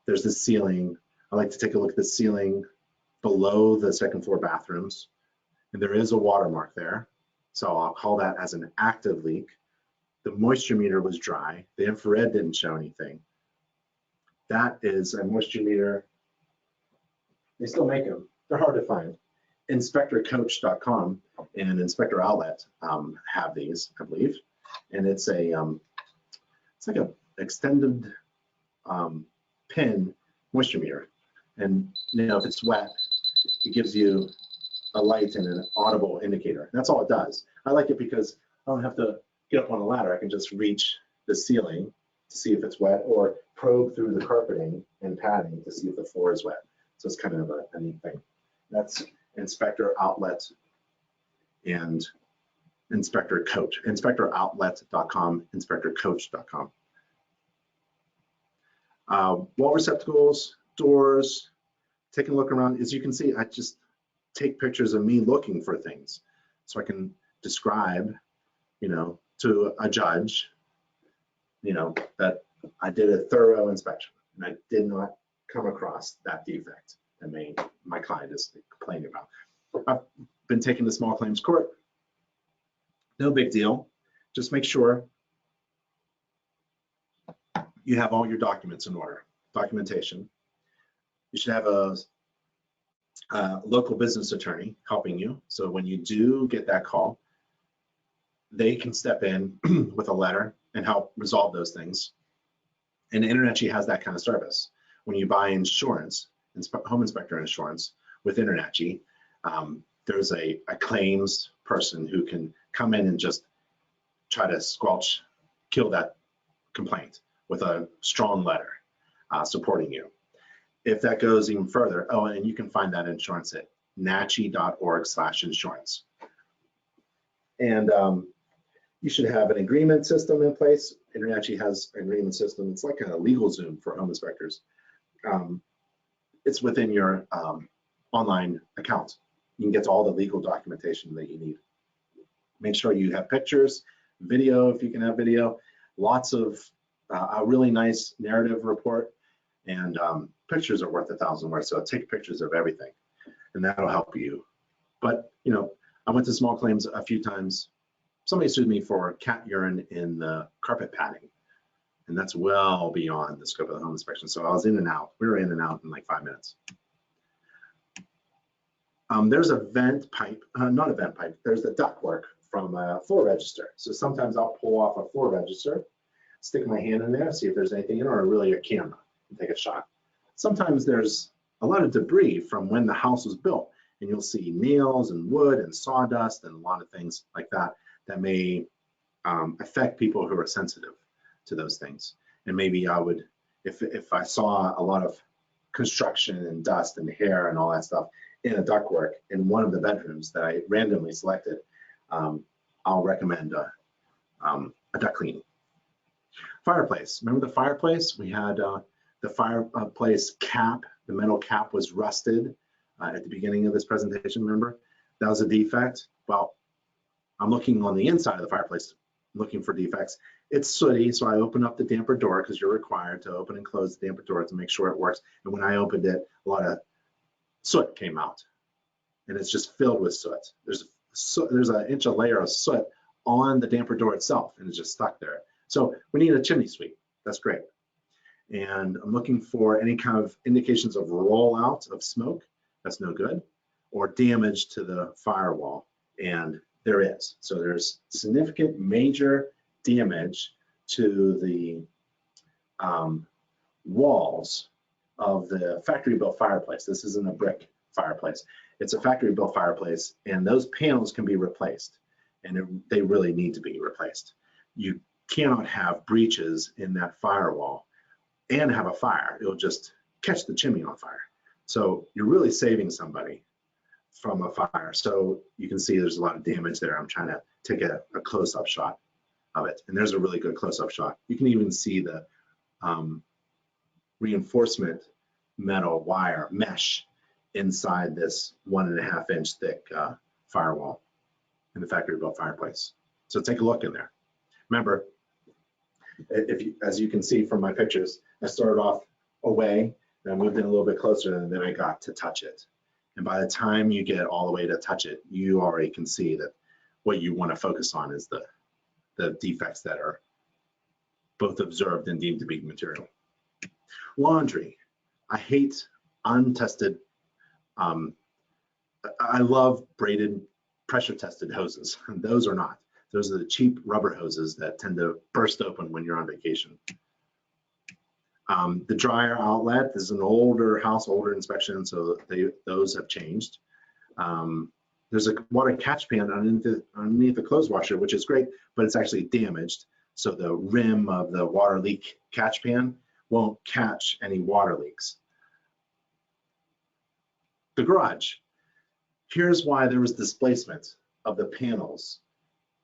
There's the ceiling. I like to take a look at the ceiling below the second floor bathrooms, and there is a watermark there. So I'll call that as an active leak. The moisture meter was dry. The infrared didn't show anything. That is a moisture meter. They still make them. They're hard to find. InspectorCoach.com and Inspector Outlet have these, I believe. And it's a it's like a extended pin moisture meter. And you know, if it's wet, it gives you a light and an audible indicator. That's all it does. I like it because I don't have to get up on a ladder. I can just reach the ceiling to see if it's wet, or probe through the carpeting and padding to see if the floor is wet. So it's kind of a neat thing. That's Inspector Outlet and Inspector Coach. InspectorOutlet.com, InspectorCoach.com. Wall receptacles, doors, taking a look around. As you can see, I just take pictures of me looking for things so I can describe, you know, to a judge, you know, that I did a thorough inspection and I did not come across that defect that my client is complaining about. I've been taken to small claims court. No big deal. Just make sure you have all your documents in order. Documentation. You should have a local business attorney helping you. So when you do get that call, they can step in with a letter and help resolve those things. And InterNACHI has that kind of service. When you buy insurance, home inspector insurance with InterNACHI, there's a claims person who can come in and just try to kill that complaint with a strong letter supporting you. If that goes even further, oh, and you can find that insurance at nachi.org/insurance. And you should have an agreement system in place. InterNACHI has an agreement system. It's like a legal Zoom for home inspectors. It's within your online account. You can get to all the legal documentation that you need. Make sure you have pictures, video if you can have video, lots of a really nice narrative report, and pictures are worth 1,000 words. So take pictures of everything, and that'll help you. But you know, I went to small claims a few times. Somebody sued me for cat urine in the carpet padding, and that's well beyond the scope of the home inspection. So I was in and out. We were in and out in like 5 minutes. There's a vent pipe, not a vent pipe, there's the ductwork from a floor register. So sometimes I'll pull off a floor register, stick my hand in there, see if there's anything in it, or really a camera, and take a shot. Sometimes there's a lot of debris from when the house was built, and you'll see nails and wood and sawdust and a lot of things like that that may affect people who are sensitive to those things. And maybe I would, if I saw a lot of construction and dust and hair and all that stuff in a ductwork in one of the bedrooms that I randomly selected, I'll recommend a duct cleaning. Fireplace. Remember the fireplace? We had the fireplace cap. The metal cap was rusted at the beginning of this presentation, remember? That was a defect. Well, I'm looking on the inside of the fireplace, looking for defects. It's sooty, so I open up the damper door because you're required to open and close the damper door to make sure it works. And when I opened it, a lot of soot came out, and it's just filled with soot. There's an inch of layer of soot on the damper door itself, and it's just stuck there. So we need a chimney sweep. That's great. And I'm looking for any kind of indications of rollout of smoke. That's no good. Or damage to the firewall, and there is. So there's significant major damage to the walls of the factory-built fireplace. This isn't a brick fireplace. It's a factory-built fireplace, and those panels can be replaced, and they really need to be replaced. cannot have breaches in that firewall and have a fire. It'll just catch the chimney on fire. So you're really saving somebody from a fire. So you can see there's a lot of damage there. I'm trying to take a close-up shot of it. And there's a really good close-up shot. You can even see the reinforcement metal wire mesh inside this 1.5 inch thick firewall in the factory built fireplace. So take a look in there. Remember, as you can see from my pictures, I started off away and I moved in a little bit closer and then I got to touch it. And by the time you get all the way to touch it, you already can see that what you want to focus on is the defects that are both observed and deemed to be material. Laundry. I hate untested, I love braided pressure tested hoses. Those are not. Those are the cheap rubber hoses that tend to burst open when you're on vacation. The dryer outlet is an older house, older inspection, so those have changed. There's a water catch pan underneath the clothes washer, which is great, but it's actually damaged. So the rim of the water leak catch pan won't catch any water leaks. The garage. Here's why there was displacement of the panels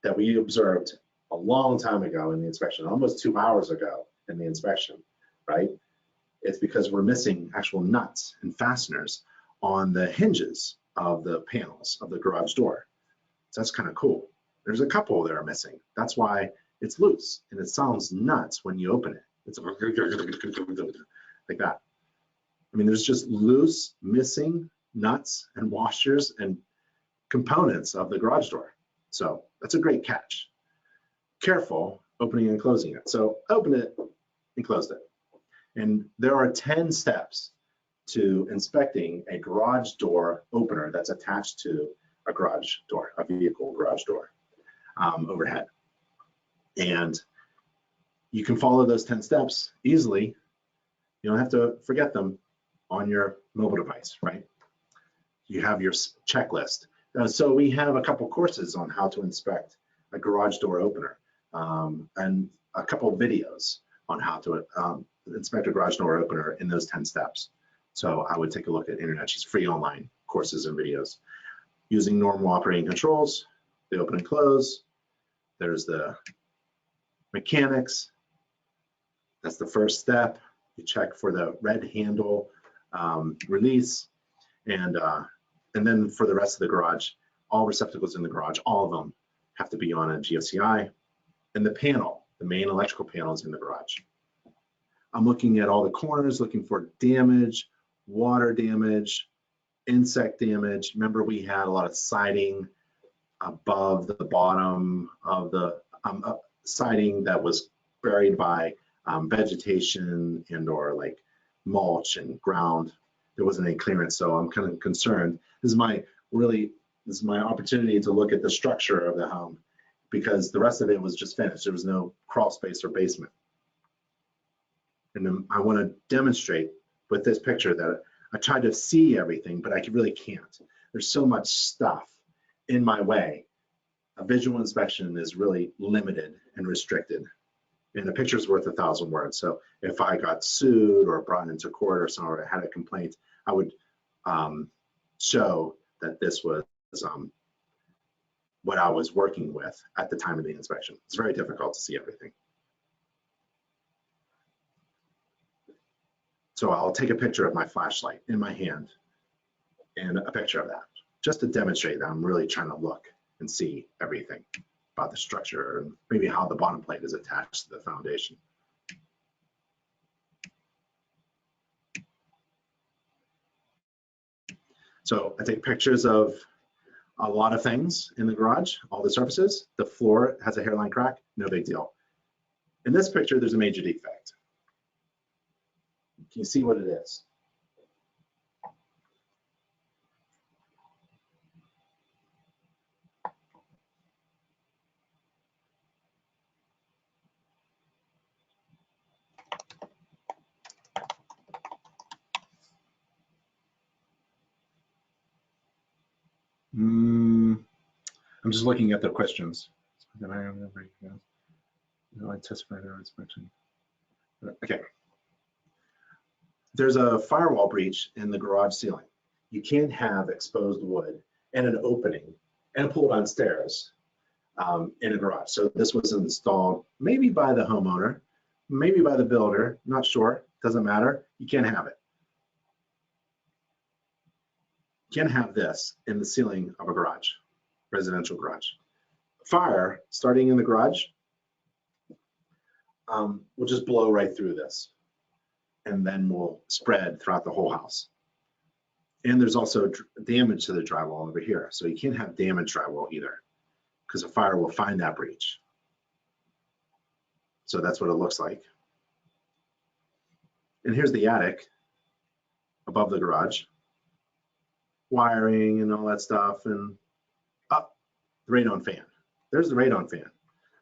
that we observed a long time ago in the inspection, almost 2 hours ago in the inspection, right? It's because we're missing actual nuts and fasteners on the hinges of the panels of the garage door. So that's kind of cool. There's a couple that are missing. That's why it's loose and it sounds nuts when you open it. It's like that. I mean, there's just loose, missing nuts and washers and components of the garage door. So that's a great catch. Careful opening and closing it. So open it and closed it. And there are 10 steps to inspecting a garage door opener that's attached to a garage door, a vehicle garage door overhead. And you can follow those 10 steps easily. You don't have to forget them on your mobile device, right? You have your checklist. So we have a couple courses on how to inspect a garage door opener and a couple of videos on how to inspect a garage door opener in those 10 steps. So I would take a look at InterNACHI's free online courses and videos. Using normal operating controls, the open and close, there's the mechanics. That's the first step. You check for the red handle release, and then for the rest of the garage, all receptacles in the garage, all of them have to be on a GFCI. And the panel, the main electrical panel is in the garage. I'm looking at all the corners, looking for damage, water damage, insect damage. Remember, we had a lot of siding above the bottom of the siding that was buried by vegetation and or like mulch and ground. There wasn't any clearance, so I'm kind of concerned. This is my opportunity to look at the structure of the home because the rest of it was just finished. There was no crawl space or basement. And then I want to demonstrate with this picture that I tried to see everything, but I really can't. There's so much stuff in my way. A visual inspection is really limited and restricted. And a picture's worth 1,000 words. So if I got sued or brought into court or something, or had a complaint, I would show that this was what I was working with at the time of the inspection. It's very difficult to see everything. So I'll take a picture of my flashlight in my hand and a picture of that, just to demonstrate that I'm really trying to look and see everything about the structure and maybe how the bottom plate is attached to the foundation. So I take pictures of a lot of things in the garage, all the surfaces. The floor has a hairline crack, no big deal. In this picture, there's a major defect. Can you see what it is? I'm just looking at the questions. No anticipated inspection. Okay. There's a firewall breach in the garage ceiling. You can't have exposed wood and an opening and a pull-down stairs in a garage. So this was installed maybe by the homeowner, maybe by the builder, not sure, doesn't matter. You can't have it. You can't have this in the ceiling of a garage, residential garage. Fire starting in the garage will just blow right through this and then will spread throughout the whole house. And there's also damage to the drywall over here. So you can't have damaged drywall either because a fire will find that breach. So that's what it looks like. And here's the attic above the garage. Wiring and all that stuff, and up the radon fan. There's the radon fan.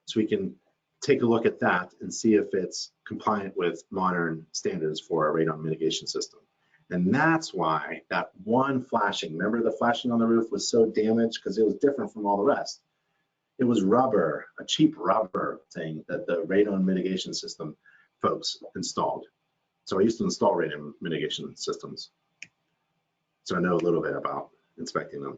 So we can take a look at that and see if it's compliant with modern standards for a radon mitigation system. And that's why that one flashing, remember the flashing on the roof was so damaged because it was different from all the rest. It was rubber, a cheap rubber thing that the radon mitigation system folks installed. So I used to install radon mitigation systems. So I know a little bit about inspecting them.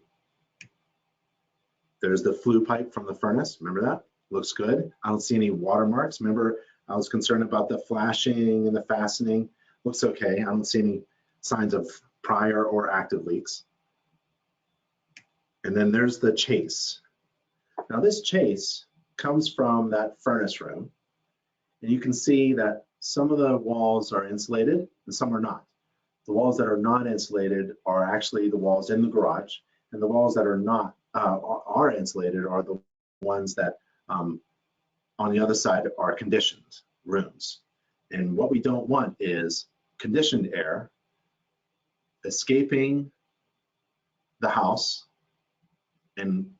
There's the flue pipe from the furnace. Remember that? Looks good. I don't see any watermarks. Remember, I was concerned about the flashing and the fastening. Looks okay. I don't see any signs of prior or active leaks. And then there's the chase. Now this chase comes from that furnace room. And you can see that some of the walls are insulated and some are not. The walls that are not insulated are actually the walls in the garage, and the walls that are not are insulated are the ones that on the other side are conditioned rooms. And what we don't want is conditioned air escaping the house and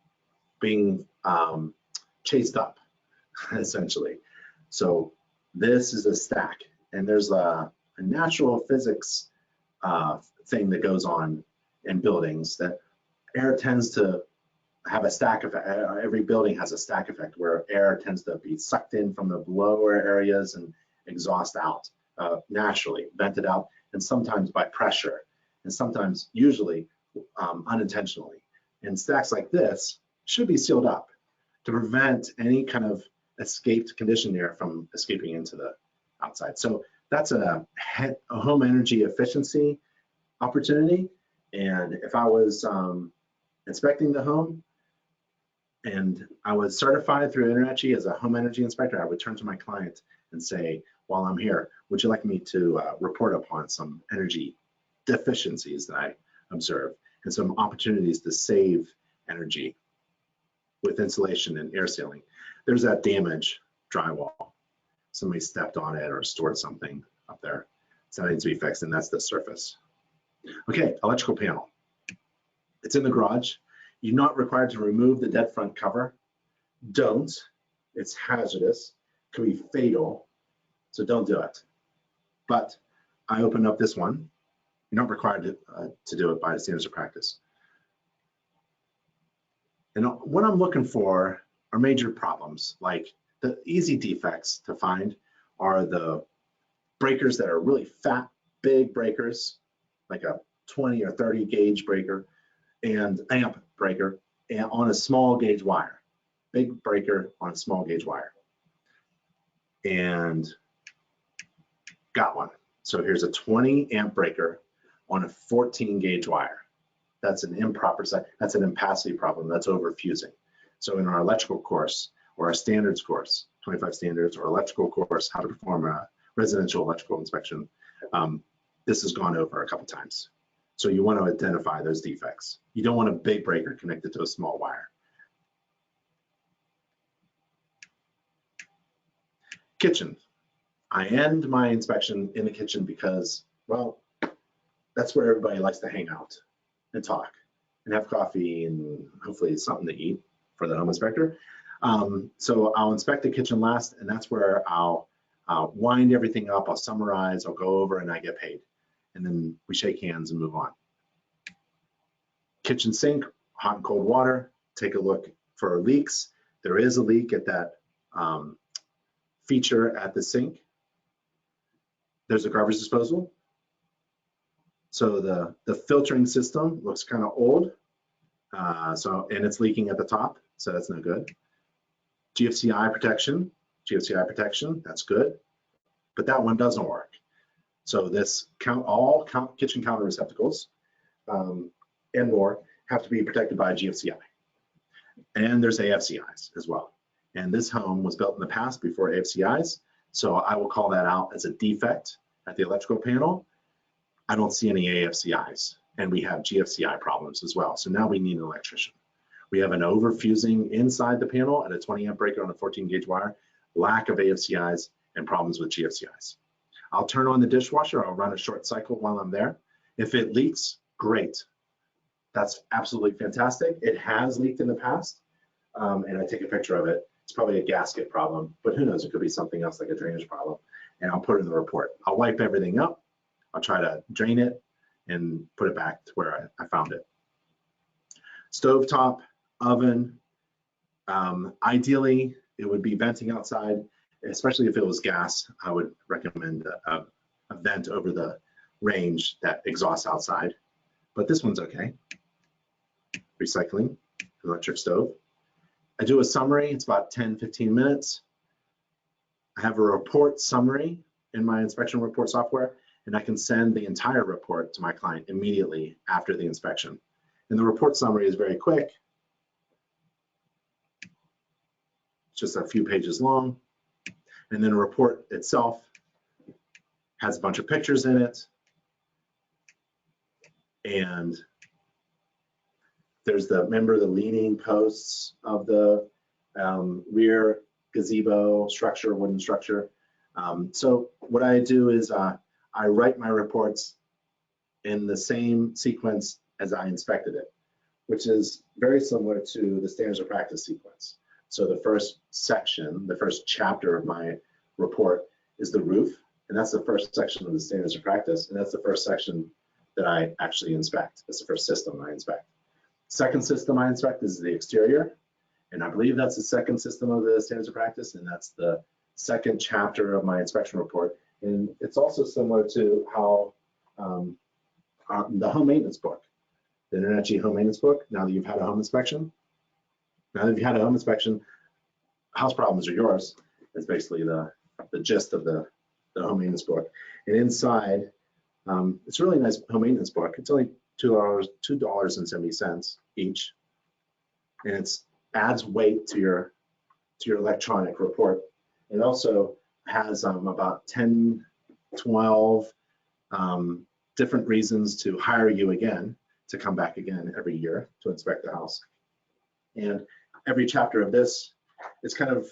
being chased up, essentially. So this is a stack, and there's a natural physics thing that goes on in buildings that air tends to have a stack effect. Every building has a stack effect where air tends to be sucked in from the lower areas and exhaust out naturally, vented out, and sometimes by pressure, and sometimes usually unintentionally. And stacks like this should be sealed up to prevent any kind of escaped conditioned air from escaping into the outside. So that's a home energy efficiency opportunity. And if I was inspecting the home and I was certified through InterNACHI as a home energy inspector, I would turn to my client and say, while I'm here, would you like me to report upon some energy deficiencies that I observe and some opportunities to save energy with insulation and air sealing? There's that damaged drywall. Somebody stepped on it or stored something up there. So that needs to be fixed, and that's the surface. Okay, electrical panel. It's in the garage. You're not required to remove the dead front cover. Don't. It's hazardous. It can be fatal. So don't do it. But I opened up this one. You're not required to do it by the standards of practice. And what I'm looking for are major problems. Like the easy defects to find are the breakers that are really fat, big breakers, like a 20 or 30 gauge breaker and amp breaker, and on a small gauge wire. Big breaker on a small gauge wire. And got one. So here's a 20 amp breaker on a 14 gauge wire. That's an improper site. That's an impacity problem. That's overfusing. So in our electrical course or our standards course, 25 standards or electrical course, how to perform a residential electrical inspection, this has gone over a couple times. So you want to identify those defects. You don't want a big breaker connected to a small wire. Kitchen. I end my inspection in the kitchen because, well, that's where everybody likes to hang out and talk and have coffee and hopefully something to eat for the home inspector. So I'll inspect the kitchen last, and that's where I'll wind everything up. I'll summarize, I'll go over, and I get paid. And then we shake hands and move on. Kitchen sink, hot and cold water. Take a look for leaks. There is a leak at that feature at the sink. There's a garbage disposal. So the filtering system looks kind of old. And it's leaking at the top, so that's no good. GFCI protection, that's good. But that one doesn't work. So this all kitchen counter receptacles and more have to be protected by GFCI. And there's AFCIs as well. And this home was built in the past before AFCIs, so I will call that out as a defect at the electrical panel. I don't see any AFCIs, and we have GFCI problems as well. So now we need an electrician. We have an overfusing inside the panel and a 20 amp breaker on a 14 gauge wire, lack of AFCIs, and problems with GFCIs. I'll turn on the dishwasher, I'll run a short cycle while I'm there. If it leaks, great. That's absolutely fantastic. It has leaked in the past, and I take a picture of it. It's probably a gasket problem, but who knows, it could be something else like a drainage problem, and I'll put it in the report. I'll wipe everything up, I'll try to drain it and put it back to where I found it. Stovetop, oven, ideally it would be venting outside, especially if it was gas. I would recommend a vent over the range that exhausts outside, but this one's okay. Recycling, electric stove. I do a summary, it's about 10-15 minutes. I have a report summary in my inspection report software, and I can send the entire report to my client immediately after the inspection. And the report summary is very quick. It's just a few pages long. And then the report itself has a bunch of pictures in it. And there's the leaning posts of the rear gazebo structure, wooden structure. So what I do is I write my reports in the same sequence as I inspected it, which is very similar to the standards of practice sequence. So the first section, the first chapter of my report is the roof, and that's the first section of the standards of practice, and that's the first section that I actually inspect. That's the first system I inspect. Second system I inspect is the exterior, and I believe that's the second system of the standards of practice, and that's the second chapter of my inspection report. And it's also similar to how the home maintenance book, the InterNACHI home maintenance book, now that you've had a home inspection, house problems are yours. It's basically the gist of the home maintenance book. And inside, it's a really nice home maintenance book. It's only $2.70 each. And it adds weight to your electronic report. It also has about 10, 12 different reasons to hire you again, to come back again every year to inspect the house. And every chapter of this is kind of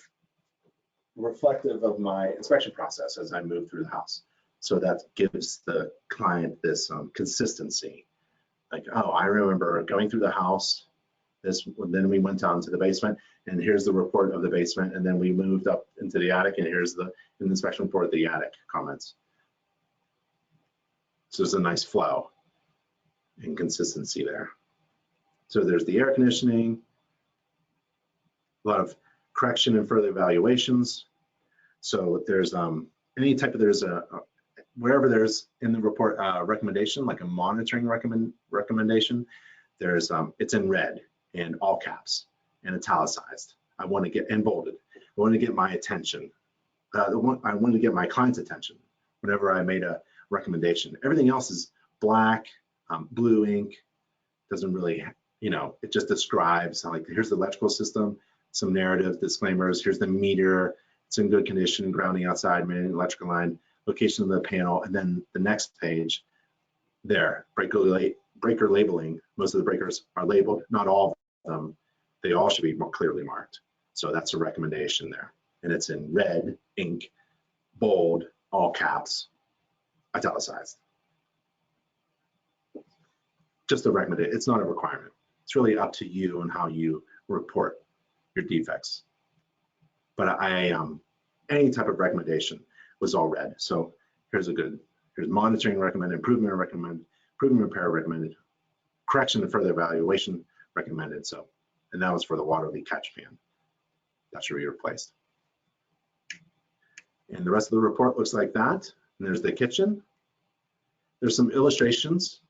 reflective of my inspection process as I move through the house. So that gives the client this consistency. Like, oh, I remember going through the house, then we went down to the basement, and here's the report of the basement, and then we moved up into the attic, and here's the inspection report of the attic comments. So there's a nice flow and consistency there. So there's the air conditioning, a lot of correction and further evaluations. So there's any type of, wherever there's in the report recommendation, like a monitoring recommendation, there's it's in red and all caps and italicized. I want to get, and bolded. I want to get my attention. I want to get my client's attention whenever I made a recommendation. Everything else is black, blue ink, doesn't really, it just describes, like, here's the electrical system, some narrative disclaimers, here's the meter, it's in good condition, grounding outside, main electrical line, location of the panel, and then the next page, there, breaker labeling. Most of the breakers are labeled, not all of them. They all should be more clearly marked. So that's a recommendation there. And it's in red ink, bold, all caps, italicized. Just a recommendation, it's not a requirement. It's really up to you and how you report your defects. But any type of recommendation was all red. So here's monitoring recommended, improvement recommended, improvement repair recommended, correction and further evaluation recommended. So, and that was for the water leak catch pan. That should be replaced. And the rest of the report looks like that. And there's the kitchen. There's some illustrations,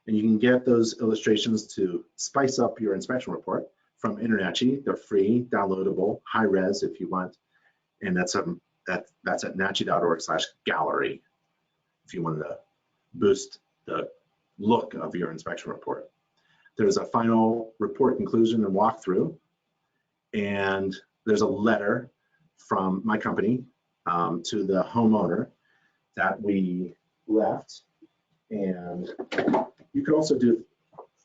and you can get those illustrations to spice up your inspection report from InterNACHI. They're free, downloadable, high res if you want. And that's at nachi.org/gallery if you wanted to boost the look of your inspection report. There's a final report conclusion and walkthrough, and there's a letter from my company to the homeowner that we left. And you can also do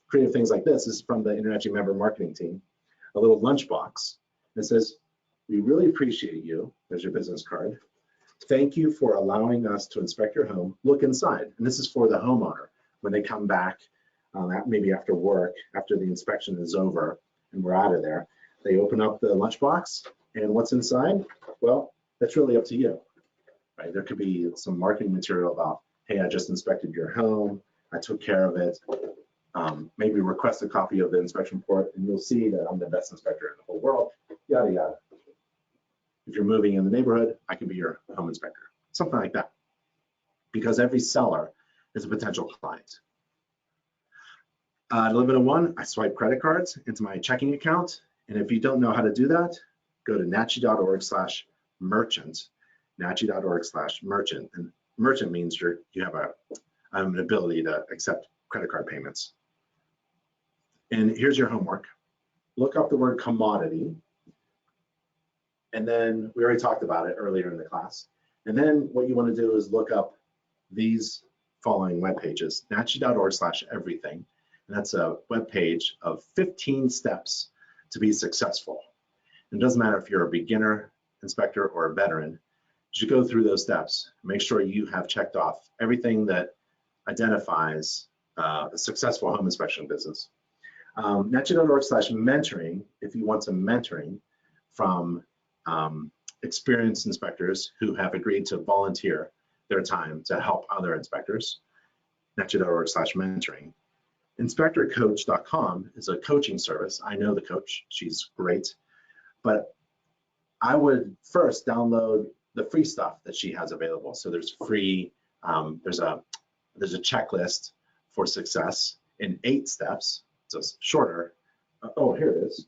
creative things like this. This is from the InterNACHI member marketing team, a little lunchbox that says, "We really appreciate you." There's your business card. "Thank you for allowing us to inspect your home. Look inside." And this is for the homeowner when they come back, maybe after work, after the inspection is over and we're out of there. They open up the lunchbox, and what's inside? Well, that's really up to you, right? There could be some marketing material about, "Hey, I just inspected your home. I took care of it." Maybe request a copy of the inspection report, and you'll see that I'm the best inspector in the whole world, yada, yada. If you're moving in the neighborhood, I can be your home inspector, something like that. Because every seller is a potential client. Limit of one, I swipe credit cards into my checking account. And if you don't know how to do that, go to nachi.org/merchant, nachi.org/merchant. And merchant means you have an ability to accept credit card payments. And here's your homework. Look up the word commodity. And then we already talked about it earlier in the class. And then what you want to do is look up these following web pages, nachi.org/everything. And that's a web page of 15 steps to be successful. And it doesn't matter if you're a beginner inspector or a veteran, you should go through those steps. Make sure you have checked off everything that identifies a successful home inspection business. nachi.org/mentoring, if you want some mentoring from experienced inspectors who have agreed to volunteer their time to help other inspectors, nachi.org/mentoring. Inspectorcoach.com is a coaching service. I know the coach, she's great, but I would first download the free stuff that she has available. So there's free, there's a checklist for success in 8 steps. So it's shorter. Oh, here it is.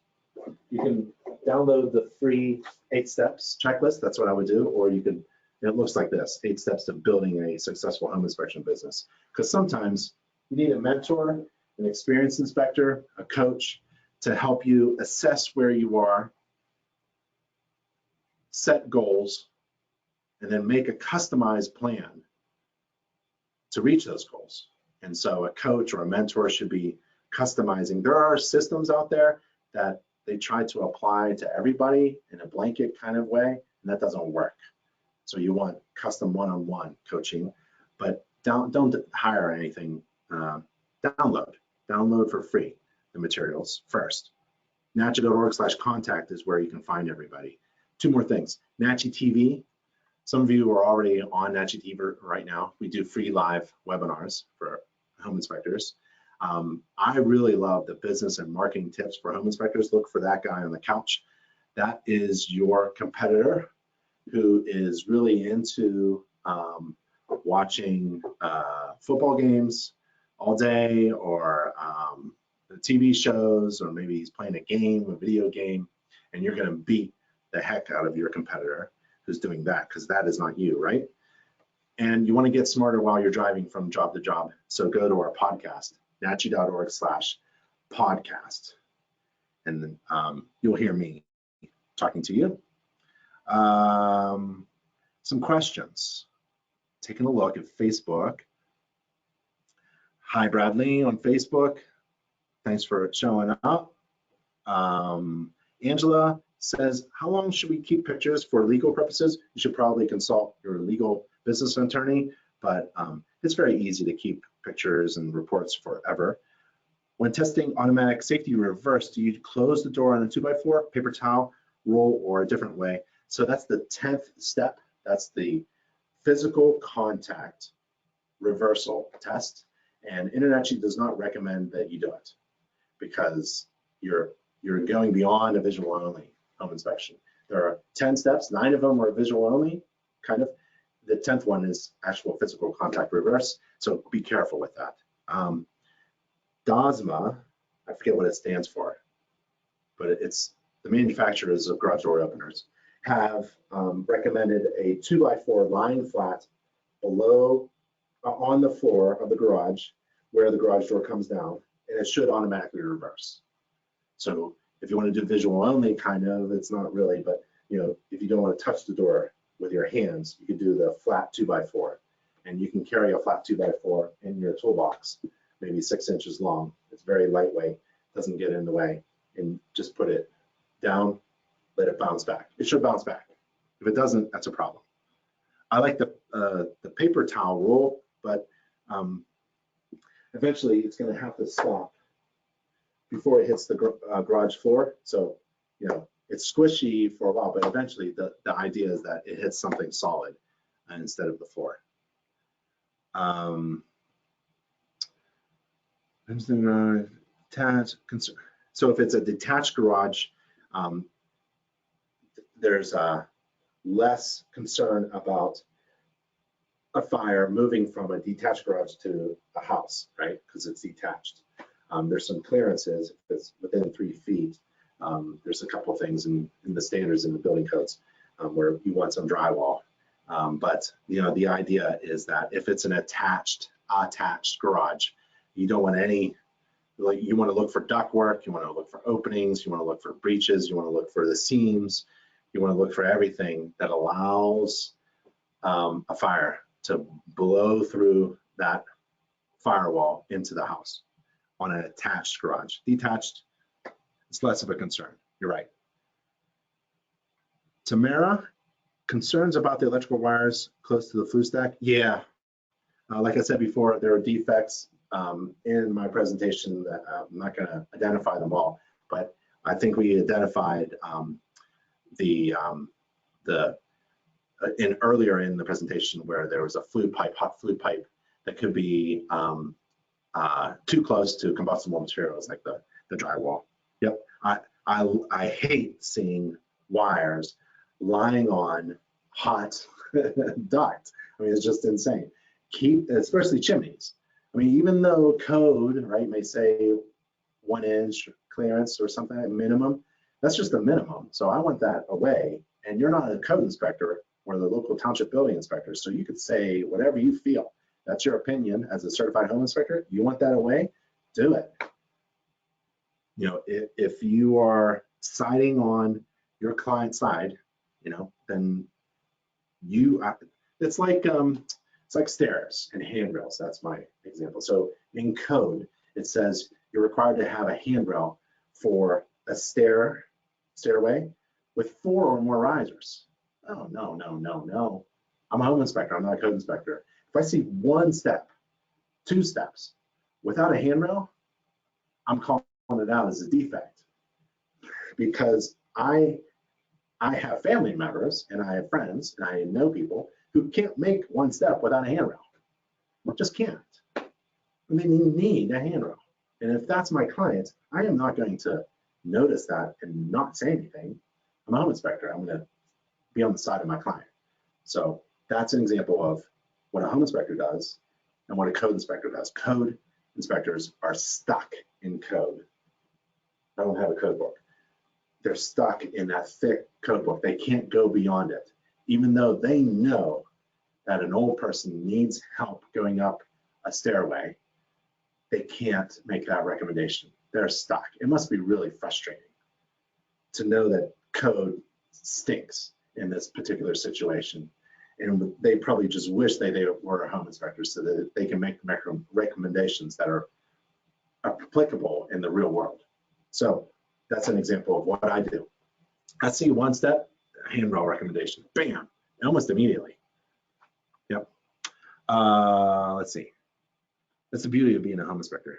You can download the free 8 steps checklist. That's what I would do. Or you could, it looks like this, 8 steps to building a successful home inspection business. Because sometimes you need a mentor, an experienced inspector, a coach to help you assess where you are, set goals, and then make a customized plan to reach those goals. And so a coach or a mentor should be customizing. There are systems out there that they try to apply to everybody in a blanket kind of way, and that doesn't work. So you want custom one-on-one coaching, but don't hire anything. Download for free the materials first. nachi.org/contact is where you can find everybody. 2 more things. NACHI TV. Some of you are already on NACHI TV right now. We do free live webinars for home inspectors. I really love the business and marketing tips for home inspectors. Look for that guy on the couch. That is your competitor who is really into watching football games all day, or the TV shows, or maybe he's playing a game, a video game, and you're going to beat the heck out of your competitor who's doing that, because that is not you, right? And you want to get smarter while you're driving from job to job. So go to our podcast, nachi.org/podcast, and then you'll hear me talking to you. Some questions. Taking a look at Facebook. Hi, Bradley on Facebook. Thanks for showing up. Angela says, how long should we keep pictures for legal purposes? You should probably consult your legal business attorney, but it's very easy to keep pictures and reports forever. When testing automatic safety reverse, do you close the door on a 2x4, paper towel, roll, or a different way? So that's the 10th step. That's the physical contact reversal test. And InterNACHI does not recommend that you do it because you're going beyond a visual only home inspection. There are 10 steps, 9 of them are visual only, kind of. The 10th one is actual physical contact reverse, so be careful with that. DOSMA, I forget what it stands for, but it's the manufacturers of garage door openers have recommended a 2x4 lying flat below on the floor of the garage where the garage door comes down, and it should automatically reverse. So if you want to do visual only, kind of, it's not really, but you know, if you don't want to touch the door with your hands, you could do the flat 2x4, and you can carry a flat 2x4 in your toolbox, maybe 6 inches long. It's very lightweight, doesn't get in the way, and just put it down, let it bounce back. It should bounce back. If it doesn't, that's a problem. I like the paper towel rule, but eventually it's going to have to stop before it hits the garage floor. So, you know, it's squishy for a while, but eventually the idea is that it hits something solid instead of the floor. So if it's a detached garage, there's less concern about a fire moving from a detached garage to a house, right? Because it's detached. There's some clearances, if it's within 3 feet. There's a couple of things in the standards in the building codes where you want some drywall. But you know, the idea is that if it's an attached garage, you don't want any, like, you want to look for ductwork, you want to look for openings, you want to look for breaches, you want to look for the seams, you want to look for everything that allows a fire to blow through that firewall into the house on an attached garage. Detached, it's less of a concern. You're right. Tamara, concerns about the electrical wires close to the flue stack? Yeah. Like I said before, there are defects in my presentation that I'm not going to identify them all, but I think we identified earlier in the presentation where there was a flue pipe, hot flue pipe that could be too close to combustible materials like the drywall. Yep, I hate seeing wires lying on hot duct. I mean, it's just insane. Especially chimneys. I mean, even though code, right, may say 1 inch clearance or something at minimum, that's just a minimum. So I want that away. And you're not a code inspector or the local township building inspector, so you could say whatever you feel. That's your opinion as a certified home inspector. You want that away? Do it. You know, if you are siding on your client's side, you know, then it's like stairs and handrails. That's my example. So in code, it says you're required to have a handrail for a stairway with 4 or more risers. Oh, no, no, no, no. I'm a home inspector. I'm not a code inspector. If I see 1 step, 2 steps without a handrail, I'm calling it out as a defect, because I have family members and I have friends and I know people who can't make 1 step without a handrail. Just can't. I mean, you need a handrail. And if that's my client, I am not going to notice that and not say anything. I'm a home inspector. I'm going to be on the side of my client. So that's an example of what a home inspector does and what a code inspector does. Code inspectors are stuck in code. I don't have a code book. They're stuck in that thick code book. They can't go beyond it, even though they know that an old person needs help going up a stairway. They can't make that recommendation. They're stuck. It must be really frustrating to know that code stinks in this particular situation. And they probably just wish they were a home inspector so that they can make recommendations that are applicable in the real world. So that's an example of what I do. I see 1 step, handrail recommendation, bam, almost immediately. Yep. Let's see. That's the beauty of being a home inspector.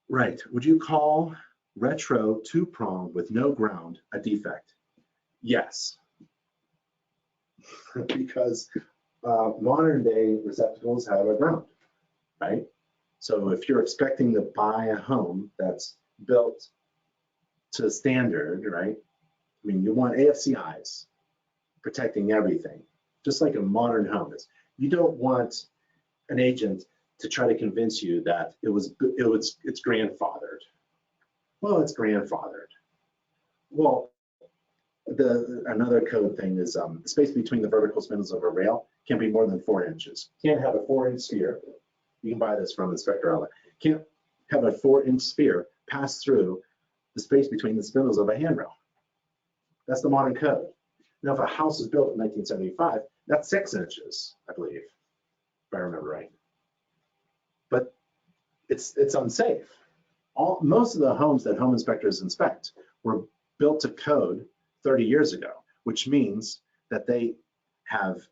Right. Would you call retro 2-prong with no ground a defect? Yes. Because modern day receptacles have a ground, right? So if you're expecting to buy a home that's built to standard, right? I mean, you want AFCIs, protecting everything, just like a modern home is. You don't want an agent to try to convince you that it's grandfathered. Well, it's grandfathered. Well, another code thing is the space between the vertical spindles of a rail can be more than 4 inches. Can't have a 4-inch sphere. You can buy this from Inspector Outlet. Can't have a 4-inch sphere pass through the space between the spindles of a handrail. That's the modern code. Now, if a house was built in 1975, that's 6 inches, I believe, if I remember right. But it's unsafe. Most of the homes that home inspectors inspect were built to code 30 years ago, which means that they have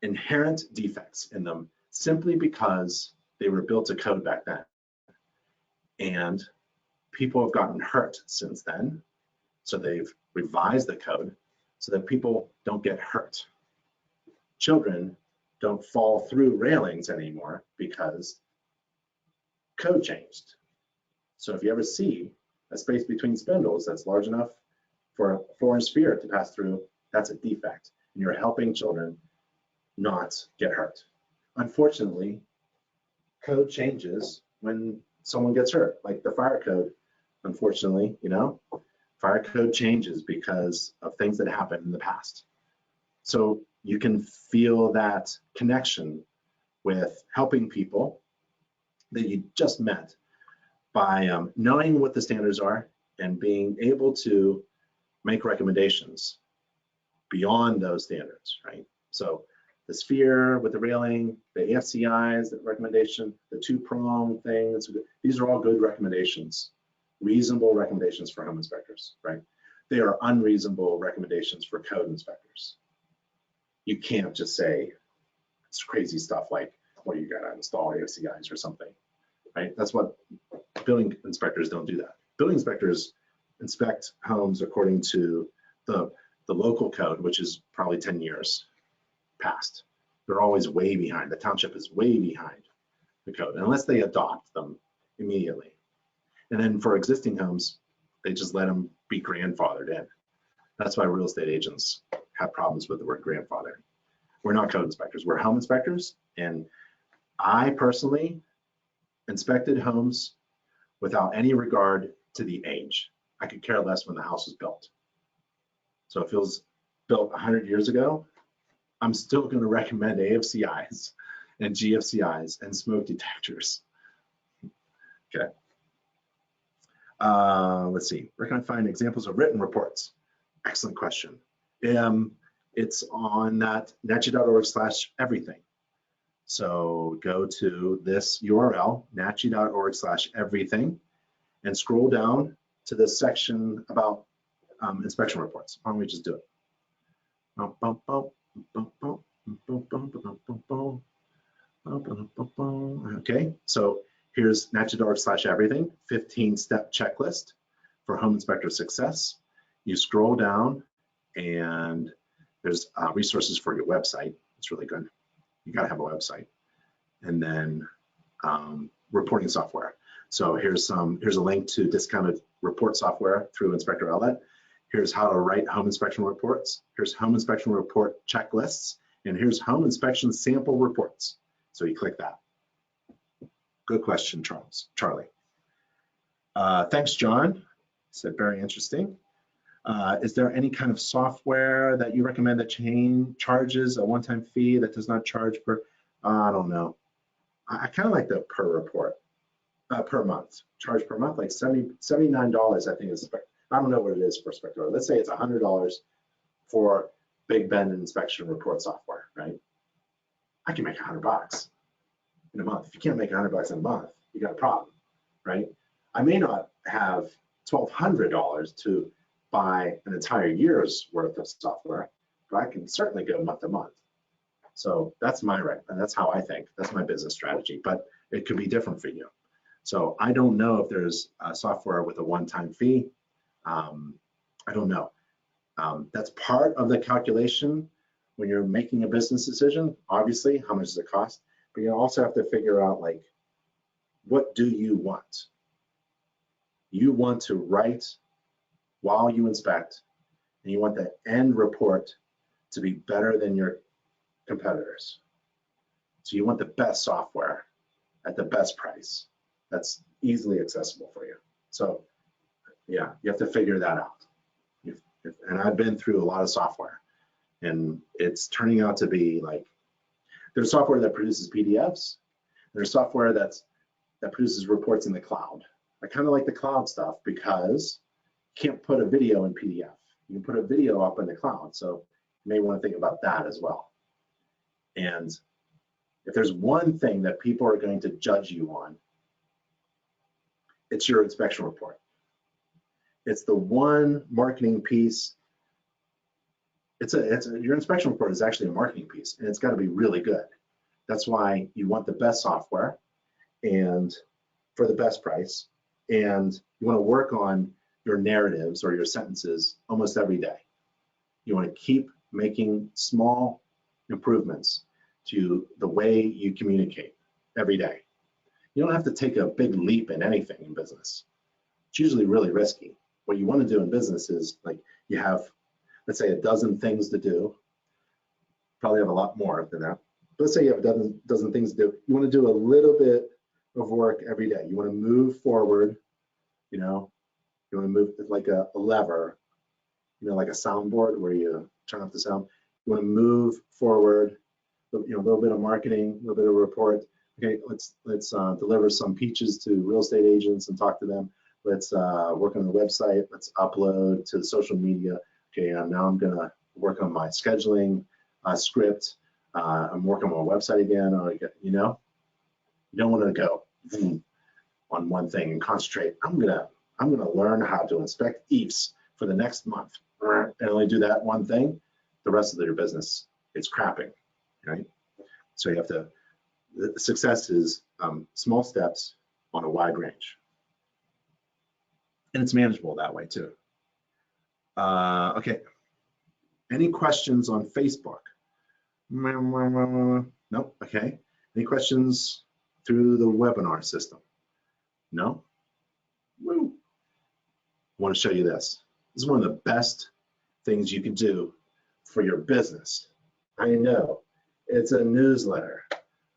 inherent defects in them simply because they were built to code back then. And people have gotten hurt since then, so they've revised the code so that people don't get hurt. Children don't fall through railings anymore because code changed. So if you ever see a space between spindles that's large enough for a 4-inch sphere to pass through, that's a defect, and you're helping children not get hurt. Unfortunately, code changes when someone gets hurt, like the fire code. Unfortunately, fire code changes because of things that happened in the past. So you can feel that connection with helping people that you just met by knowing what the standards are and being able to make recommendations beyond those standards, right? So the sphere with the railing, the AFCI's recommendation, the 2-prong thing, these are all good recommendations, reasonable recommendations for home inspectors, right? They are unreasonable recommendations for code inspectors. You can't just say it's crazy stuff like, well, you gotta install AFCI's or something, right? That's what building inspectors don't do that. Building inspectors inspect homes according to the local code, which is probably 10 years past. They're always way behind. The township is way behind the code, unless they adopt them immediately. And then for existing homes, they just let them be grandfathered in. That's why real estate agents have problems with the word grandfathering. We're not code inspectors, we're home inspectors. And I personally inspected homes without any regard to the age. I could care less when the house was built. So if it was built 100 years ago, I'm still going to recommend AFCI's and GFCI's and smoke detectors. Okay. Let's see. Where can I find examples of written reports? Excellent question. It's on that nachi.org/everything. So go to this URL, nachi.org/everything, and scroll down to this section about inspection reports. Why don't we just do it? Okay, so here's nachi.org/everything, 15-step checklist for home inspector success. You scroll down and there's resources for your website. It's really good. You gotta have a website. And then reporting software. So here's a link to discounted report software through Inspector Outlet. Here's how to write home inspection reports. Here's home inspection report checklists. And here's home inspection sample reports. So you click that. Good question, Charlie. Thanks, John. Said very interesting. Is there any kind of software that you recommend that charges a one-time fee that does not charge per, I don't know. I kind of like the per report, per month, charge per month, like $79, I think is, I don't know what it is for Spectre. Let's say it's $100 for Big Ben inspection report software, right? I can make $100 in a month. If you can't make $100 in a month, you got a problem, right? I may not have $1,200 to buy an entire year's worth of software, but I can certainly go month to month. So that's that's how I think. That's my business strategy, but it could be different for you. So I don't know if there's a software with a one-time fee. I don't know. That's part of the calculation when you're making a business decision. Obviously, how much does it cost? But you also have to figure out, like, what do you want? You want to write while you inspect, and you want the end report to be better than your competitors. So you want the best software at the best price that's easily accessible for you. So yeah, you have to figure that out. And I've been through a lot of software, and it's turning out to be like, there's software that produces PDFs, there's software that produces reports in the cloud. I kind of like the cloud stuff because you can't put a video in PDF. You can put a video up in the cloud, so you may want to think about that as well. And if there's one thing that people are going to judge you on, it's your inspection report. It's the one marketing piece. Your inspection report is actually a marketing piece, and it's got to be really good. That's why you want the best software and for the best price, and you want to work on your narratives or your sentences almost every day. You want to keep making small improvements to the way you communicate every day. You don't have to take a big leap in anything in business. It's usually really risky. What you want to do in business is, like, you have, let's say, a dozen things to do. Probably have a lot more than that. But let's say you have a dozen things to do. You want to do a little bit of work every day. You want to move forward, you know, you want to move like a lever, you know, like a soundboard where you turn off the sound. You want to move forward, you know, a little bit of marketing, a little bit of report. Okay, let's deliver some pitches to real estate agents and talk to them. Let's work on the website. Let's upload to social media. Okay, now I'm gonna work on my scheduling script. I'm working on my website again. You know, you don't want to go on one thing and concentrate. I'm gonna learn how to inspect EIFs for the next month, and only do that one thing. The rest of your business, it's crapping, right? So you have to. The success is small steps on a wide range. And it's manageable that way too. Okay, any questions on Facebook? Nope, okay. Any questions through the webinar system? No? Woo. I want to show you this. This is one of the best things you can do for your business. I know, it's a newsletter.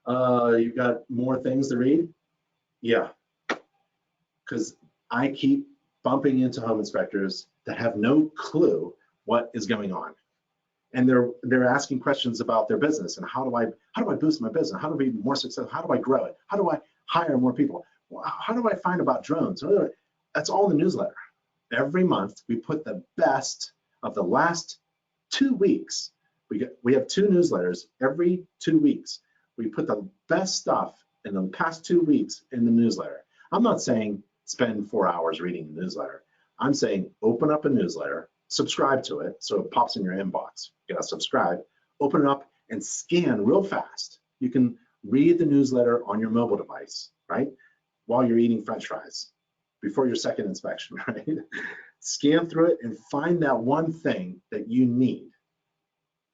You've got more things to read? Yeah, because I keep bumping into home inspectors that have no clue what is going on, and they're asking questions about their business and how do I boost my business? How do I be more successful? How do I grow it? How do I hire more people? How do I find about drones? That's all in the newsletter. Every month we put the best of the last 2 weeks. We have 2 newsletters every 2 weeks. We put the best stuff in the past 2 weeks in the newsletter. I'm not saying spend 4 hours reading the newsletter. I'm saying open up a newsletter, subscribe to it so it pops in your inbox. You gotta subscribe, open it up and scan real fast. You can read the newsletter on your mobile device, right? While you're eating French fries, before your second inspection, right? Scan through it and find that one thing that you need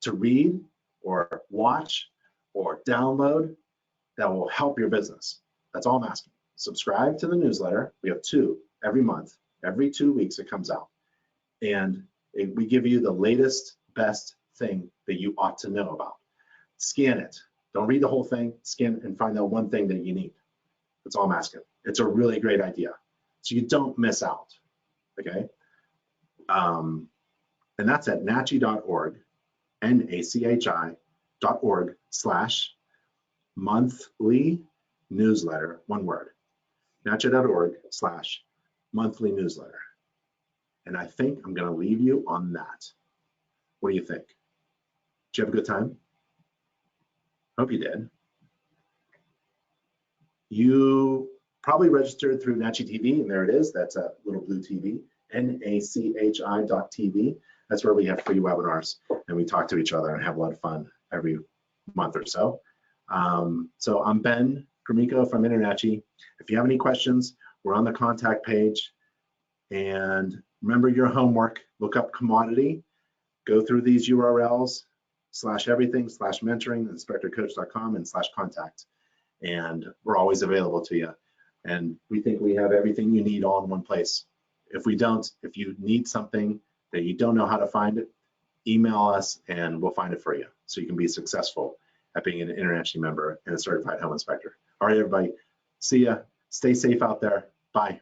to read or watch or download that will help your business. That's all I'm asking. Subscribe to the newsletter. We have 2 every month. Every 2 weeks it comes out. And we give you the latest, best thing that you ought to know about. Scan it. Don't read the whole thing. Scan and find that one thing that you need. That's all I'm asking. It's a really great idea. So you don't miss out, okay? And that's at nachi.org, nachi.org/monthly newsletter, one word, nachi.org/monthly newsletter. And I think I'm gonna leave you on that. What do you think? Did you have a good time? Hope you did. You probably registered through NACHI TV, and there it is. That's a little blue TV, nachi.tv. That's where we have free webinars, and we talk to each other and have a lot of fun every month or so. So I'm Ben Gromicko from InterNACHI. If you have any questions, we're on the contact page. And remember your homework, look up commodity, go through these URLs, /everything/mentoring, inspectorcoach.com and /contact. And we're always available to you. And we think we have everything you need all in one place. If we don't, if you need something that you don't know how to find it, email us and we'll find it for you so you can be successful at being an InterNACHI member and a certified home inspector. All right, everybody. See ya. Stay safe out there. Bye.